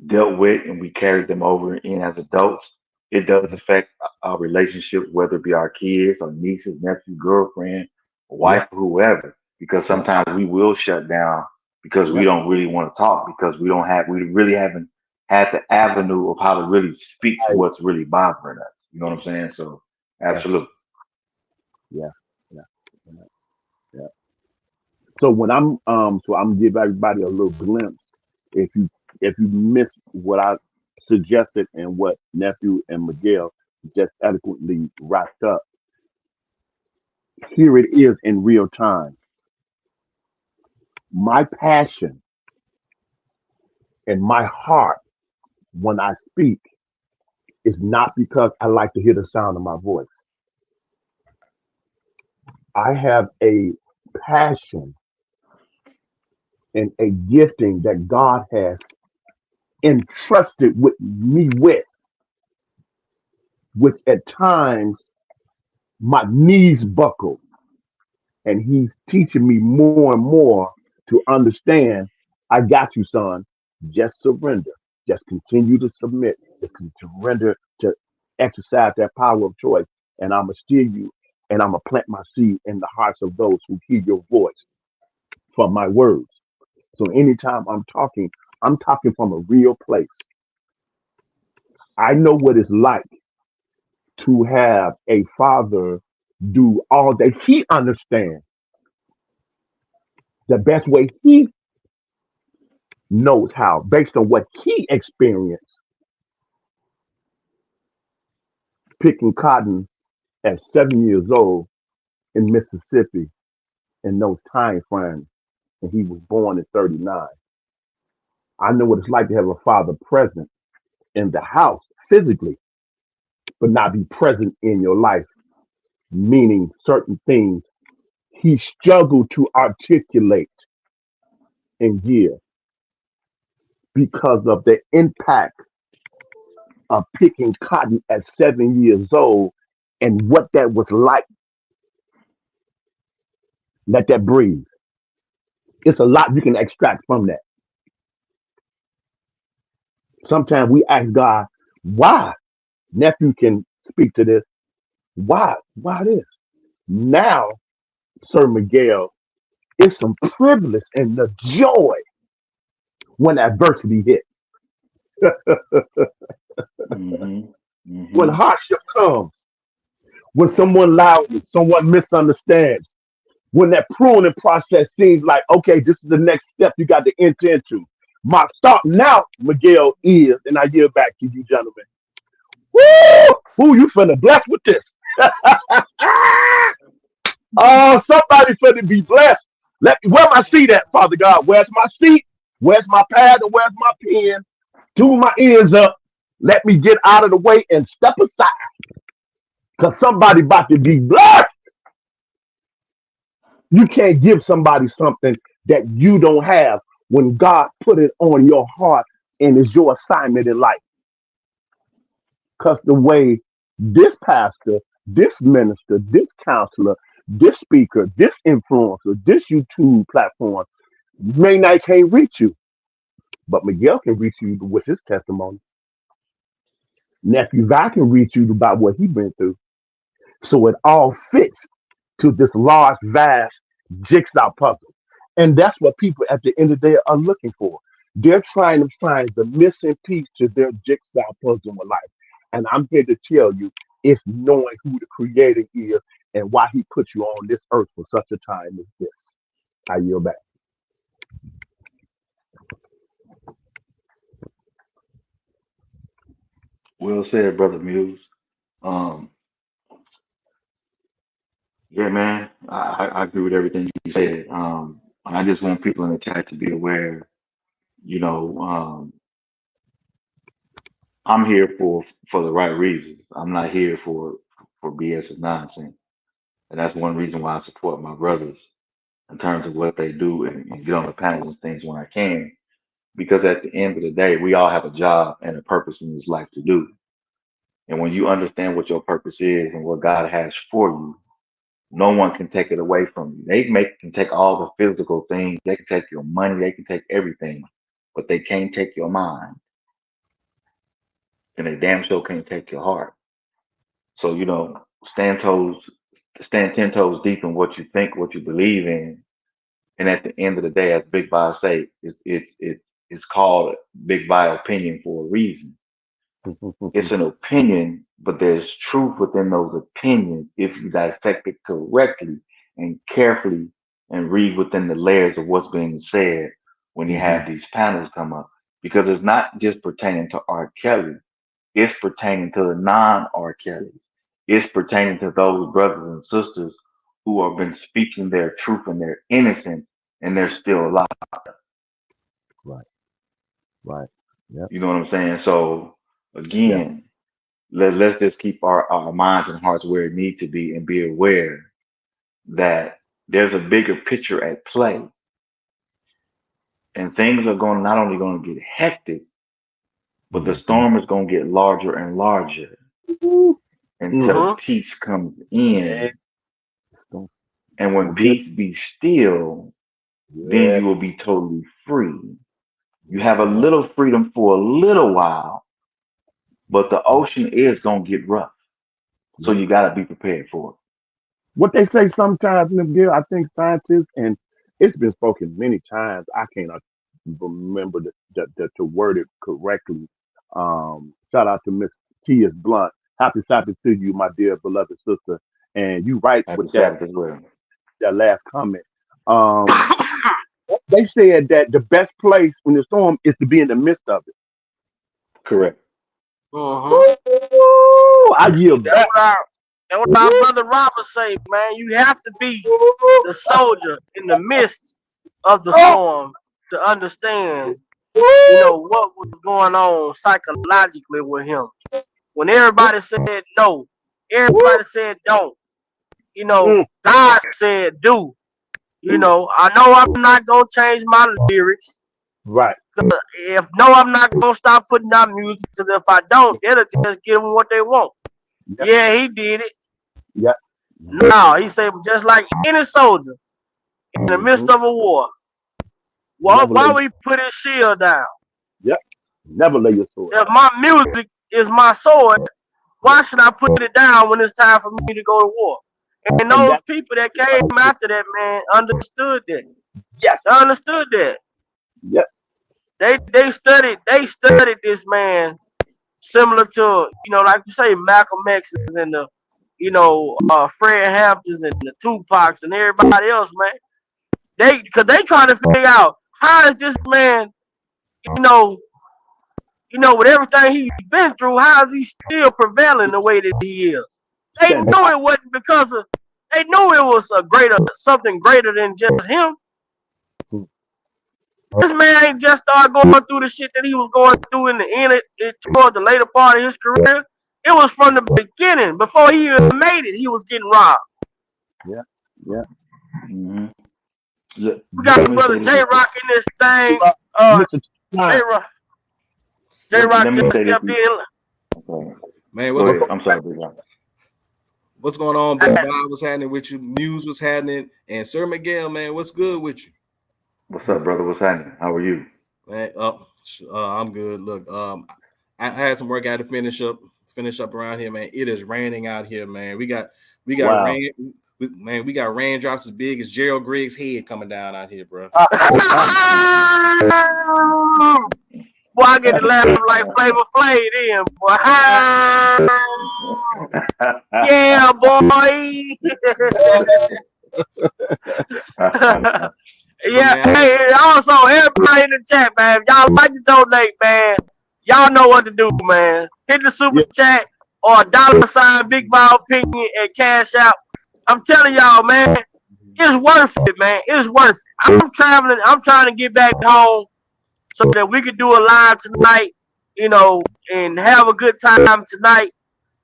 dealt with and we carried them over in as adults. It does affect our relationships, whether it be our kids or nieces, nephew, girlfriend, Yeah. wife, or whoever, because Yeah. sometimes we will shut down because we Yeah. don't really want to talk because we really haven't had the avenue of how to really speak to Right. what's really bothering us. You know what I'm saying? So Yeah. absolutely. Yeah. Yeah. Yeah. Yeah. So I'm give everybody a little glimpse. If you missed what I suggested and what nephew and Miguel just eloquently wrapped up, here it is in real time. My passion and my heart when I speak is not because I like to hear the sound of my voice. I have a passion and a gifting that God has entrusted with me with, which at times my knees buckle, and He's teaching me more and more to understand. I got you, son. Just surrender. Just continue to submit. Just surrender to exercise that power of choice, and I'm gonna steer you, and I'm gonna plant my seed in the hearts of those who hear your voice from my words. So anytime I'm talking from a real place. I know what it's like to have a father do all that he understands the best way he knows how, based on what he experienced picking cotton at 7 years old in Mississippi in those time frames, and he was born in 39. I know what it's like to have a father present in the house physically, but not be present in your life, meaning certain things he struggled to articulate and give because of the impact of picking cotton at 7 years old and what that was like. Let that breathe. It's a lot you can extract from that. Sometimes we ask God, why? Nephew can speak to this. Why? Why this? Now, Sir Miguel, it's some privilege and the joy when adversity hits. hmm When hmm hardship comes, when someone loudly, someone misunderstands, when that pruning process seems like, okay, this is the next step you got to enter into. My thought now, Miguel, is, and I yield back to you, gentlemen. Woo! Who you finna bless with this? Oh, somebody somebody for to be blessed. Where my seat at, Father God? Where's my seat? Where's my pad and where's my pen? Do my ears up. Let me get out of the way and step aside. Because somebody about to be blessed. You can't give somebody something that you don't have when God put it on your heart and is your assignment in life. Because the way this pastor, this minister, this counselor, this speaker, this influencer, this YouTube platform may not can't reach you, but Miguel can reach you with his testimony. Nephew Vi can reach you about what he been through. So it all fits to this large, vast jigsaw puzzle. And that's what people at the end of the day are looking for. They're trying to find the missing piece to their jigsaw puzzle in life. And I'm here to tell you, it's knowing who the creator is and why he put you on this earth for such a time as this. I yield back. Well said, brother Muse. Um, yeah, man, I agree with everything you said. And I just want people in the chat to be aware. You know, I'm here for the right reasons. I'm not here for BS and nonsense, and that's one reason why I support my brothers in terms of what they do and get on the panels and things when I can. Because at the end of the day, we all have a job and a purpose in this life to do. And when you understand what your purpose is and what God has for you, no one can take it away from you. Can take all the physical things, they can take your money, they can take everything, but they can't take your mind, and they damn sure can't take your heart. So stand 10 toes deep in what you think, what you believe in, and at the end of the day, as Big Vi say, it's called Big Vi opinion for a reason. It's an opinion, but there's truth within those opinions if you dissect it correctly and carefully and read within the layers of what's being said when you have these panels come up. Because it's not just pertaining to R. Kelly, it's pertaining to the non R. Kelly. It's pertaining to those brothers and sisters who have been speaking their truth and their innocence and they're still alive. Right, right. Yep, You know what I'm saying? So yep. again, let's just keep our minds and hearts where it need to be and be aware that there's a bigger picture at play and things are going not only going to get hectic, but the storm is going to get larger and larger until Uh-huh. peace comes Yeah. in. And when Don't be peace be still, then yeah, you will be totally free. You yeah, have a yeah, little freedom for a little while, but the ocean is going to get rough. So yeah. you got to be prepared for What they say sometimes, Miguel, I think scientists, and it's been spoken many times. I cannot remember to word it correctly. Shout out to Miss T.S. Blunt. Happy Sabbath to you, my dear beloved sister. And you right it. Happy with that Sabbath as well. last comment. Um, they said that the best place when the storm is to be in the midst of it. Correct. Uh-huh. Woo! I See, yield back. that what our Woo! brother Robert say, man. You have to be the soldier in the midst of the Oh, storm to understand, woo! what was going on psychologically with him. When everybody said no, Woo! everybody said don't, Mm, God said do. I know I'm not gonna change my lyrics. right. If no, I'm not gonna stop putting out music because if I don't, it'll just give them what they want. Yep. Yeah, he did it. Yep. No, he said just like any soldier in the Mm-hmm. midst of a war. Never Why lay. would he put his shield down? Yep. Never lay your sword If down. my music is my sword, why should I put it down when it's time for me to go to war? And And those that's people that came after that man understood that. yes. They understood that. Yep. They studied this man similar to like you say Malcolm X's and the Fred Hamptons and the Tupacs and everybody else, man. Because they trying to figure out how is this man, you know, with everything he's been through, how is he still prevailing the way that he is? They Stand knew it wasn't because of They knew it was something greater than just him. This man ain't just started going through the shit that he was going through in the end, towards the later part of his career. It was from the beginning. Before he even made it, he was getting robbed. Yeah. Mm-hmm. Look, We got let me brother say J this. Rock in this thing. J Rock Let me just say this. stepped in. Okay. Man, Go ahead. I'm sorry, Big Rock. what's going on, Big Bob? What's happening with you? News was happening. And Sir Miguel, man, what's good with you? What's up, brother? What's happening? How are you? Man, I'm good. Look, I had some work I had to finish up around here, man. It is raining out here, man. We got Wow. rain. We got raindrops as big as Gerald Griggs' head coming down out here, bro. Boy, I get to laugh like Flavor Flav then, boy. Yeah, boy. Yeah, hey, also everybody in the chat, man. If y'all like to donate, man, y'all know what to do, man. Hit the super chat or $sign Big Ball Opinion and Cash Out. I'm telling y'all, man, it's worth it, man. It's worth it. I'm traveling. I'm trying to get back home so that we could do a live tonight, you know, and have a good time tonight.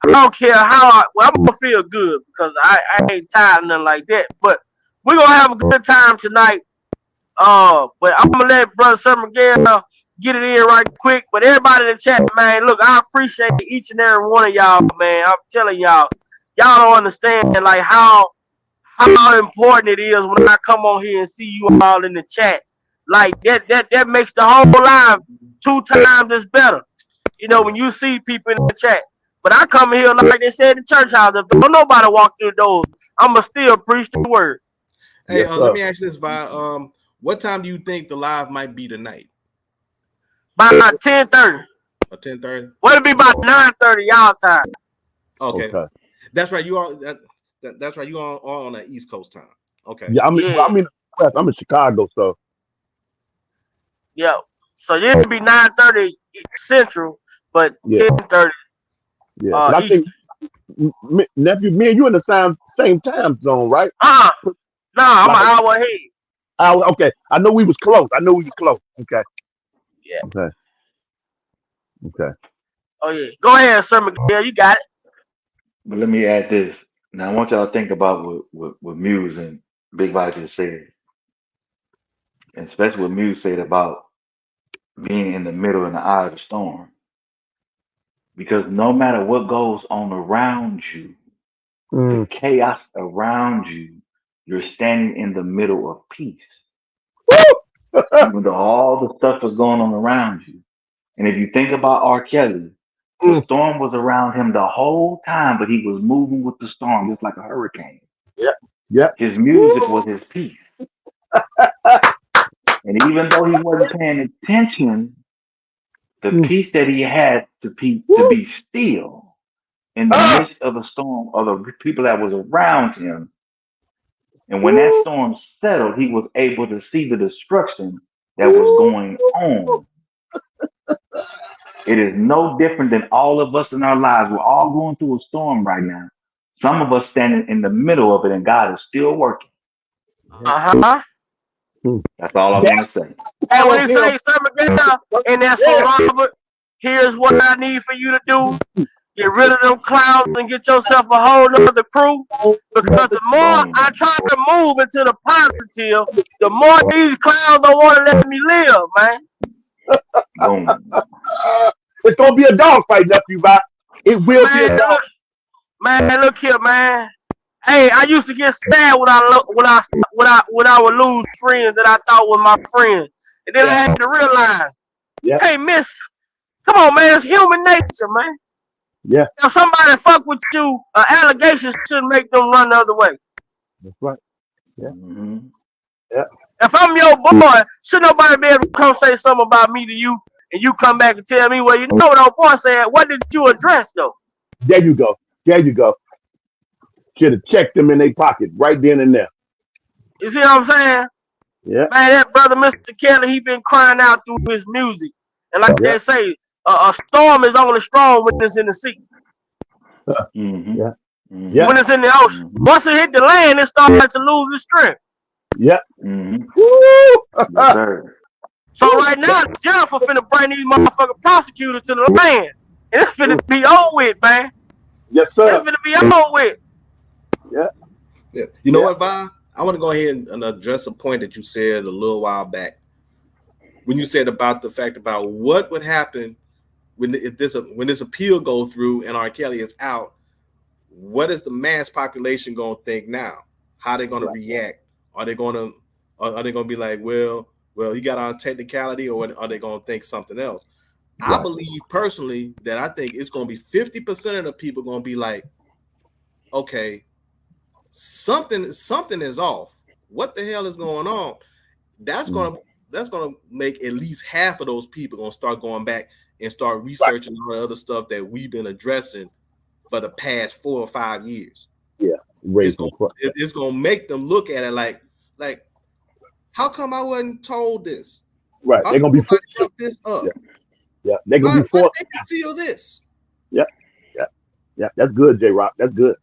I don't care how I'm gonna feel good because I ain't tired of nothing like that. But we're gonna have a good time tonight. But I'm gonna let Brother Sir Miguel get it in right quick. But everybody in the chat, man, look, I appreciate each and every one of y'all, man. I'm telling y'all don't understand like how important it is when I come on here and see you all in the chat. Like that makes the whole live 2 times as better. You know, when you see people in the chat. But I come here like they said in the church house. If don't nobody walk through the doors, I'ma still preach the word. Hey, let me ask you this, Vi. What time do you think the live might be tonight? By 10:30. Or 10:30? Well, it'll be about 9:30 y'all time. Okay. That's right. You are that's right. You are on the East Coast time. Okay. Yeah, I'm in Chicago, so. Yeah. So it'll be 9:30 Central, but 10:30. Yeah, but I think nephew, me and you in the same time zone, right? No, I'm an hour ahead. Okay, I know we was close. Okay. Yeah. Okay. Oh yeah. Go ahead, Sir Miguel. You got it. But let me add this. Now I want y'all to think about what Muse and Big Vi just said, and especially what Muse said about being in the middle in the eye of the storm. Because no matter what goes on around you, the chaos around you, you're standing in the middle of peace. Even though all the stuff is going on around you. And if you think about R. Kelly, the storm was around him the whole time, but he was moving with the storm just like a hurricane. Yeah. His music was his peace. And even though he wasn't paying attention, the peace that he had to be still in the midst of a storm of the people that was around him. And when that storm settled, he was able to see the destruction that was going on. It is no different than all of us in our lives. We're all going through a storm right now. Some of us standing in the middle of it, and God is still working. Uh-huh. That's all I want to say. Hey, when he say Sir Miguel, and that's for Robert, here's what I need for you to do. Get rid of them clowns and get yourself a whole nother crew. Because the more I try to move into the positive, the more these clowns don't want to let me live, man. Boom. It's gonna be a dog fight, nephew, Vi. It will be a dog. Look here, man. Hey, I used to get sad when I would lose friends that I thought were my friends, and then I had to realize, hey, miss, come on, man, it's human nature, man. Yeah. If somebody fuck with you, allegations shouldn't make them run the other way. That's right. Yeah. Mm-hmm. Yeah. If I'm your boy, should nobody be able to come say something about me to you, and you come back and tell me, well, you know what old boy said? What did you address though? There you go. Should have checked them in their pocket right then and there. You see what I'm saying? Yeah. Man, that brother, Mr. Kelly, he been crying out through his music. And like they say, a storm is only strong when it's in the sea. Mm-hmm. Yeah. Mm-hmm. when it's in the ocean. Once it hit the land, it starts to lose its strength. Yep. Mm-hmm. Woo! Yes, sir. So right now, Jennifer finna bring these motherfucking prosecutors to the land. And it's finna be over with, man. Yes, It's sir. finna be over with. Yeah. Yeah. You know Yeah. what, Vi? I want to go ahead and address a point that you said a little while back when you said about the fact about what would happen when this appeal go through and R. Kelly is out. What is the mass population going to think now? How are they going to react? Are they going to be like, well, he got on technicality, or are they going to think something else? I believe personally that I think it's going to be 50% of the people going to be like, okay, something is off. What the hell is going on? That's gonna make at least half of those people gonna start going back and start researching all the other stuff that we've been addressing for the past 4 or 5 years. Yeah, it's gonna make them look at it like, how come I wasn't told this? Right, How they're gonna be come I look this up? Yeah, they're gonna be forced. They conceal this. Yeah. That's good, J Rock. That's good.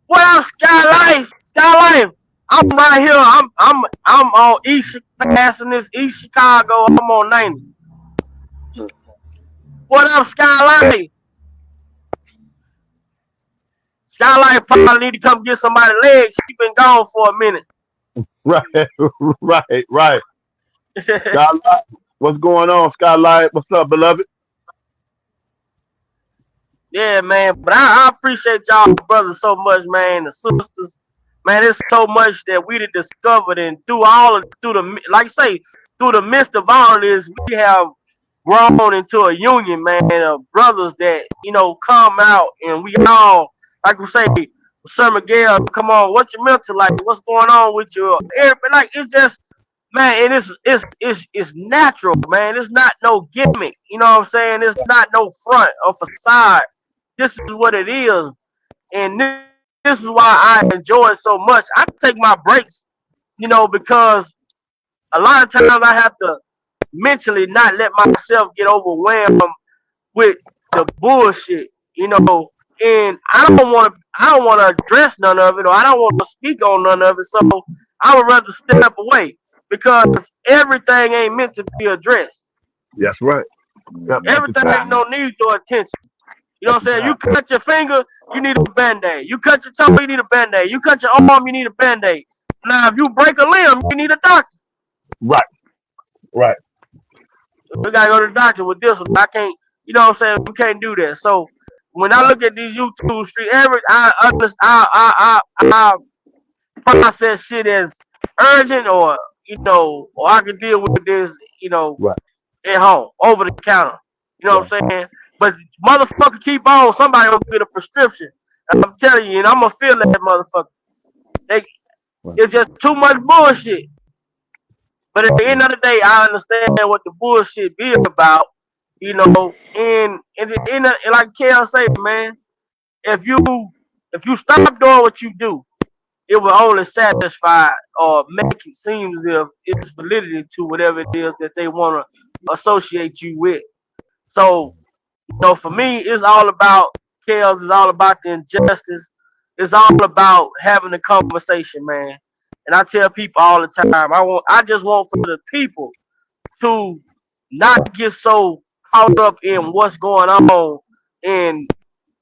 What up, Skylife? I'm right here. I'm on East passing this East Chicago. I'm on 90. What up, Skylife? Skylife probably need to come get somebody's legs. She been gone for a minute. Right. Skylight, what's going on, Skylight? What's up, beloved? Yeah, man. But I appreciate y'all brothers so much, man. The sisters, man. It's so much that we discovered, and through the like I say, through the midst of all of this, we have grown into a union, man, of brothers that come out, and we all, like we say, Sir Miguel, come on, what's your mental like? What's going on with you? Like it's just, man, and it's natural, man. It's not no gimmick. You know what I'm saying? It's not no front or facade. This is what it is, and this is why I enjoy it so much. I take my breaks, because a lot of times I have to mentally not let myself get overwhelmed with the bullshit, and I don't want to address none of it, or I don't want to speak on none of it. So I would rather step away because everything ain't meant to be addressed. That's right. Everything ain't no need your attention. You know what I'm saying? You cut your finger, you need a band-aid. You cut your toe, you need a band-aid. You cut your arm, you need a band-aid. Now, if you break a limb, you need a doctor. Right. We gotta go to the doctor with this one. I can't, you know what I'm saying? We can't do that. So when I look at these YouTube streets, I process shit as urgent, or or I can deal with this, at home, over the counter. You know what I'm saying? But motherfucker, keep on. Somebody gonna get a prescription. I'm telling you, and I'm gonna feel that motherfucker. It's just too much bullshit. But at the end of the day, I understand what the bullshit be about. And like Kel say, man, if you stop doing what you do, it will only satisfy or make it seem as if it's validity to whatever it is that they want to associate you with. So, for me, it's all about chaos. It's all about the injustice. It's all about having a conversation, man. And I tell people all the time, I just want for the people to not get so caught up in what's going on, and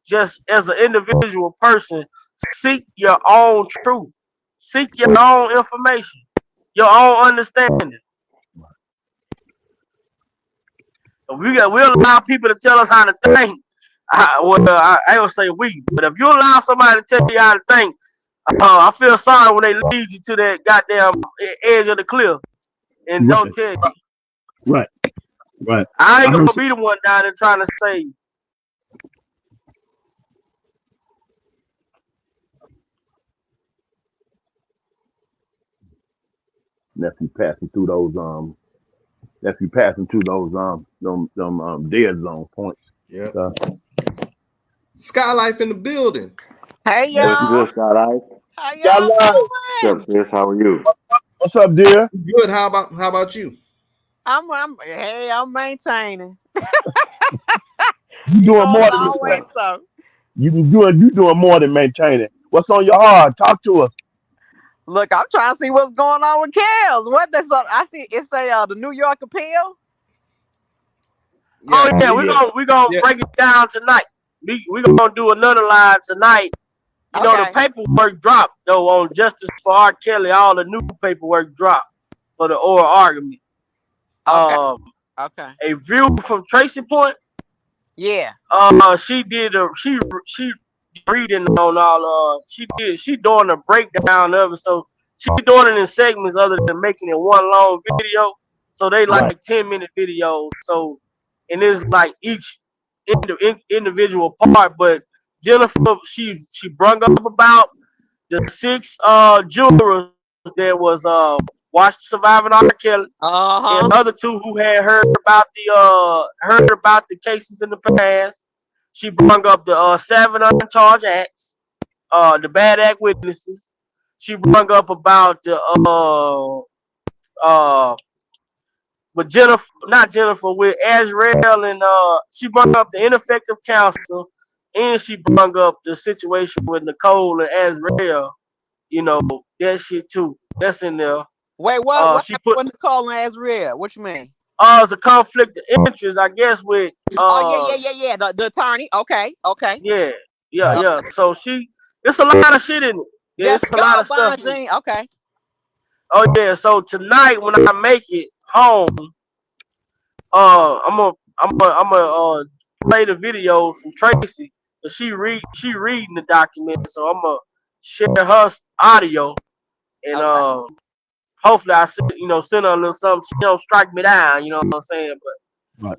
just as an individual person, seek your own truth, seek your own information, your own understanding. We'll allow people to tell us how to think. I don't say we, but if you allow somebody to tell you how to think, I feel sorry when they lead you to that goddamn edge of the cliff and don't tell you. Right. I ain't gonna be the one down there trying to save you. Nephew passing through those dead zone points. Yeah. Skylife in the building. Hey What's y'all. good, Skylight? How y'all doing? What's up, sis? How are you? What's up, dear? Good. How about you? I'm maintaining. You doing more than always so. You doing more than maintaining. What's on your heart? Talk to us. Look, I'm trying to see what's going on with Kels. What this? I see it say the New York appeal. Oh yeah, Yeah. we're gonna Yeah. break it down tonight. We gonna do another live tonight. You know, the Okay. paperwork dropped though on Justice for R. Kelly. All the new paperwork dropped for the oral argument. Okay. Um, Okay. a view from Tracy Point. Yeah. She did she reading on all she doing a breakdown of it. So she doing it in segments other than making it one long video. So they like Right. 10-minute videos. So and it's like each individual part. But Jennifer she brung up about the 6 jurors that was watched surviving R. Kelly and the Uh-huh. other 2 who had heard about the cases in the past. She brung up the 7 uncharged acts, the bad act witnesses. She brung up about the with Jennifer, not Jennifer, with Azrael, and she brung up the ineffective counsel, and she brung up the situation with Nicole and Azrael. You know that shit too. That's in there. Wait, what She happened put with Nicole and Azriel? What you mean? it's a conflict of interest, I guess, with Oh yeah. The attorney. Okay. Okay. yeah, Right. yeah. So it's a lot of shit in it. Yeah, Yes, it's a go, lot of stuff in it. Bonjean. Okay. Oh yeah. So tonight when I make it home, I'm gonna play the videos from Tracy. But she reading the document, so I'm gonna share her audio and Okay. hopefully I send her a little something. She don't strike me down, you know what I'm saying? But Right.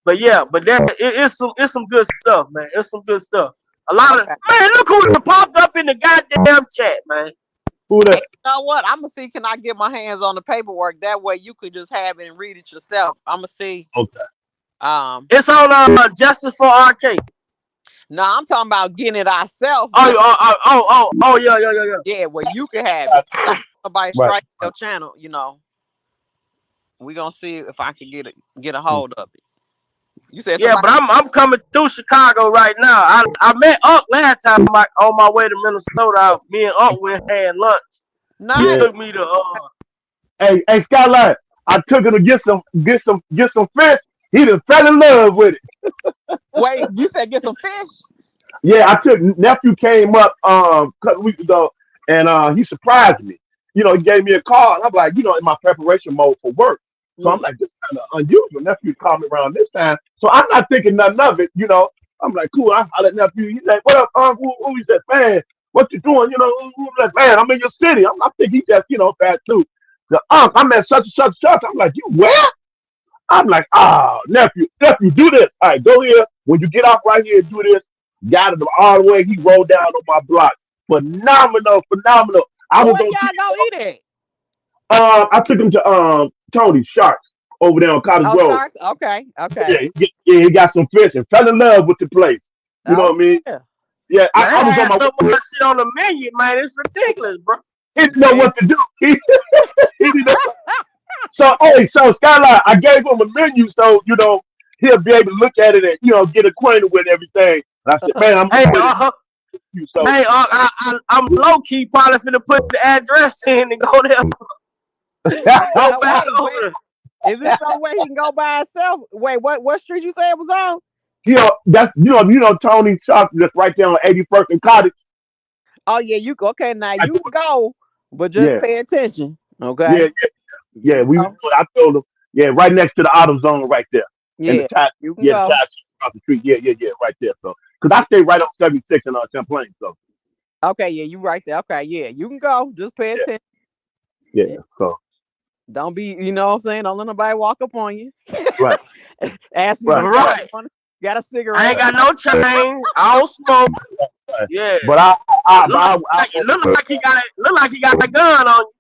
but yeah, but it's some good stuff, man. It's some good stuff. A lot of Okay. man, look who popped up in the goddamn chat, man. Who Hey, that? you know what? I'm gonna see. Can I get my hands on the paperwork? That way you could just have it and read it yourself. I'm gonna see. Okay. It's on Justice for RK. No, I'm talking about getting it ourselves. Yeah. Yeah, where you can have it. Like somebody Right. strike your channel, we gonna see if I can get a hold of it. You said Yeah, somebody. but I'm coming through Chicago right now. I met Unc last time on my way to Minnesota. Me and Unc went and had lunch. He Nice. Yeah. took me to Hey, Skyline. I took him to get some fish. He just fell in love with it. Wait, you said get some fish? Yeah, I took nephew came up a couple weeks ago and he surprised me. He gave me a call and I'm like, in my preparation mode for work. So I'm like, this kind of unusual. Nephew called me around this time. So I'm not thinking nothing of it. I'm like, cool. I let nephew. He's like, what up, uncle? Who he said, man, what you doing? I'm like, man, I'm in your city. I think he just, fast too. So, I'm at such and such and such. I'm like, you where? I'm like, nephew, do this. All right, go here. When you get off right here, do this. Got it all the way. He rolled down on my block. Phenomenal. I was Where on y'all go eat at? I took him to Tony Sharks over there on Cottage Oh, Road. Sharks. Okay. Yeah, he got some fish and fell in love with the place. You know Oh what I mean? yeah. Yeah, man, I was on had my so much shit on the menu, man. It's ridiculous, bro. he didn't know what to do. He didn't know. So Skyline, I gave him a menu so he'll be able to look at it and get acquainted with everything. And I said, man, I'm Hey, with you. So I'm low key probably finna put the address in and go there. Go back over. Is this some way he can go by himself? Wait, what street you say it was on? that's Tony Sharks just right there on 81st and Cottage. Oh yeah, you okay now? You can go, but just Yeah. pay attention. Okay. Yeah. I told him. Yeah, right next to the auto zone, right there. And Yeah, the tie. you can Yeah, the go. tie across the street. Yeah, right there. So, because I stay right on 76 in Champlain. So. Okay, yeah, you right there. Okay, yeah, you can go. Just pay attention. Yeah. So. Don't be, you know what I'm saying? Don't let nobody walk up on you. Right. Ask you, Right. got a cigarette? I ain't got no chain. I don't smoke. Yeah. But it look like he got it. Look like he got a gun on you.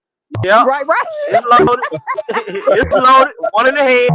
Yeah. Right. It's loaded. It's loaded. One in the head.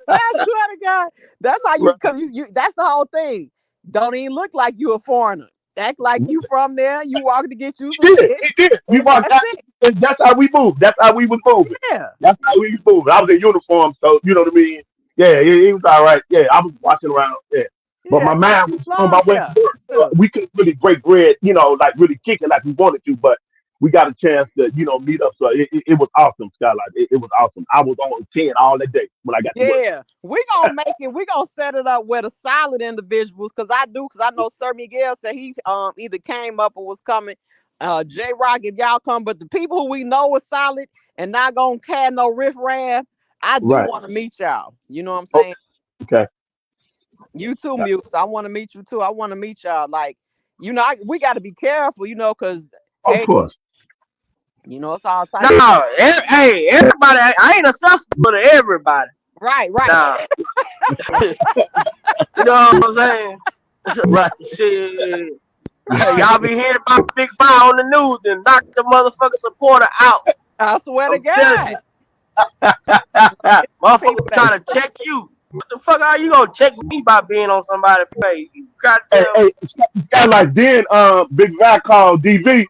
I swear to God, that's how you. Cause you. That's the whole thing. Don't even look like you a foreigner. Act like you from there. You walking to get you some. He did. We walked out. That's how we moved. That's how we was moving. Yeah. That's how we was moving. I was in uniform, so you know what I mean. Yeah, he was all right. Yeah, I was watching around. Yeah, but Yeah, my not mind too was on my long way there. to work. Yeah. We couldn't really break bread, like really kick it like we wanted to, but we got a chance to, meet up. So it was awesome, Skyline. It was awesome. I was on 10 all that day when I got to work. Yeah, we gonna make it. We gonna set it up with the solid individuals, because I know Sir Miguel said he either came up or was coming. J Rock, if y'all come, but the people who we know is solid and not gonna have no riff raff, I do Right. want to meet y'all. You know what I'm Oh, saying? okay. You too, Muse. I want to meet you too. I want to meet y'all. Like, we got to be careful, because Of hey, course. it's all type. No, hey, everybody. I ain't accessible to everybody. Right. Nah, you know what I'm saying? Right. Shit. Y'all be hearing about Big Fire on the news and knock the motherfucking supporter out. I swear to I'm telling God. you, motherfucker trying to check you. What the fuck are you gonna check me by being on somebody's page? You Hey, goddamn. hey, it's kind of like then Big Vac called DV,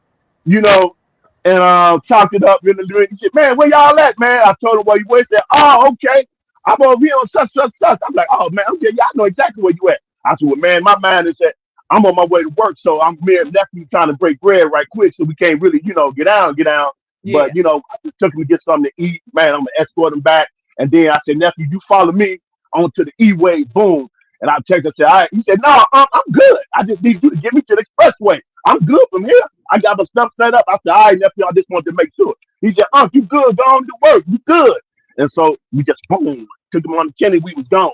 and talked it up in the drink. He said, "Man, where y'all at, man?" I told him where you went. He said, "Oh, okay. I'm over here on such. I'm like, "Oh man, okay, y'all know exactly where you at." I said, "Well, man, my mind is that I'm on my way to work, so I'm me and nephew trying to break bread right quick, so we can't really, get down. Yeah. But I just took him to get something to eat. Man, I'm gonna escort him back, and then I said, nephew, you follow me onto the E-way. Boom." And I texted and said, "All right." He said, "No, I'm good. I just need you to get me to the expressway. I'm good from here. I got my stuff set up." I said, "All right, nephew, I just wanted to make sure." He said, "You good? Go on to work. You good?" And so we just boom, took him on the Kenny. We was gone.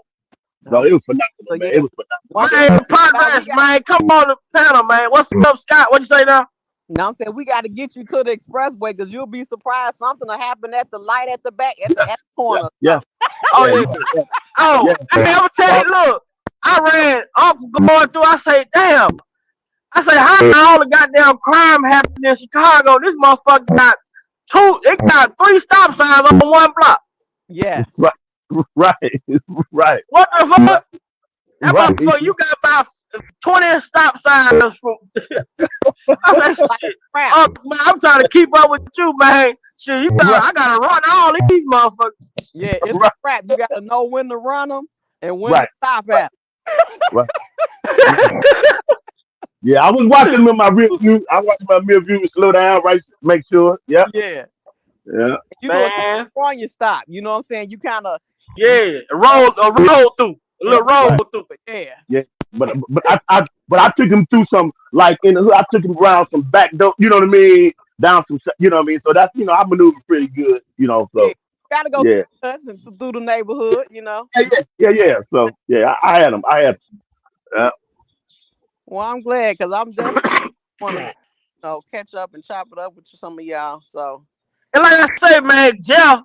So it was phenomenal, So man. yeah, It was phenomenal. Man, progress, man. Come on the panel, man. What's up, Scott? What you say now? Now I'm saying we got to get you to the expressway, because you'll be surprised something will happen at the light at the back at the corner. Yeah, Oh yeah, yeah. Oh, yeah. hey, I'm gonna tell you. Look, I ran Uncle going through. I say, damn. I say, how all the goddamn crime happened in Chicago? This motherfucker got it got 3 stop signs on one block. Yes. Right, right, right, What the fuck? That right. motherfucker, you got about 20 stop signs from. I say, shit. Oh, man, I'm trying to keep up with you, man. Shit, Right, I gotta run all these motherfuckers. Yeah, it's right, a trap. You got to know when to run them and when to right, stop at. right. Yeah, I was watching them in my rear view. I watched my rear view slow down, right? Make sure. Yep. Yeah. Yeah. You do a Man, California stop. You know what I'm saying? You kind of yeah, roll through, a little roll Right. through. yeah. Yeah. But I took him through some like in the hood. I took him around some back door. You know what I mean? Down some. You know what I mean? So that's I maneuver pretty good. Yeah. So Got to go yeah. through us and through the neighborhood. Yeah. So yeah, I had him. I had. Well, I'm glad, because I'm definitely want to catch up and chop it up with some of y'all. So And like I say, man, Jeff,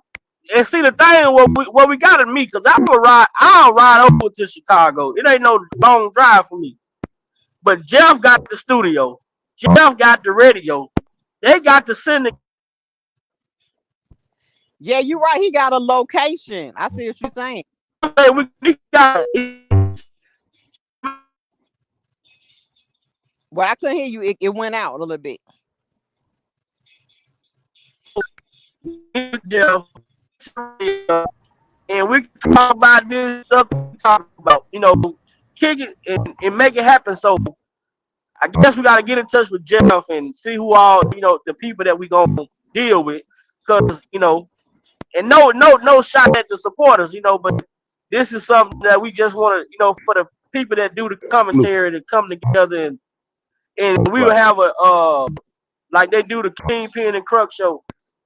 and see the thing what we gotta meet, cause I'll ride over to Chicago. It ain't no long drive for me. But Jeff got the studio. Jeff got the radio. They got the syndicate. yeah, you're right. He got a location. I see what you're saying. We got But I couldn't hear you. It went out a little bit. Jeff, and we can talk about this stuff we talk about, kick it and make it happen. So I guess we gotta get in touch with Jeff and see who all, the people that we gonna deal with. Cause, and no shot at the supporters, but this is something that we just wanna, for the people that do the commentary to come together and we will Right. have like they do the Kingpin and Crux show.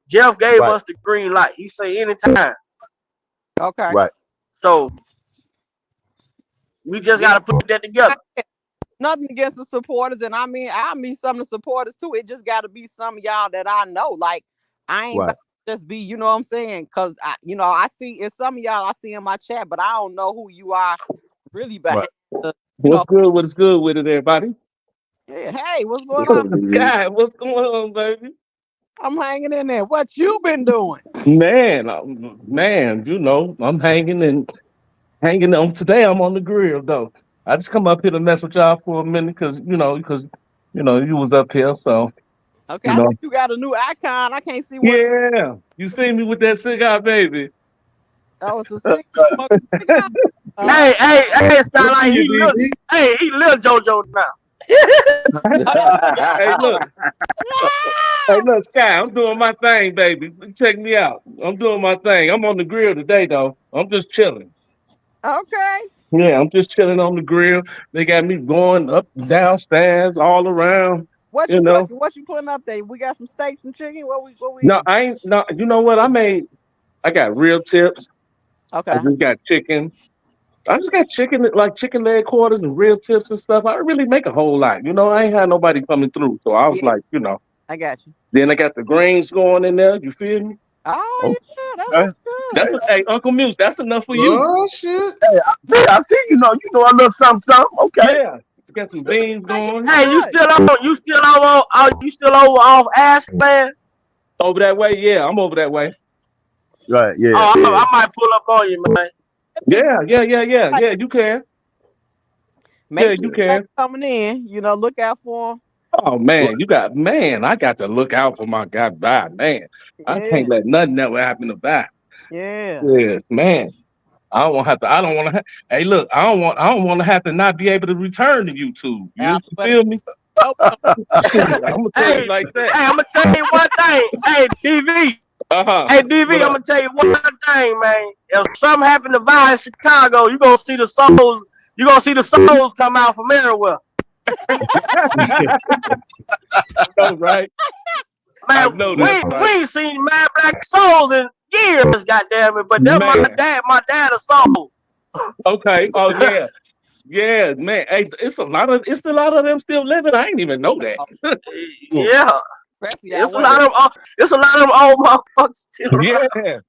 Jeff gave Right. us the green light. He say anytime. Okay. Right. So we just gotta put that together. Nothing against the supporters, and I meet some of the supporters too. It just got to be some of y'all that I know. Like, I ain't about to just be, you know what I'm saying? Because I see it's some of y'all I see in my chat, but I don't know who you are really behind. Right. What's good? What's good with it, everybody? Yeah, hey, what's going on? Sky, what's going on, baby? I'm hanging in there. What you been doing? Man, I'm hanging on. Today I'm on the grill though. I just come up here to mess with y'all for a minute because you was up here, so Okay, you I know. see you got a new icon. I can't see what. Yeah, you see me with that cigar, baby. You Yeah, got a new icon. I can't see what. Yeah, you see me with that cigar, baby. Okay, I see you got a new icon. I can't see what Oh, it's a six. Hey, What Starlight, you get, DV? he little JoJo now. Hey, look. Hey, look, Sky, I'm doing my thing, baby. Check me out. I'm doing my thing. I'm on the grill today, though. I'm just chilling. Okay. Yeah, I'm just chilling on the grill. They got me going up, downstairs, all around. What You you put? know. What you putting up there? We got some steaks and chicken. What we No, eating? I ain't. No, you know what? I got real tips. I Okay. just got chicken. I just got chicken, like chicken leg quarters and real tips and stuff. I didn't really make a whole lot. You know, I ain't had nobody coming through, so I was Yeah, like, you know. I got you. Then I got the greens going in there. You feel me? Oh Okay. yeah, that Hey, looks good. That's hey, Uncle Muse. That's enough for you. Oh shit! I see. You know a little something, something. Okay. Yeah, you got some beans Thank you going so Hey, much. you still over off Ash, man? over that way. Yeah, I'm over that way. Right. Yeah. Oh, Yeah. I might pull up on you, man. Big Yeah, yeah, yeah, yeah, like, yeah. You can. make Yeah, sure you they can. coming in. Look out for them. Oh man, I got to look out for my guy. Bye, man. I Yeah, can't let nothing ever happen to Bye. yeah. Yeah, man. I don't have to. I don't want to. Hey, look, I don't want to have to not be able to return to YouTube. I You swear to feel me? God. Shit, I'm gonna tell you Hey, like that. I'm gonna tell you one thing. Hey, DV. Uh huh. Hey, DV, What I'm up? gonna tell you one thing, man. If something happened to Vi in Chicago, you gonna see the souls. You gonna see the souls come out from everywhere. I know, right? I Man, know that's we right, ain't seen mad black souls in years, goddamn it. But that's man. my dad a soul. Okay. Oh yeah, yeah, man. Hey, it's a lot of them still living. I ain't even know that. Yeah, Especially out it's a west. lot of it's a lot of them old motherfuckers still around. Yeah.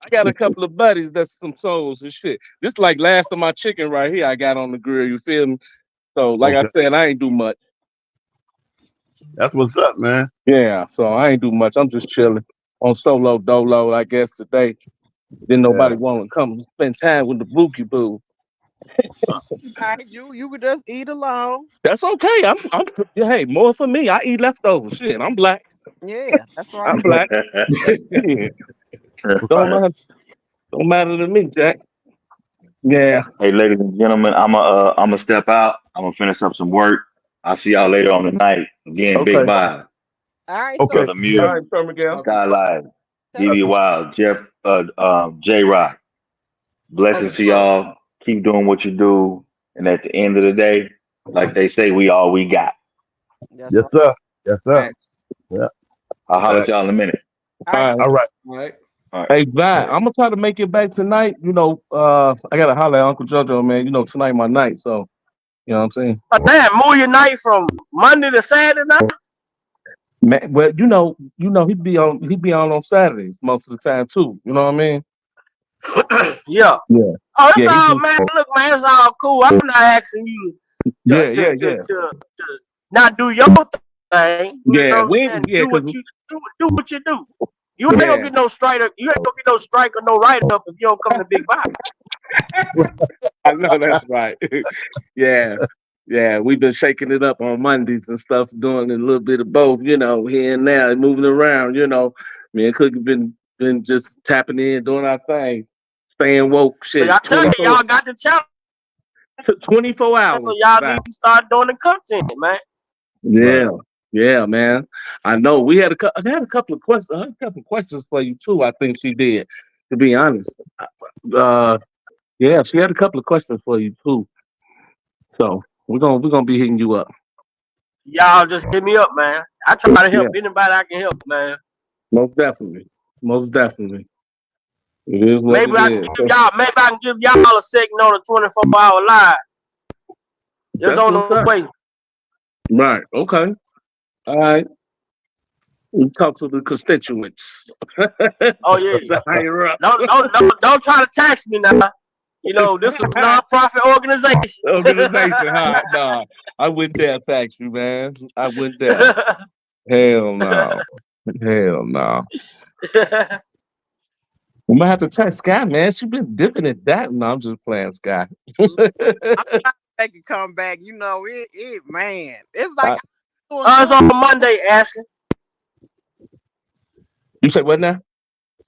I got a couple of buddies that's some souls and shit. This like last of my chicken right here I got on the grill, you feel me? So like I Okay. said, I ain't do much. That's what's up, man. Yeah, so I ain't do much. I'm just chilling on solo dolo, I guess today. Didn't nobody Yeah. want to come spend time with the Bookie Boo. All right, you could just eat alone. That's okay. I'm hey, more for me. I eat leftovers. Shit, I'm black. Yeah, that's I'm right. black. Yeah. Don't Right. matter, don't matter to me, Jack. Yeah. Hey, ladies and gentlemen, I'm gonna step out. I'm gonna finish up some work. I'll see y'all later on tonight. Again, Big Okay. Vibe, All right, so Okay. Brother All Mule, right, Sir Miguel. Okay. Skylight, tell DB Wild, Jeff, J Rock. Oh, Blessings for to sure. y'all. Keep doing what you do. And at the end of the day, like they say, we all we got. that's Yes, right. sir. Yes, sir. Thanks. Yeah. I'll holler Right. at y'all in a minute. All All right. right. All right. All right. All right. Hey, Vi, I'm gonna try to make it back tonight. I gotta holler at Uncle JoJo, man. Tonight my night, so you know what I'm saying. Damn, move your night from Monday to Saturday now. Man, well, he be on Saturdays most of the time too. You know what I mean? Yeah. Yeah, Oh, it's yeah, he all do. man. Look, man, it's all cool. I'm not asking you to Yeah, to yeah, to yeah, to, to not do your thing. You know yeah. what I'm We saying? yeah, cause Do what you do. You ain't gonna yeah, get no strike. You ain't gonna get no strike or no write up if you don't come to Big Box. I know that's right. Yeah, yeah. We've been shaking it up on Mondays and stuff, doing a little bit of both. Here and there, moving around. Me and Cookie been just tapping in, doing our thing, staying woke. But Shit, I tell you, y'all got the challenge, 24 so hours. y'all Bye. need to start doing the content, man. Right. Yeah, yeah, man. I know. I had a couple of questions. I had a couple of questions for you too. I think she did. To be honest, uh, yeah, she had a couple of questions for you too. So we're gonna be hitting you up. Y'all just hit me up, man. I try to help Yeah, anybody I can help, man. most definitely, most definitely. It is what Maybe it I can is. give y'all. Maybe I can give y'all a segment on a 24-hour live. It's That's on what's the up. way. Right. Okay. All right. We talk to the constituents. Oh yeah. The higher ups. Don't try to tax me now. This is a non-profit organization. Organization, huh? Nah, I wouldn't dare tax you, man. I wouldn't dare. Hell no. Hell no. We might have to text Sky, man. She been dipping at that. No, I'm just playing Sky. I'm trying to make it come back. Man. It's like I- I'm doing It's good. on Monday, Ashley. you say what now?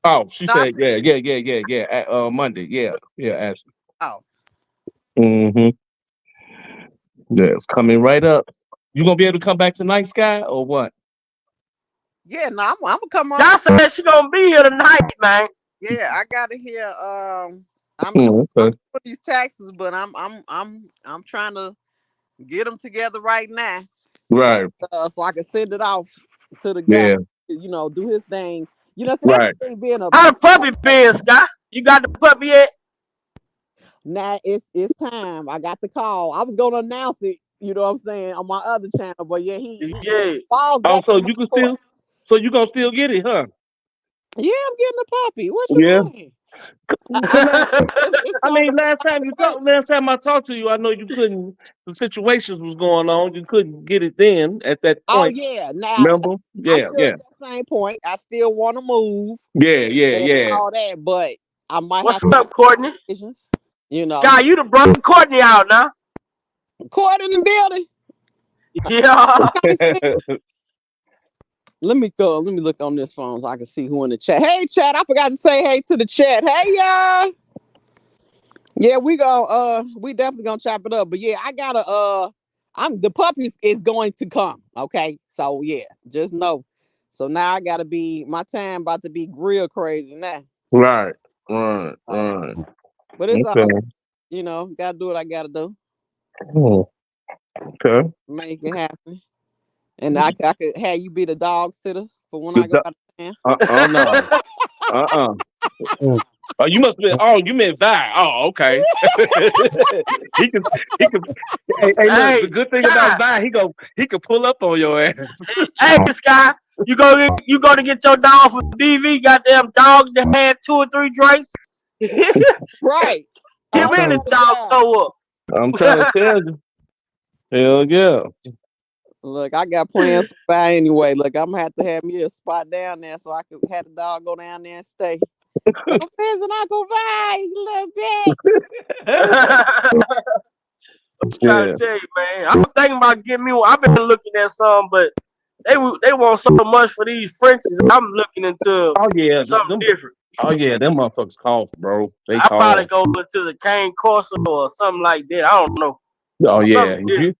Oh, she No, I said, said, yeah. Monday, yeah, Ashley. oh, Mm-hmm. Yeah, it's coming right up. You gonna be able to come back tonight, Sky, or what? yeah, no, I'm gonna come on. Y'all said she gonna be here tonight, man. Yeah, I gotta hear. I'm Okay. doing these taxes, but I'm trying to get them together right now, Right. so I can send it off to the guy. Yeah. Do his thing. So that's Right. the thing being a How the puppy been, Scott? You got the puppy yet? now. It's time. I got the call. I was gonna announce it. You know what I'm saying on my other channel, but yeah, he Yeah. falls Oh, back so in my you can court. still, so you gonna still get it, huh? Yeah, I'm getting a puppy. What Yeah. you mean? It's I gonna mean, last time I talked to you, I know you couldn't. The situations was going on. You couldn't get it then at that Oh point. yeah. Now Remember? I'm Yeah, still yeah, at that same point. I still want to move and yeah. all that, but I might have What's to up, Courtney? make decisions. You know, Scott, you done brought Courtney out now. court in the building. Yeah. Let me go. Let me look on this phone so I can see who in the chat. Hey, chat! I forgot to say hey to the chat. Hey, y'all. Yeah, we definitely gonna chop it up. But yeah, I gotta the puppies is going to come. Okay, so yeah, just know. So now I gotta be my time about to be real crazy now. Right. But it's all Okay. gotta do what I gotta do. Oh, okay. Make it happen. And I could have you be the dog sitter for when I Good go do- out of town. Oh no. Oh, you must be. Oh, you meant Vi. Oh, okay. he can. He can. Hey, look. The Hey, good thing about Scott. Vi, he could pull up on your ass. Hey, Scott. You gonna get your dog from DV? Goddamn dog that had 2 or 3 drinks. Right. Give in the dog throw up. I'm trying to tell you. Hell yeah. Look, I got plans for buy anyway. Look, I'm gonna have me a spot down there so I could have the dog go down there and stay. I'm prison Uncle Vi, you little bitch. I'm trying to tell you, man. I'm thinking about getting me one. I've been looking at some, but they want so much for these Frenchies. I'm looking into Oh yeah. something different. Oh yeah. Them motherfuckers cost, bro. They I probably cost. go into the Cane Corso or something like that. I don't know. Oh yeah. Something different.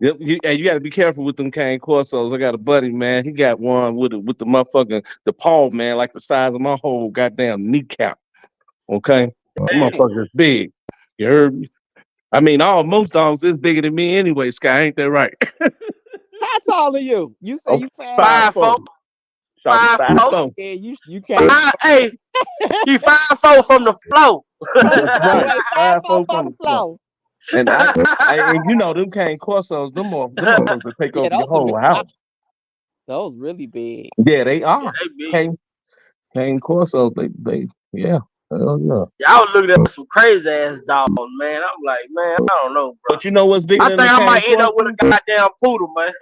You got to be careful with them cane corsos. I got a buddy, man. He got one with the motherfucking the paw, man, like the size of my whole goddamn kneecap. Okay, that motherfucker is big. You heard me? I mean, most dogs is bigger than me anyway. Sky, ain't that right? How tall are you? You say you fast? 5'4". 5'4". Yeah, you can't. Hey, he 5'4" from the floor. That's right. 5'4" on from the the floor. floor. And them cane corsos, them motherfuckers will take over your those are whole house. Those really big. Yeah, they are. Yeah, they big. Cane corsos, they yeah. Hell yeah. I was looking at some crazy ass dogs, man. I'm like, man, I don't know, bro. But you know what's bigger I than think the I cane might end up corso? with a goddamn poodle, man.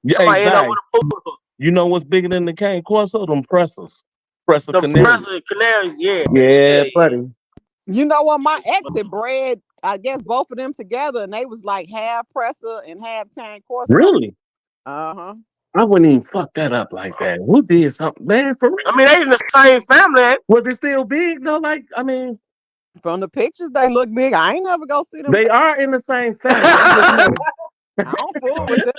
Yeah, I might end up with a poodle. You know what's bigger than the cane corso? Them pressers. The Canaries. canaries, yeah. Yeah, buddy. You know what? My ex had bred, I guess, both of them together, and they was like half presser and half cane corso. Really? Uh-huh. I wouldn't even fuck that up like that. Who did something, man? For real? I mean, they in the same family. Was it still big though? Like, I mean, from the pictures, they look big. I ain't never go see them. They are in the same family. I just know. I don't fool with them.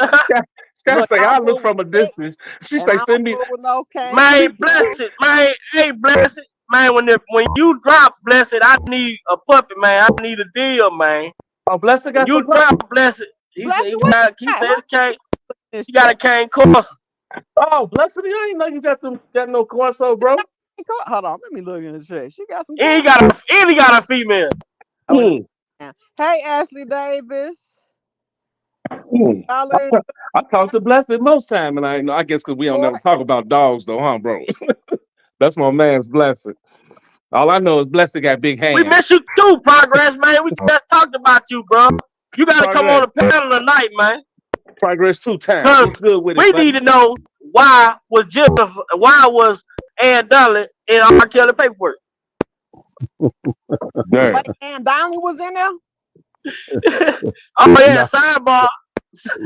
Scott say I look from a distance. She say send me. No man, bless it, man. Hey, bless it, man. When you drop, bless it. I need a puppy, man. I need a deal, man. Oh, bless it. Got you some drop, bless it. He said he got a cane corso. Oh, bless it. I ain't know you got no corso, bro. Hold on, let me look in the chat. She got some. And he got a female. Hey, Ashley Davis. I talk to Blessed most time, and I guess because we don't never talk about dogs, though, huh, bro? That's my man's Blessed. All I know is Blessed got big hands. We miss you too, Progress, man. We just talked about you, bro. You got to come on the panel tonight, man. Progress 2 times. What's good with it? We need to know why was Ann Donnelly in R.kelly paperwork. Ann Donnelly was in there. Oh yeah, sidebar.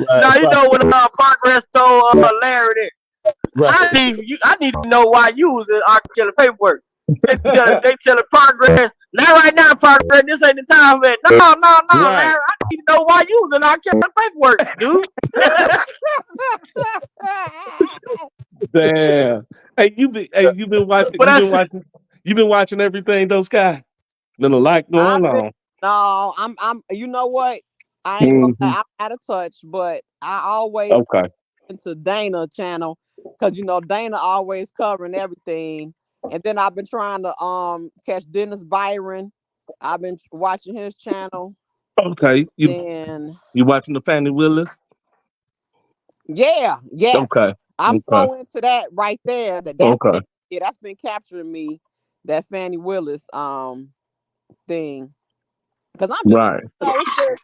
Now you know when Progress told Larry that. I need to know why you was in R.kelly paperwork. They tell progress. Not right now, progress. This ain't the time for it. No, Right. Larry. I need to know why you was in R. Kelly paperwork, dude. Damn. Hey, you've been watching. But that's You've been watching everything. Those guys. Been a lot going I've been on. no, I'm you know what? I ain't gonna Hmm. lie, I'm out of touch, but I always Okay. into Dana channel because Dana always covering everything. And then I've been trying to catch Dennis Byron. I've been watching his channel. Okay. Then You watching the Fannie Willis? yes. Okay. I'm Okay. so into that right there Okay. that's been capturing me, that Fannie Willis thing. Because I'm just Right. it's just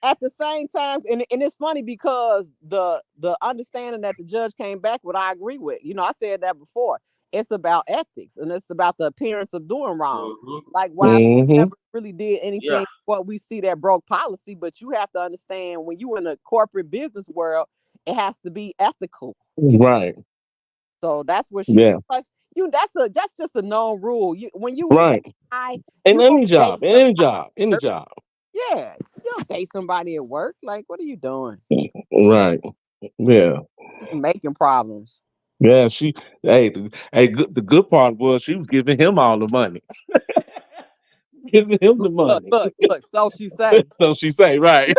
at the same time, and it's funny because the understanding that the judge came back with, I agree with. I said that before. It's about ethics and it's about the appearance of doing wrong. Like why Hmm. never really did anything what we see that broke policy, but you have to understand when you in the corporate business world, it has to be ethical. Right. So that's what she Yeah. that's just a known rule. When you Right. In you any don't job. date In any somebody. job. Any job. Yeah, you don't date somebody at work. Like, what are you doing? Right. Yeah. Just making problems. Yeah. The good part was she was giving him all the money. Giving him the money. Look. So she say. So she say, right.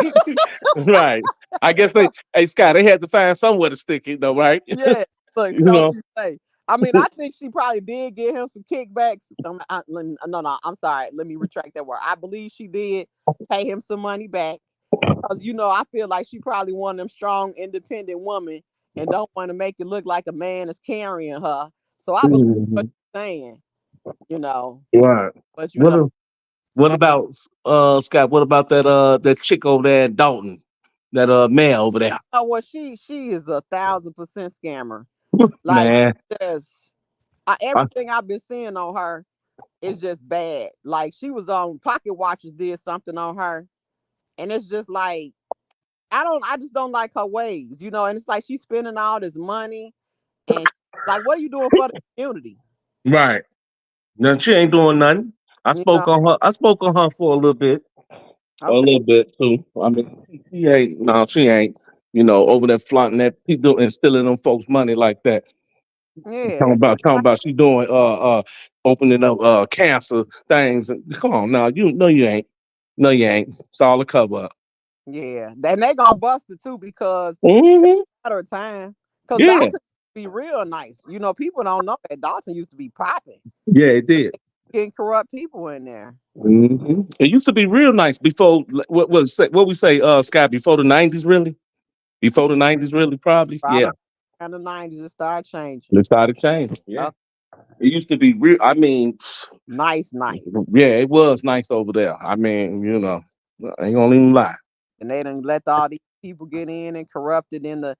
Right. I guess hey Scott, they had to find somewhere to stick it though, right? Yeah. Look. You So know. she say. I mean, I think she probably did give him some kickbacks. No. I'm sorry. Let me retract that word. I believe she did pay him some money back because I feel like she probably one of them strong, independent women and don't want to make it look like a man is carrying her. So I believe what Mhm. you're saying. Right. But What about Scott? What about that chick over there in Dalton? That man over there. what she is 1,000% scammer. Like Man. just I- everything I've been seeing on her is just bad. Like she was on Pocket Watchers did something on her, and it's just like I just don't like her ways, and it's like she's spending all this money and like what are you doing for the community? right. No, she ain't doing nothing. You know, I spoke on her for a little bit. A okay. little bit too. I mean, she ain't. No, she ain't. Over there flaunting that people and stealing them folks' money like that. Yeah, Talking about she doing opening up cancer things. Come on now, you know you ain't. No, you ain't. It's all a cover up. yeah. Then they gonna bust it too because Hmm. matter of time. Because Yeah, Dalton be real nice. People don't know that Dalton used to be popping. yeah, it did. Getting corrupt people in there. It used to be real nice before. What we say, Scott? Before the '90s, really? Before the '90s, really? Probably. Right Yeah, around the 90s, it started changing. it started changing. Yeah, Uh, it used to be real. I mean, nice. yeah, it was nice over there. I mean, I ain't gonna even lie. And they done let all these people get in and corrupted in the,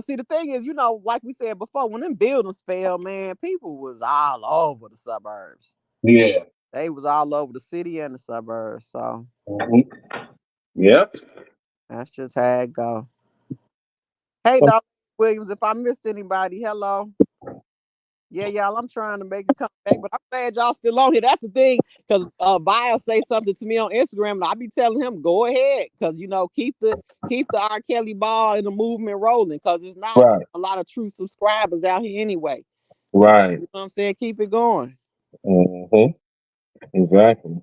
see, the thing is, like we said before, when them buildings fell, man, people was all over the suburbs. Yeah. They was all over the city and the suburbs. So Mhm. Yep. that's just how it go. Hey, Dr. Williams, if I missed anybody, hello. Yeah, y'all, I'm trying to make a comeback, but I'm glad y'all still on here. That's the thing, because Biles say something to me on Instagram, and I be telling him, go ahead, because keep the R. Kelly ball and the movement rolling, because it's not Right. a lot of true subscribers out here anyway. Right. You know what I'm saying? Keep it going. Mm-hmm. Exactly.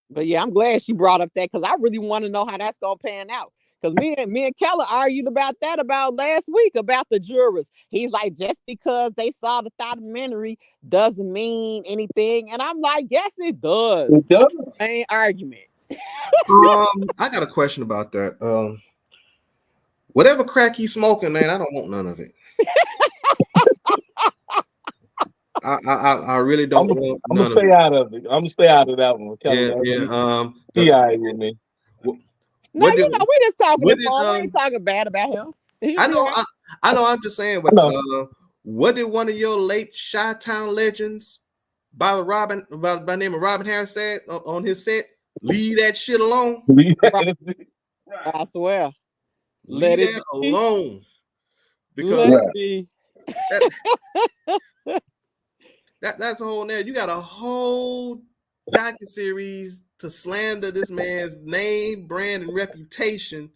But yeah, I'm glad she brought up that because I really want to know how that's gonna pan out. Because me and Keller argued about that about last week about the jurors. He's like, just because they saw the documentary doesn't mean anything. And I'm like, yes, it does. It does. That's the main argument. I got a question about that. Whatever crack he's smoking, man, I don't want none of it. I really don't want I'm gonna none of stay it. out of it. I'm gonna stay out of that one, Kelly. Yeah. He all right with me. No, What did we just talking what to did him. We ain't talking bad about him. He'll I be know all right. I know I'm just saying, but what did one of your late Chi-Town legends by the name of Robin Harris said on his set? Leave that shit alone. I swear. Leave Let it that be. alone. Because Let it be. That's a whole narrative. You got a whole docuseries to slander this man's name, brand, and reputation,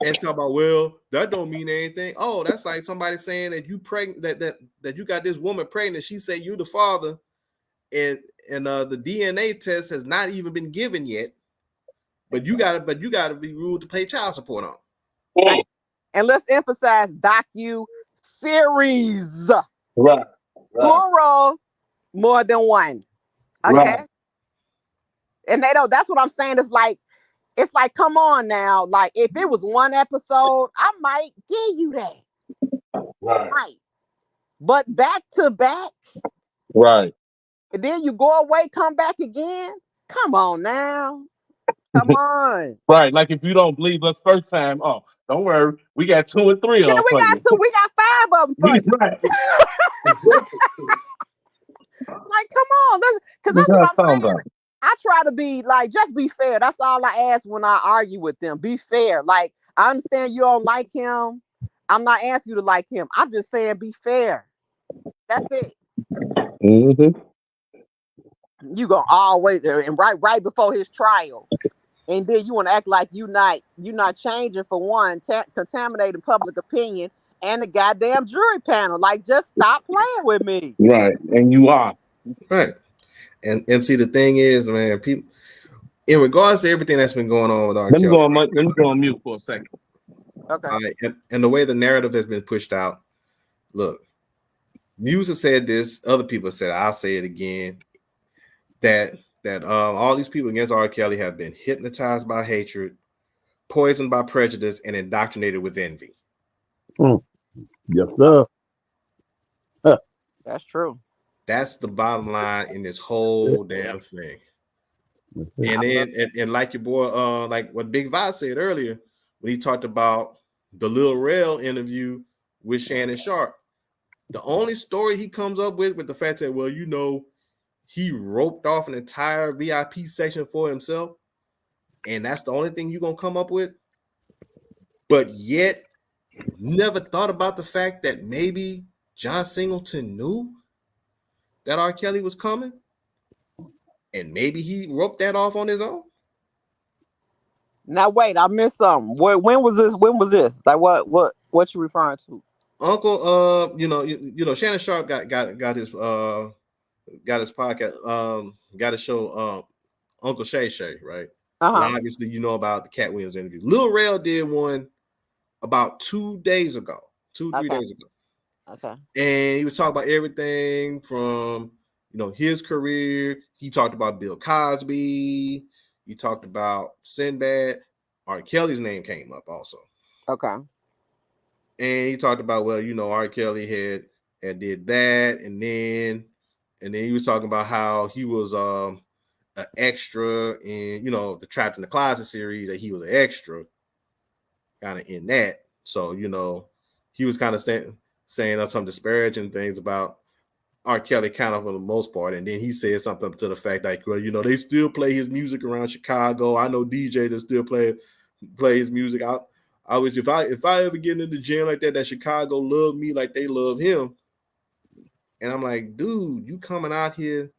and talk about, well, that don't mean anything. Oh, that's like somebody saying that you pregnant, that you got this woman pregnant. She say you the father, and the DNA test has not even been given yet. But you gotta be ruled to pay child support on. And let's emphasize docu-series. Right. Plural, more than one. Okay. Right. And they don't, that's what I'm saying. It's like, come on now. Like, if it was one episode, I might give you that. Right. Right. But back to back. Right. And then you go away, come back again. Come on now. Come on. Right. Like if you don't believe us first time, oh, don't worry. We got 2 and 3 Yeah, on we for got you. 2. We got 5 of them for you. Right. Like, come on. Because that's what I'm saying. I try to be like, just be fair. That's all I ask when I argue with them. Be fair. Like, I understand you don't like him. I'm not asking you to like him. I'm just saying be fair. That's it. Mm-hmm. You gonna always, and right before his trial, and then you want to act like you not changing for one, contaminating public opinion and the goddamn jury panel. Like, just stop playing with me. Right, and you are right. And see, the thing is, man, people, in regards to everything that's been going on with R. Kelly. Let me go on mute for a second. Okay. And the way the narrative has been pushed out. Look, Muse has said this. Other people said, I'll say it again. That all these people against R. Kelly have been hypnotized by hatred, poisoned by prejudice, and indoctrinated with envy. Yes, sir. That's true. That's the bottom line in this whole damn thing. And then, and like your boy, like what Big Vi said earlier, when he talked about the Lil Rel interview with Shannon Sharp, the only story he comes up with the fact that, well, you know, he roped off an entire VIP section for himself, and that's the only thing you're gonna come up with. But yet, never thought about the fact that maybe John Singleton knew that R. Kelly was coming, and maybe he roped that off on his own. Now wait, I missed something. When was this? When was this? Like what you referring to? Uncle, you know, Shannon Sharp got his podcast, got a show, Uncle Shay Shay, right? And obviously, you know about the Cat Williams interview. Lil Rel did one about 2 days ago, 3 days ago. Okay. And he was talking about everything from, you know, his career. He talked about Bill Cosby. He talked about Sinbad. R. Kelly's name came up also. Okay. And he talked about, well, you know, R. Kelly had did that, and then he was talking about how he was an extra in, you know, the Trapped in the Closet series, that he was an extra kind of in that. So, you know, he was kind of saying some disparaging things about R. Kelly kind of for the most part. And then he said something to the fact like, well, you know, they still play his music around Chicago. I know DJs that still play his music. I wish if I ever get in the gym like that Chicago love me like they love him. And I'm like, dude, you coming out here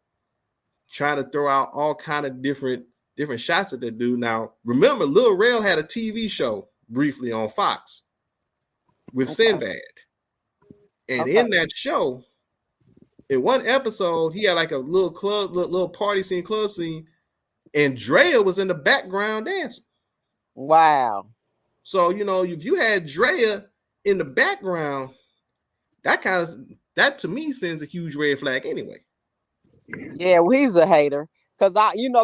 trying to throw out all kind of different shots at that dude. Now, remember, Lil Rel had a TV show briefly on Fox with Sinbad. And in that show, in one episode, he had like a little party scene, club scene, and Drea was in the background dancing. Wow. So, you know, if you had Drea in the background, that to me sends a huge red flag anyway. Yeah, well, he's a hater. Because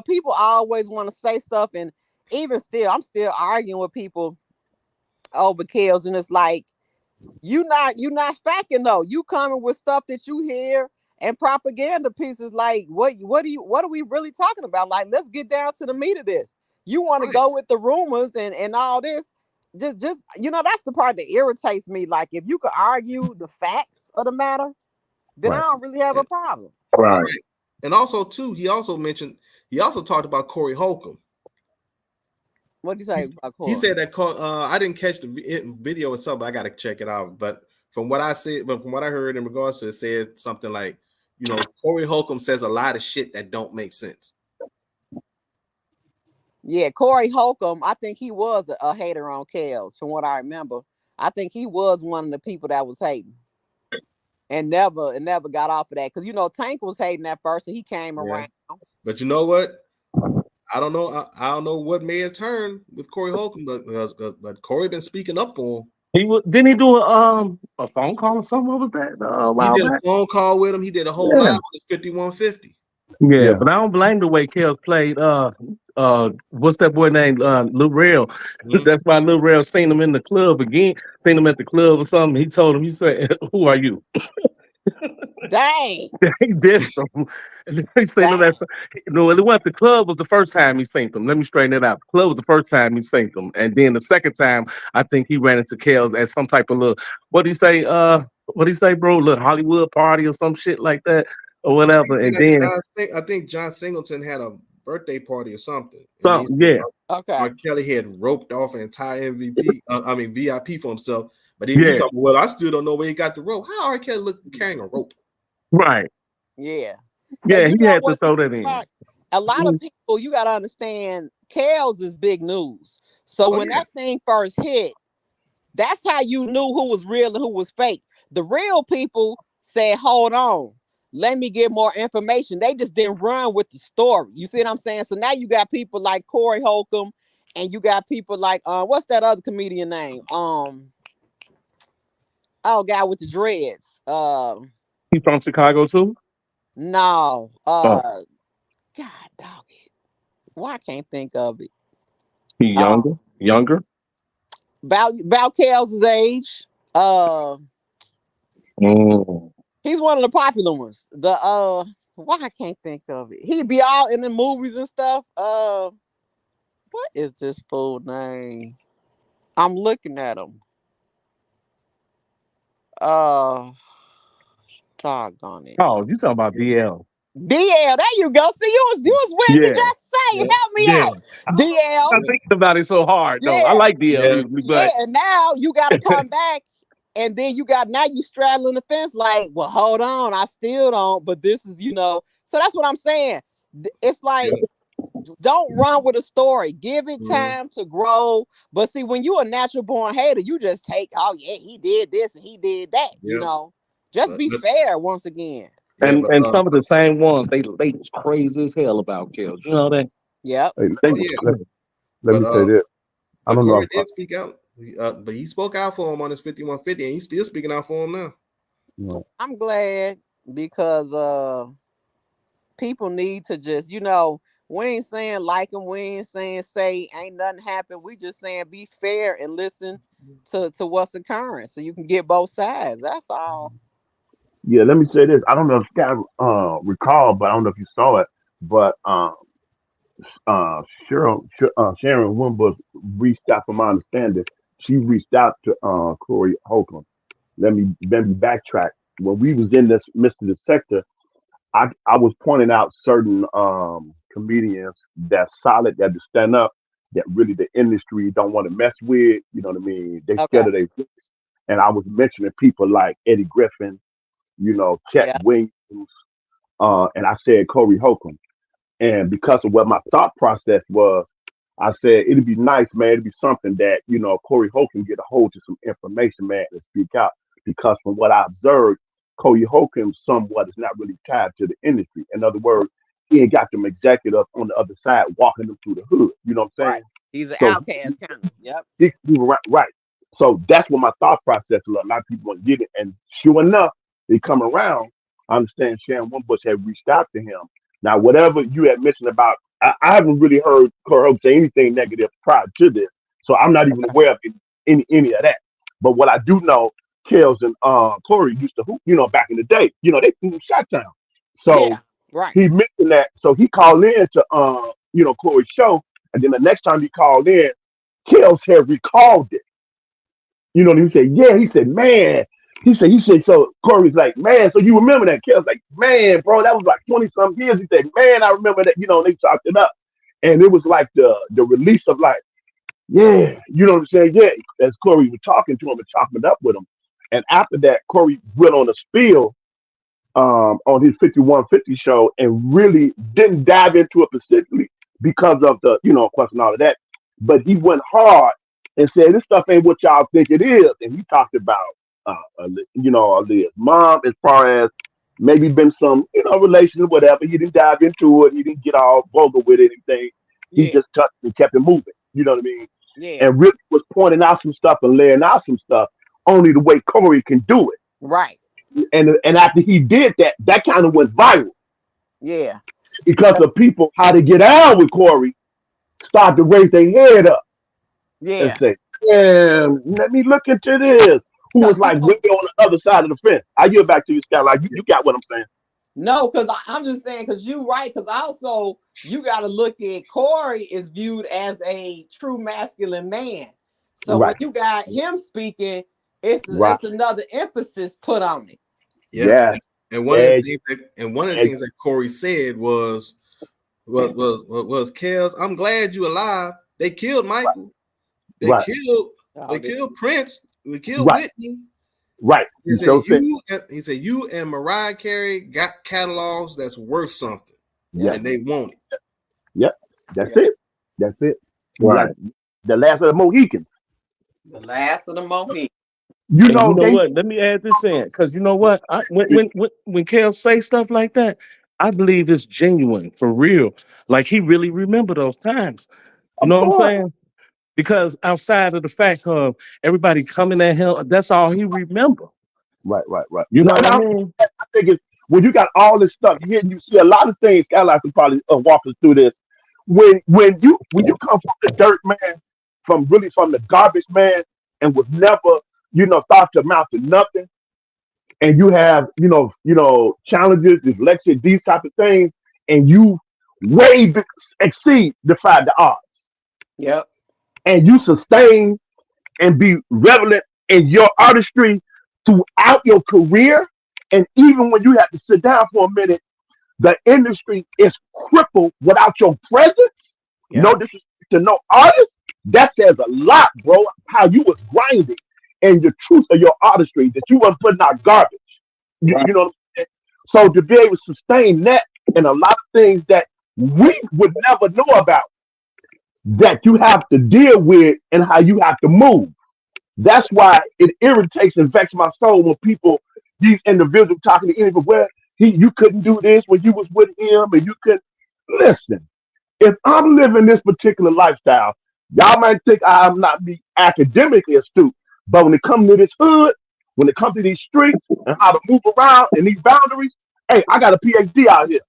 people always want to say stuff, and even still, I'm still arguing with people over kills, and it's like, you're not facting though. You coming with stuff that you hear and propaganda pieces. Like, what are we really talking about? Like, let's get down to the meat of this. You want to go with the rumors and all this. Just that's the part that irritates me. Like, if you could argue the facts of the matter, then I don't really have a problem. Right. And also too, he also talked about Corey Holcomb. What did you say about Corey? He said that I didn't catch the video itself, but I got to check it out. But from what I heard in regards to it, said something like you know, Corey Holcomb says a lot of shit that don't make sense. Yeah, Corey Holcomb, I think he was a hater on Kels, from what I remember. I think he was one of the people that was hating. And never got off of that. Because, you know, Tank was hating at first and he came around. But you know what? I don't know. I don't know what may have turned with Corey Holcomb, but Corey been speaking up for him. Didn't he do a phone call or something? What was that? He did a phone call with him. He did a whole live on his 5150. Yeah, but I don't blame the way Kels played. What's that boy named? Lil Rel. That's why Lil Rel seen him in the club again. Seen him at the club or something. He told him, he said, "Who are you?" Dang. He dissed him. And then he seen him at no, it wasn't the club was the first time he seen them. Let me straighten it out. The club was the first time he seen them. And then the second time, I think he ran into Kels at some type of little what he say, bro? Little Hollywood party or some shit like that. Or whatever. And then I think John Singleton had a birthday party or something. Okay. Right. Yeah. Yeah, he had to throw that in. A lot of people, you got to understand, Kels is big news. So when that thing first hit, that's how you knew who was real and who was fake. The real people said, hold on, let me get more information. They just didn't run with the story. You see what I'm saying? So now you got people like Corey Holcomb, and you got people like, what's that other comedian name? Guy with the dreads. He from Chicago too? No. God dog it. Why I can't think of it? He younger? About Kels' age. He's one of the popular ones. Why I can't think of it? He'd be all in the movies and stuff. What is this fool name? I'm looking at him. Doggone it. Oh, you talking about DL. DL, there you go. See, you was with me. Just say, help me out. DL. I'm thinking about it so hard, though. I like DL usually, but and now you got to come back, and then now you straddling the fence. Like, well, hold on, I still don't. But this is, so that's what I'm saying. It's like, don't run with a story. Give it time to grow. But see, when you a natural born hater, you just take, oh yeah, he did this and he did that. Just be fair once again. And some of the same ones they was crazy as hell about Kels. You know that? Yep. Let me say this. I don't know. Corey did speak out, but he spoke out for him on his 5150, and he's still speaking out for him now. No. I'm glad because people need to just, we ain't saying like him, we ain't saying say ain't nothing happened. We just saying be fair and listen to what's occurring so you can get both sides. That's all. Yeah, let me say this. I don't know if you guys recall, but I don't know if you saw it. But Sharon Wimbush reached out, from my understanding. She reached out to Corey Holcomb. Let me backtrack. When we was in this midst of the sector, I was pointing out certain comedians that's solid, that to stand up, that really the industry don't want to mess with. You know what I mean? They scared of their voice. And I was mentioning people like Eddie Griffin, Cat Williams, and I said Corey Holcomb. And because of what my thought process was, I said it'd be nice, man. It'd be something that Corey Holcomb get a hold of some information, man, and speak out. Because from what I observed, Corey Holcomb somewhat is not really tied to the industry. In other words, he ain't got them executives on the other side walking them through the hood. You know what I'm saying? Right. He's an outcast kind of. Yep. He right. So that's what my thought process was. A lot of people want to get it, and sure enough, they come around. I understand Sharon Wimbush had reached out to him. Now, whatever you had mentioned about, I haven't really heard Corey Holcomb say anything negative prior to this, so I'm not even aware of any of that. But what I do know, Kels and Corey used to hoop, back in the day. They from Chi-Town. So he mentioned that. So he called in to Corey's show, and then the next time he called in, Kels had recalled it. He said, yeah. He said, man. He said, so Corey's like, man, so you remember that? Kel's like, man, bro, that was like 20-some years. He said, man, I remember that, they chopped it up. And it was like the release of like, yeah, you know what I'm saying? Yeah, as Corey was talking to him and chopping it up with him. And after that, Corey went on a spiel on his 5150 show and really didn't dive into it specifically because of the, of course, and all of that. But he went hard and said, this stuff ain't what y'all think it is. And he talked about, Aaliyah's mom as far as maybe been some, relation or whatever. He didn't dive into it. He didn't get all vulgar with anything. He Yeah, just touched and kept it moving. You know what I mean? yeah, And really was pointing out some stuff and laying out some stuff only the way Corey can do it. right. And after he did that, that kind of went viral Yeah, because of people how to get out with Corey start to raise their head up and yeah. say, "Damn, let me look into this." Who No, was like way on the other side of the fence? I yield back to you, Scott. Like you got what I'm saying? no, because I'm just saying, because you're right. Because also you got to look at Corey is viewed as a true masculine man. So when Right, you got him speaking, it's right, it's another emphasis put on it. Yeah, yes, and yeah, one of the things that Corey said was Kels, I'm glad you alive. They killed Michael. They right, killed Oh, they this- killed Prince. We killed right, Whitney. right. He You said so said, you and Mariah Carey got catalogs that's worth something, yeah, yes, and they want it. yep. That's yeah. it. That's it. Like Right. the last of the Mohicans. The last of the Mohicans. You And you know know they. what? Let me add this in, because you know what? When Kel say stuff like that, I believe it's genuine, for real. Like he really remember those times. You Of know what I'm course. saying? Because outside of the fact of everybody coming at him, that's all he remember. Right, right, right. You know what I Now, mean? I think it's when you got all this stuff here, and you see a lot of things. Skylar can probably walk us through this. When you come from the dirt, man, from the garbage, man, and was never thought to amount to nothing, and you have challenges, dyslexia, these type of things, and you exceed defy the odds, Yep. and you sustain and be relevant in your artistry throughout your career. And even when you have to sit down for a minute, the industry is crippled without your presence. No Yep. disrespect to no artist. That says a lot, bro. How you was grinding and the truth of your artistry, that you wasn't putting out garbage. You know what I'm saying? So to be able to sustain that and a lot of things that we would never know about that you have to deal with and how you have to move. That's why it irritates and vexes my soul when people, these individuals talking to anyone, well, you couldn't do this when you was with him, and you could listen. If I'm living this particular lifestyle, y'all might think I'm not be academically astute, but when it comes to this hood, when it comes to these streets and how to move around in these boundaries, hey, I got a PhD out here.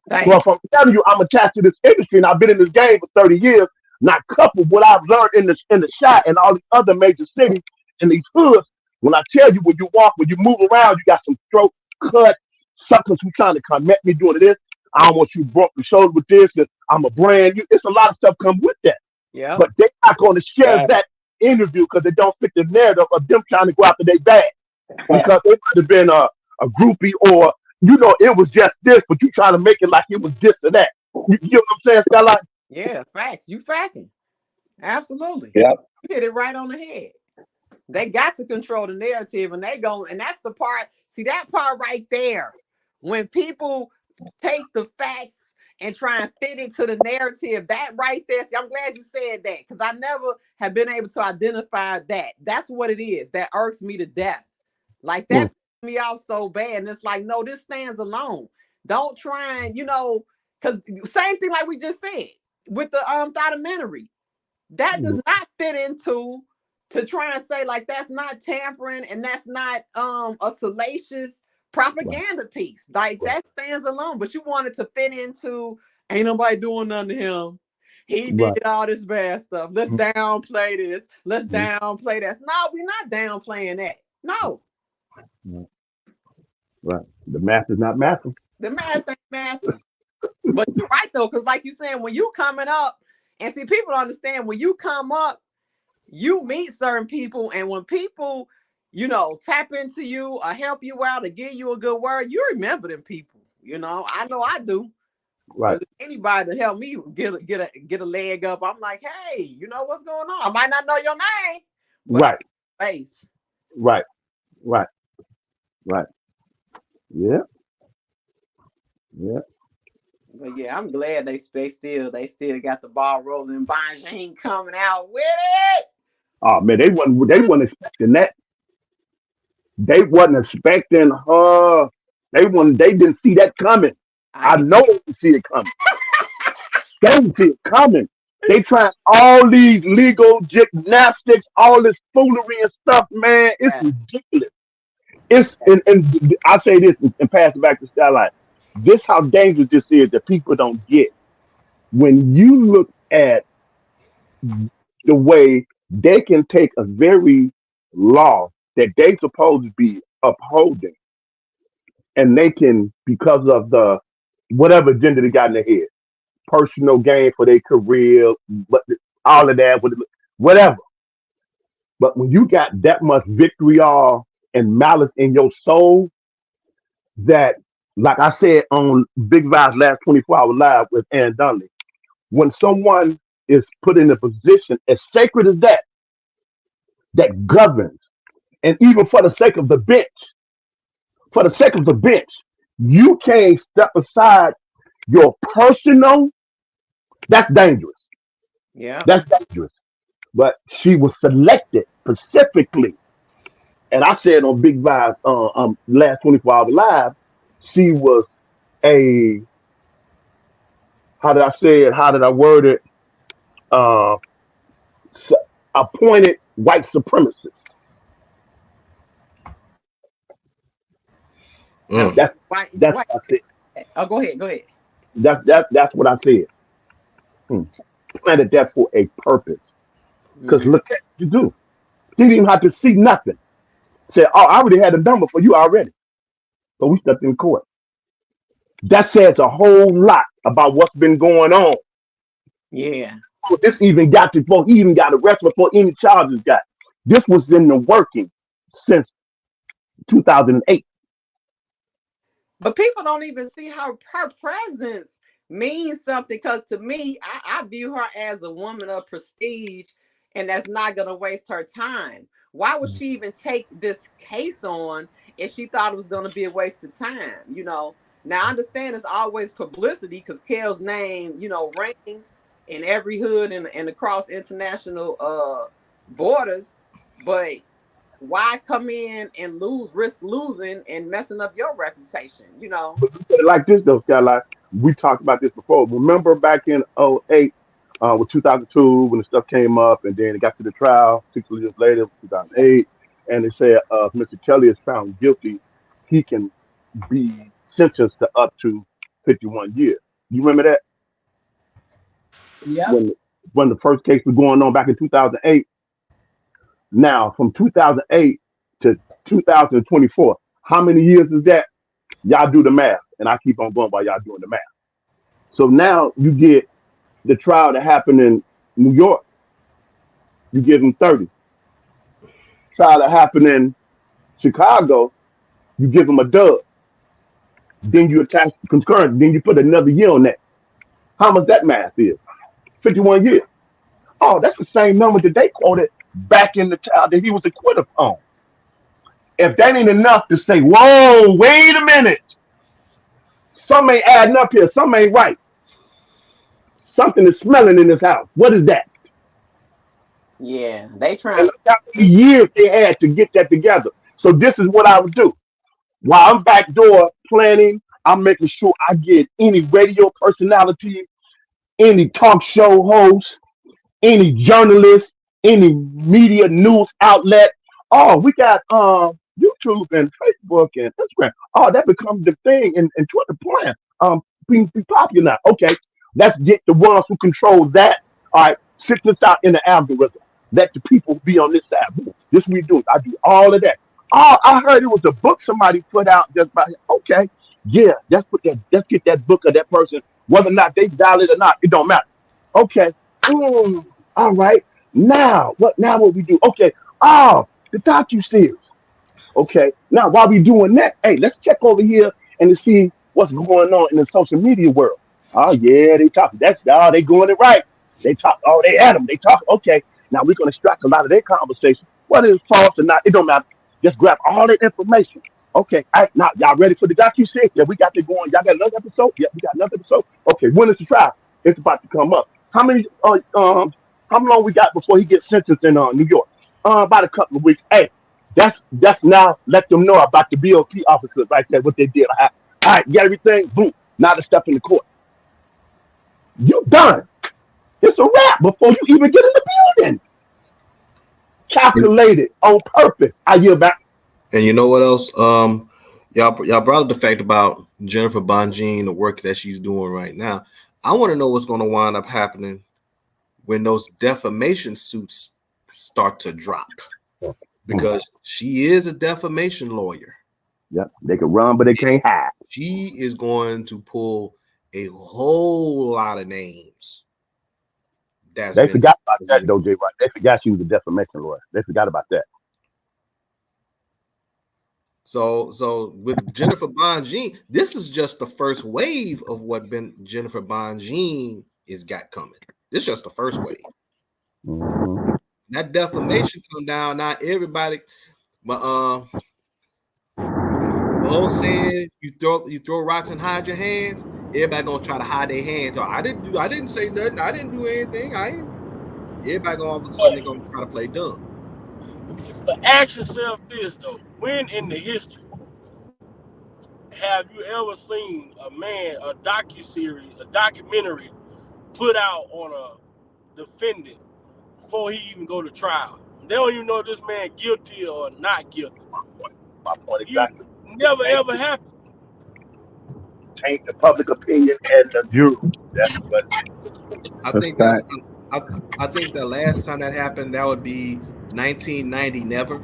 So Thank if I'm telling you I'm attached to this industry and I've been in this game for 30 years, not coupled what I've learned in the shot and all these other major cities and these hoods, when I tell you when you walk, when you move around, you got some throat cut suckers who trying to come at me doing this. I don't want you broke the shoulder with this, and I'm a brand. It's a lot of stuff come with that. you. Yep. But they're not going to share Right. that interview because they don't fit the narrative of them trying to go after their bag. Because it might have been a groupie or it was just this, but you trying to make it like it was this or that. You know what I'm saying, Skyline? Yeah. Facts. You facting. Absolutely. Yep. You hit it right on the head. They got to control the narrative, and and that's the part. See that part right there. When people take the facts and try and fit it to the narrative, that right there. See, I'm glad you said that because I never have been able to identify that. That's what it is. That irks me to death. Like that pisses me off so bad. And it's like, no, this stands alone. Don't try and, because same thing like we just said with the documentary. That does not fit into to try and say like that's not tampering and that's not a salacious propaganda piece. Like that stands alone, but you want it to fit into ain't nobody doing nothing to him. He Right. did all this bad stuff. Let's downplay this. Let's downplay that. No, we're not downplaying that. No, Right. The math is not mathing. the math ain't mathing. But you're right though, because like you saying, when you coming up, and see, people don't understand when you come up, you meet certain people, and when people, tap into you or help you out or give you a good word, you remember them people. I know I do. Right. Because anybody to help me get a leg up, I'm like, hey, you know what's going on? I might not know your name, but Right. I face. Right. Right. Right. Yeah. Yeah. But yeah, I'm glad they still got the ball rolling. Bonjean coming out with it. Oh man, they wasn't expecting that. They wasn't expecting her. They didn't see that coming. I I can. know they didn't see it coming. They didn't see it coming. They trying all these legal gymnastics, all this foolery and stuff, man. It's Yeah. ridiculous. And I say this and pass it back to Starlight. This how dangerous this is that people don't get. When you look at the way they can take a very law that they supposed to be upholding, and they can, because of the whatever agenda they got in their head, personal gain for their career, but all of that, whatever. But when you got that much vitriol and malice in your soul, that, like I said on Big Vibes last 24-hour live with Ann Dunley, when someone is put in a position as sacred as that, that governs, and even for the sake of the bench, for the sake of the bench, you can't step aside your personal. That's dangerous. Yeah. That's dangerous. But she was selected specifically, and I said on Big Vibes last 24-hour live, she was a, how did I say it? How did I word it? Uh, s- Appointed white supremacist. Mm. That's Why? that's Why? what I said. Oh, go ahead. Go ahead. That's what I said. Hmm. Planted that for a purpose. Because Mm. look at what you do. Didn't even have to see nothing. Said, oh, I already had a number for you already. But we stepped in court. That says a whole lot about what's been going on. Yeah. Before this even got to, before he even got arrested, before any charges got. This was in the working since 2008. But people don't even see her presence means something. Because to me, I view her as a woman of prestige, and that's not going to waste her time. Why would she even take this case on if she thought it was going to be a waste of time? Now I understand it's always publicity because Kel's name, rings in every hood and across international borders. But why come in and risk losing and messing up your reputation? But look at it like this, though, Skyline. We talked about this before. Remember back in '08, with 2002, when the stuff came up, and then it got to the trial 6 years later, 2008, and they said if Mr. Kelly is found guilty, he can be sentenced to up to 51 years. You remember that Yep. when when the first case was going on back in 2008? Now, from 2008 to 2024, how many years is that? Y'all do the math, and I keep on going while y'all doing the math. So now you get the trial that happened in New York, you give them 30. Trial that happened in Chicago, you give them a dub. Then you attach concurrent, then you put another year on that. How much that math is? 51 years. Oh, that's the same number that they quoted back in the trial that he was acquitted on. If that ain't enough to say, whoa, wait a minute. Some ain't adding up here. Some ain't right. Something is smelling in this house. What is that? Yeah, they And trying. look how many years they had to get that together. So this is what I would do. While I'm backdoor planning, I'm making sure I get any radio personality, any talk show host, any journalist, any media news outlet. Oh, we got YouTube and Facebook and Instagram. Oh, that becomes the thing and Twitter plan. Be popular now. Okay, let's get the ones who control that. All right, sit this out in the algorithm. Let the people be on this side. Boom. This we do. I do all of that. Oh, I heard it was a book somebody put out just by. Okay, yeah, let's put that. Let's get that book of that person. Whether or not they valid or not, it don't matter. Okay. Mm, all right. Now, what we do? Okay. Oh, the docu series. Okay. Now, while we doing that, hey, let's check over here and to see what's going on in the social media world. Oh yeah, they talk. That's they doing it right. They talk. Oh, they at them. They talk. Okay. Now we're gonna extract a lot of their conversation. Whether it's false or not, it don't matter. Just grab all that information. Okay, now y'all ready for the docu-series? Yeah, we got it going. Y'all got another episode? Yeah, we got another episode. Okay, when is the trial? It's about to come up. How long we got before he gets sentenced in New York? About a couple of weeks. Hey, that's now let them know about the BOP officers right there, what they did. All right, get everything. Boom. Now to step in the court. You done. It's a wrap before you even get in the building. Calculated on purpose. I yield back. And you know what else? Y'all brought up the fact about Jennifer Bonjean, the work that she's doing right now. I want to know what's going to wind up happening when those defamation suits start to drop, because she is a defamation lawyer. Yeah, they can run, but they can't hide. She is going to pull a whole lot of names. They forgot about that, though, Jay. Right? They forgot she was a defamation lawyer. They forgot about that. So with Jennifer Bonjean, this is just the first wave of what Jennifer Bonjean is got coming. This is just the first wave. Mm-hmm. That defamation come down. Not everybody, but the old saying, you throw rocks and hide your hands. Everybody gonna try to hide their hands. Oh, I didn't say nothing. I didn't do anything. Everybody gonna all of a sudden they're gonna try to play dumb. But ask yourself this though: when in the history have you ever seen a documentary put out on a defendant before he even go to trial? They don't even know if this man guilty or not guilty. My point exactly. Never ever happened. Change the public opinion and the jury. That's what. I think the last time that happened, that would be 1990. Never.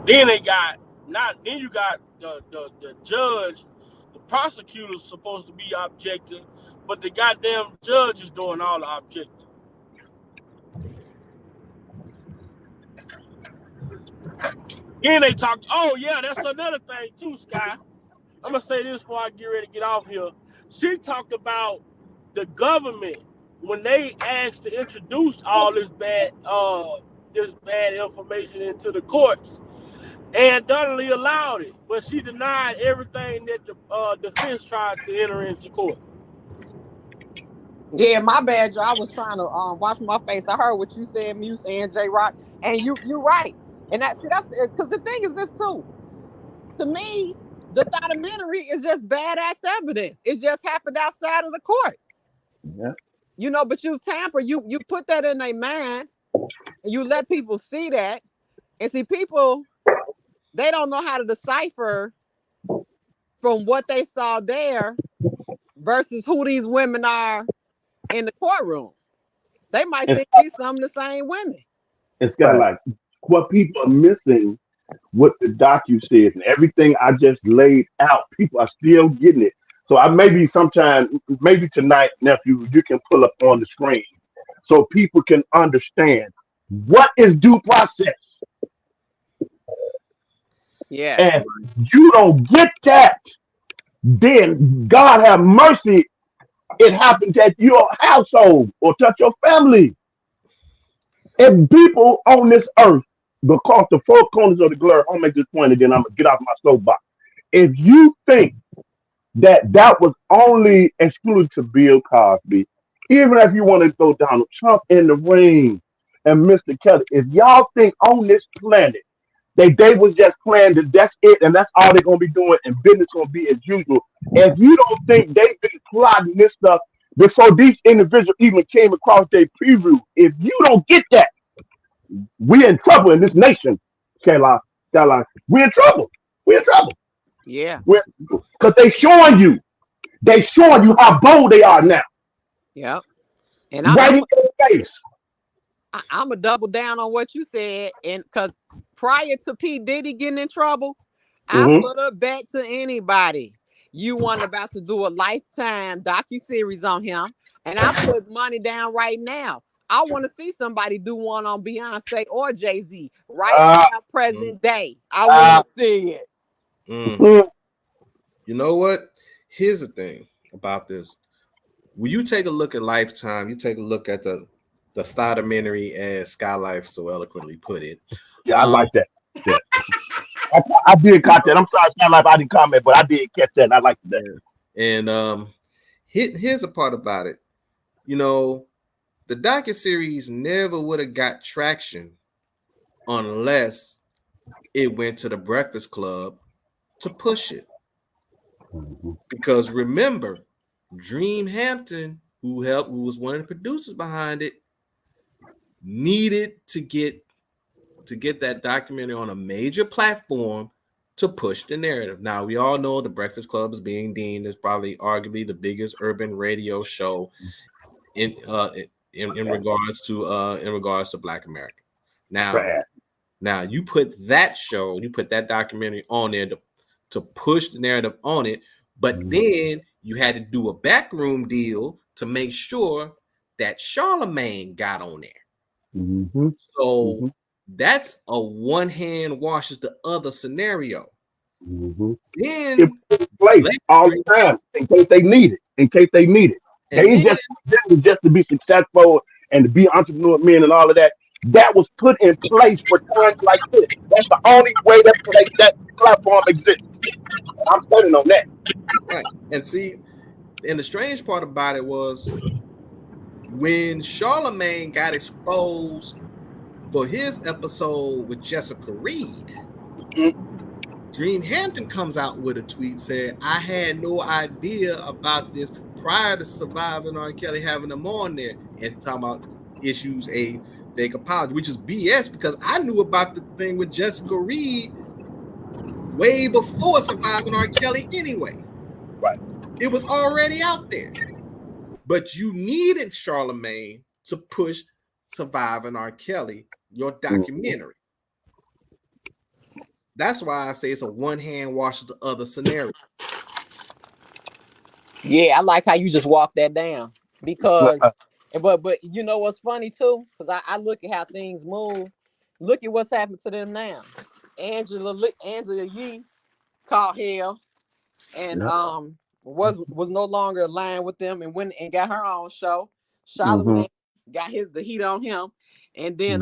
Then you got the judge, the prosecutor's supposed to be objective, but the goddamn judge is doing all the objective. Then they talk, oh yeah, that's another thing too, Sky. I'm gonna say this before I get ready to get off here. She talked about the government when they asked to introduce all this bad information into the courts, and Donnelly allowed it, but she denied everything that the defense tried to enter into court. Yeah, my bad, Joe. I was trying to watch my face. I heard what you said, Muse and J Rock, and you're right. And that's because the thing is this too. To me, the documentary is just bad act evidence. It just happened outside of the court. Yeah. You know, but you tamper, you put that in their mind, and you let people see that, and see people, they don't know how to decipher from what they saw there versus who these women are in the courtroom. They might think these some of the same women. It's got like what people are missing, what the docu says, and everything I just laid out. People are still getting it. So I maybe tonight, nephew, you can pull up on the screen so people can understand what is due process. Yeah. And you don't get that, then God have mercy. It happened at your household or touch your family. If people on this earth, across the four corners of the globe, I'll make this point and then I'm gonna get off my soapbox. If you think that was only exclusive to Bill Cosby, even if you want to throw Donald Trump in the ring and Mr. Kelly, if y'all think on this planet they was just playing that's it and that's all they're gonna be doing and business gonna be as usual. If you don't think they've been plotting this stuff before these individuals even came across their preview, if you don't get that, we in trouble in this nation, Carolina. We in trouble. We're in trouble. Yeah. Because they showing you how bold they are now. Yeah. And right in your face. I'm gonna double down on what you said, and because prior to P. Diddy getting in trouble, I put a bet to anybody. You weren't about to do a Lifetime docuseries on him, and I put money down right now. I want to see somebody do one on Beyonce or Jay-Z right now, present day. I want to see it. You know what? Here's the thing about this. When you take a look at Lifetime, you take a look at the documentary, as Skylife so eloquently put it. Yeah, I like that. Yeah. I did catch that. I'm sorry, it's not like I didn't comment, but I did catch that. And I liked that. Yeah. And here's the part about it. You know, the docuseries never would have got traction unless it went to the Breakfast Club to push it. Because remember, Dream Hampton, who was one of the producers behind it, needed to get that documentary on a major platform to push the narrative. Now we all know the Breakfast Club is being deemed as probably arguably the biggest urban radio show in regards to Black America. Now you put that show, you put that documentary on there to push the narrative on it, but then you had to do a backroom deal to make sure that Charlemagne got on there. So that's a one hand washes the other scenario. Then it in place all the time in case they need it. They ain't just to be successful and to be entrepreneur men and all of that. That was put in place for times like this. That's the only way that platform exists. And I'm standing on that. Right. And see, and the strange part about it was when Charlemagne got exposed for his episode with Jessica Reed, Dream Hampton comes out with a tweet saying, I had no idea about this prior to Surviving R. Kelly having them on there, and talking about issues a fake apology, which is BS because I knew about the thing with Jessica Reed way before Surviving R. Kelly anyway. Right. It was already out there. But you needed Charlemagne to push Surviving R. Kelly, your documentary. That's why I say it's a one hand washes the other scenario. Yeah, I like how you just walk that down because, but you know what's funny too? Because I look at how things move. Look at what's happened to them now. Angela Yee caught hell and was no longer aligned with them and went and got her own show. Charlamagne got the heat on him, and then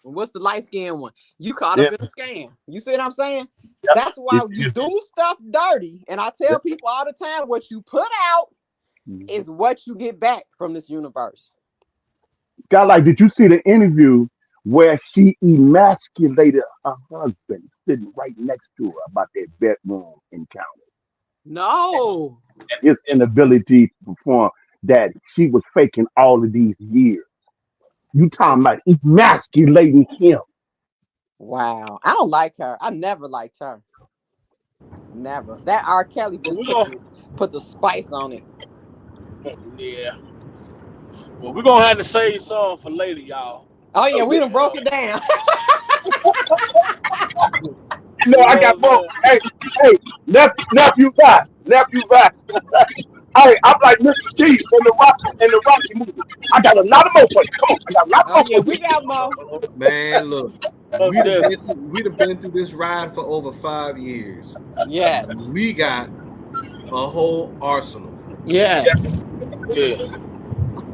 what's the light skinned one? You caught up in a scam. You see what I'm saying? Yep. That's why you do stuff dirty. And I tell people all the time, what you put out is what you get back from this universe. God, like, did you see the interview where she emasculated her husband sitting right next to her about their bedroom encounter? No. And his inability to perform that she was faking all of these years. You talking about emasculating him. Wow. I don't like her. I never liked her. Never. That R. Kelly just put the spice on it. Yeah. Well, we're going to have to save some for later, y'all. Oh, yeah. We done broke it down. No, I got more. Hey, nephew back. I'm like Mr. T in the Rocky movie. I got a lot of more for you. Come on, I got a lot more. Yeah, we got more. Man, look, we done been through this ride for over 5 years. Yes. We got a whole arsenal. Yeah.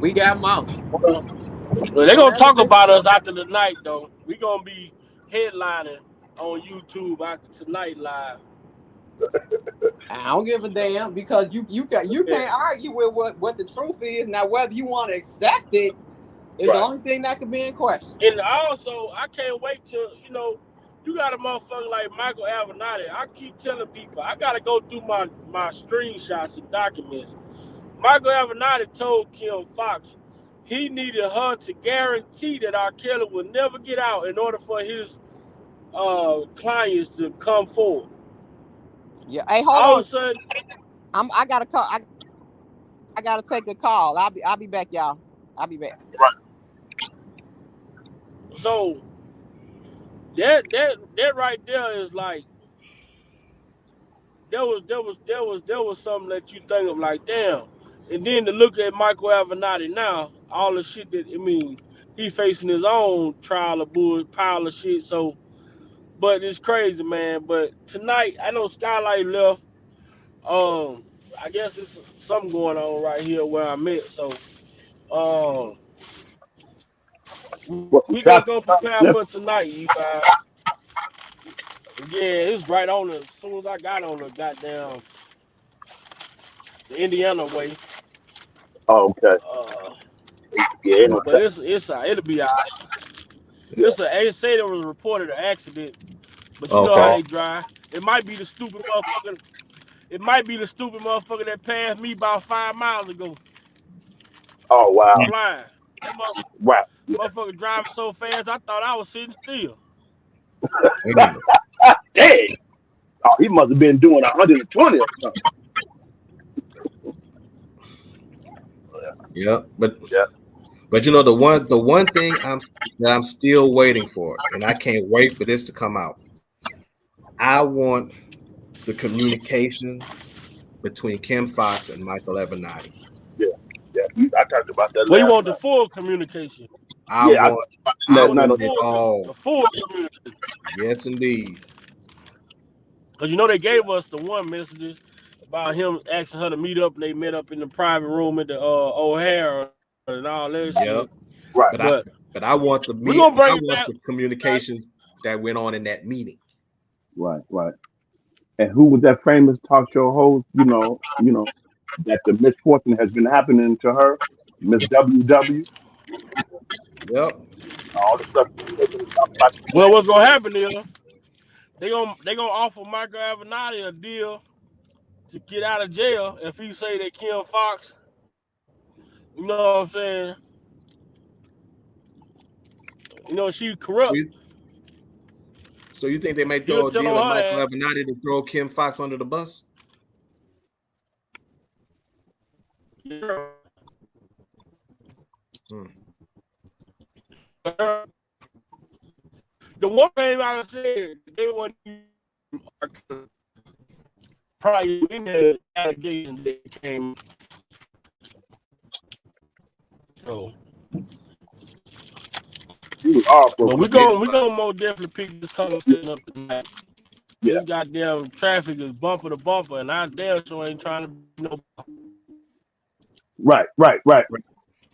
We got more. Well, they're going to talk about us after the night, though. We're going to be headlining on YouTube after tonight live. I don't give a damn because you can't argue with what the truth is. Now, whether you want to accept it is the only thing that could be in question. And also, I can't wait till, you got a motherfucker like Michael Avenatti. I keep telling people, I got to go through my screenshots and documents. Michael Avenatti told Kim Fox he needed her to guarantee that R. Kelly would never get out in order for his clients to come forward. Yeah. Hey, hold on. All of a sudden, I gotta call. I gotta take a call. I'll be back, y'all. I'll be back. Right. So that right there is like there was something that you think of like, damn. And then to look at Michael Avenatti now, all the shit that he facing his own trial of pile of shit. So, but it's crazy, man. But tonight, I know Skylight left. I guess it's something going on right here where I'm at. So, we just gonna prepare for tonight, you guys. Yeah, it's right on the. As soon as I got on the goddamn the Indiana way. Oh, okay. Uh, Yeah, ain't no but it'll be alright. Yeah. They say there was reported an accident, but you know how Okay. they drive. It might be the stupid motherfucker. It might be the stupid motherfucker that passed me about 5 miles ago, Oh wow. flying. That Wow. Yeah. motherfucker driving so fast, I thought I was sitting still. Damn. Dang. Oh, he must have been doing 120 or something. Yeah, Yeah. but you know the one thing I'm still waiting for, and I can't wait for this to come out. I want the communication between Kim Fox and Michael Avenatti. Yeah. Yeah. I talked about that We last want the night. full communication. I Yeah, I want talked about We that I last want night want on it the all. full communication. Yes, indeed. Cause you know they gave us the one messages about him asking her to meet up, and they met up in the private room at the O'Hare and all that shit. Yep. right. But But I want we're gonna bring I it want back. the communications that went on in that meeting. Right. Right. And who was that famous talk show host? That the misfortune has been happening to her, Miss WW. Yep. All the stuff they've been talking about the Well, what's past. gonna happen is they gonna offer Michael Avenatti a deal to get out of jail if he say that Kim Fox, you know what I'm saying, she So corrupt. you so you think they may He'll throw a tell deal at on her Michael ass. Avenatti to throw Kim Fox under the bus? Yeah. Hmm. The one thing I said, they want probably in the allegations that came. So, He was awful. but we're Yeah. gonna more definitely pick this conversation up tonight. Yeah. This goddamn traffic is bumper to bumper, and I damn sure ain't trying to be no. Right. Right. Right.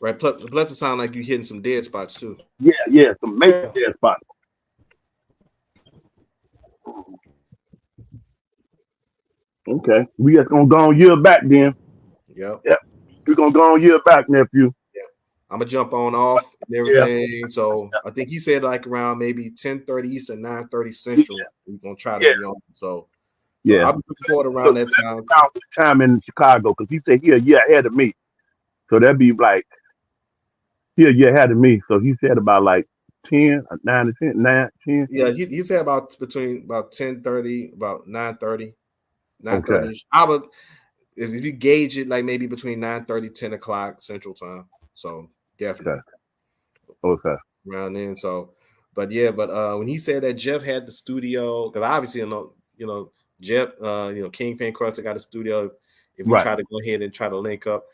Right. Plus it sounds like you hitting some dead spots too. Yeah. Yeah. Some major Yeah. dead spots. Okay. We just gonna go on year back then. Yep. Yep. We're gonna go on year back, nephew. I'm gonna jump on off and Yeah. everything. So I think he said like around maybe 10:30 Eastern, 9:30 Yeah. Central. We're gonna try to Yeah. be on. So Yeah. I'm looking forward So around that that's time. around the time in Chicago because he said he a year ahead of me. So that'd be like he a year ahead of me. So he said about like 10, 9 to 10, 9, 10. Yeah, he said about between about 10:30, about 9:30, Okay. 9:30. I would if you gauge it like maybe between 9:30, 10 o'clock Central Time. So Okay. definitely Okay. around then. So, but yeah, but when he said that Jeff had the studio, because obviously Jeff, Kingpin Crusher got a studio. If we Right. try to go ahead and try to link up,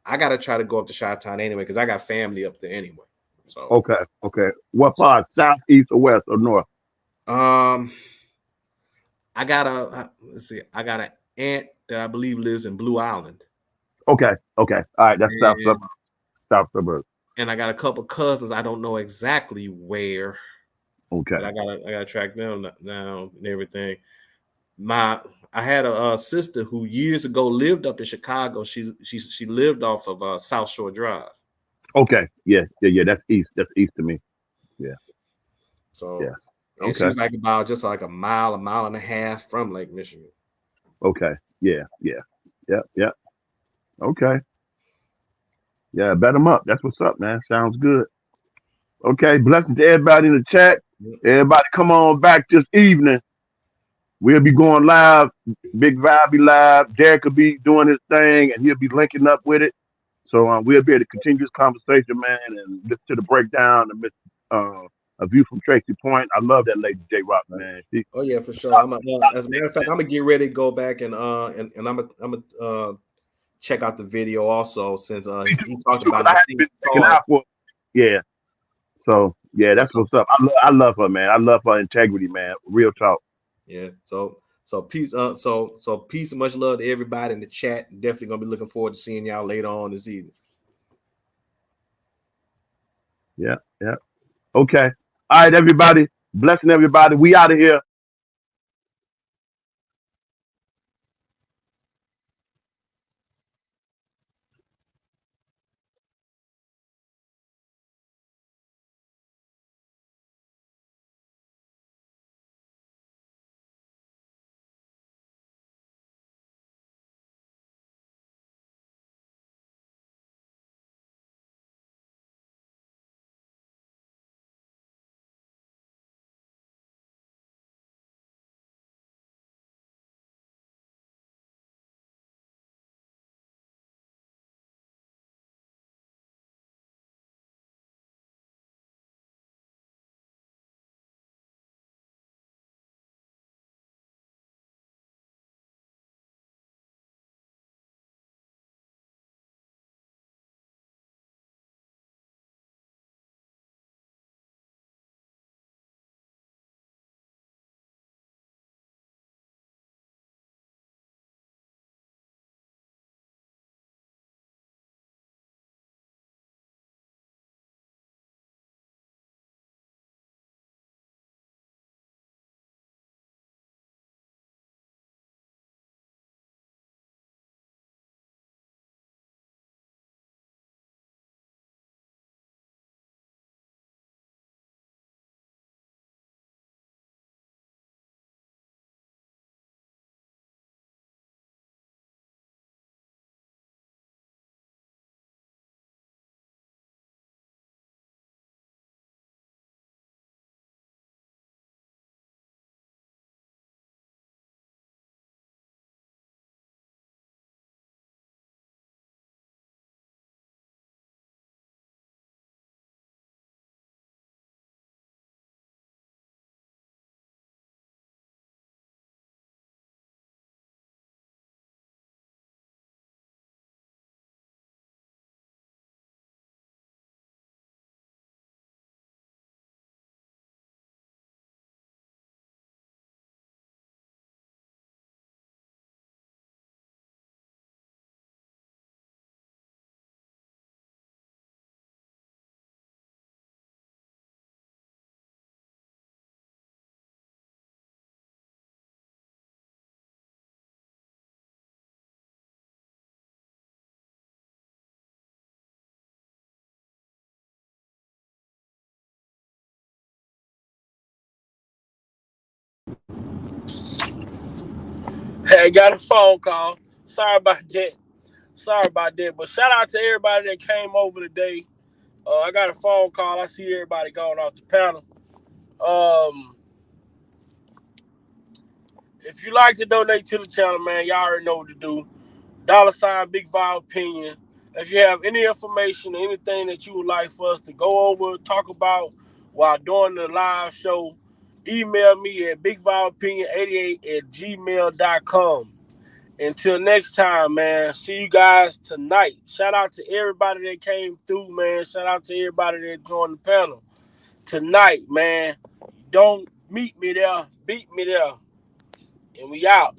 I gotta try to go up to Chi-Town anyway, because I got family up there anyway. So Okay. Okay. What part? South, east, or west, or north? um I got let's see, I got an aunt that I believe lives in Blue Island. Okay. Okay. All right. That's south And, suburb. South suburb. and I got a couple cousins. I don't know exactly where, Okay. but I gotta track them now and everything. I had a sister who years ago lived up in Chicago. She lived off of South Shore Drive. Okay. Yeah. Yeah. Yeah. That's east. That's east to me. Yeah. So Yeah. and she Okay. was like about just like a mile and a half from Lake Michigan. Okay. Yeah. Yeah. Yep. Yep. Okay. Yeah. Bet them up. That's what's up, man. Sounds good. Okay. Blessings to everybody in the chat. Everybody come on back this evening. We'll be going live. Big Vibe be live. Derek will be doing his thing and he'll be linking up with it. So we'll be able to continue this conversation, man, and listen to the breakdown and a view from Tracy Point. I love that lady J Rock, man. Oh yeah, for sure. As a matter of fact, I'm gonna get ready to go back and I'm gonna check out the video also since he talked about I it. I had think been he checking saw it. out for yeah. So yeah, that's So, what's up. I love her, man. I love her integrity, man. Real talk. yeah. So peace. So peace and much love to everybody in the chat. Definitely gonna be looking forward to seeing y'all later on this evening. Yeah, yeah. Okay. All right, everybody. Blessing everybody. We out of here. I got a phone call. Sorry about that. But shout out to everybody that came over today. I got a phone call. I see everybody going off the panel. If you like to donate to the channel, man, y'all already know what to do. $ Big Vibe Opinion. If you have any information or anything that you would like for us to go over, talk about while doing the live show, email me at bigvibeopinion88@gmail.com. Until next time, man, see you guys tonight. Shout out to everybody that came through, man. Shout out to everybody that joined the panel. Tonight, man, don't meet me there, beat me there. And we out.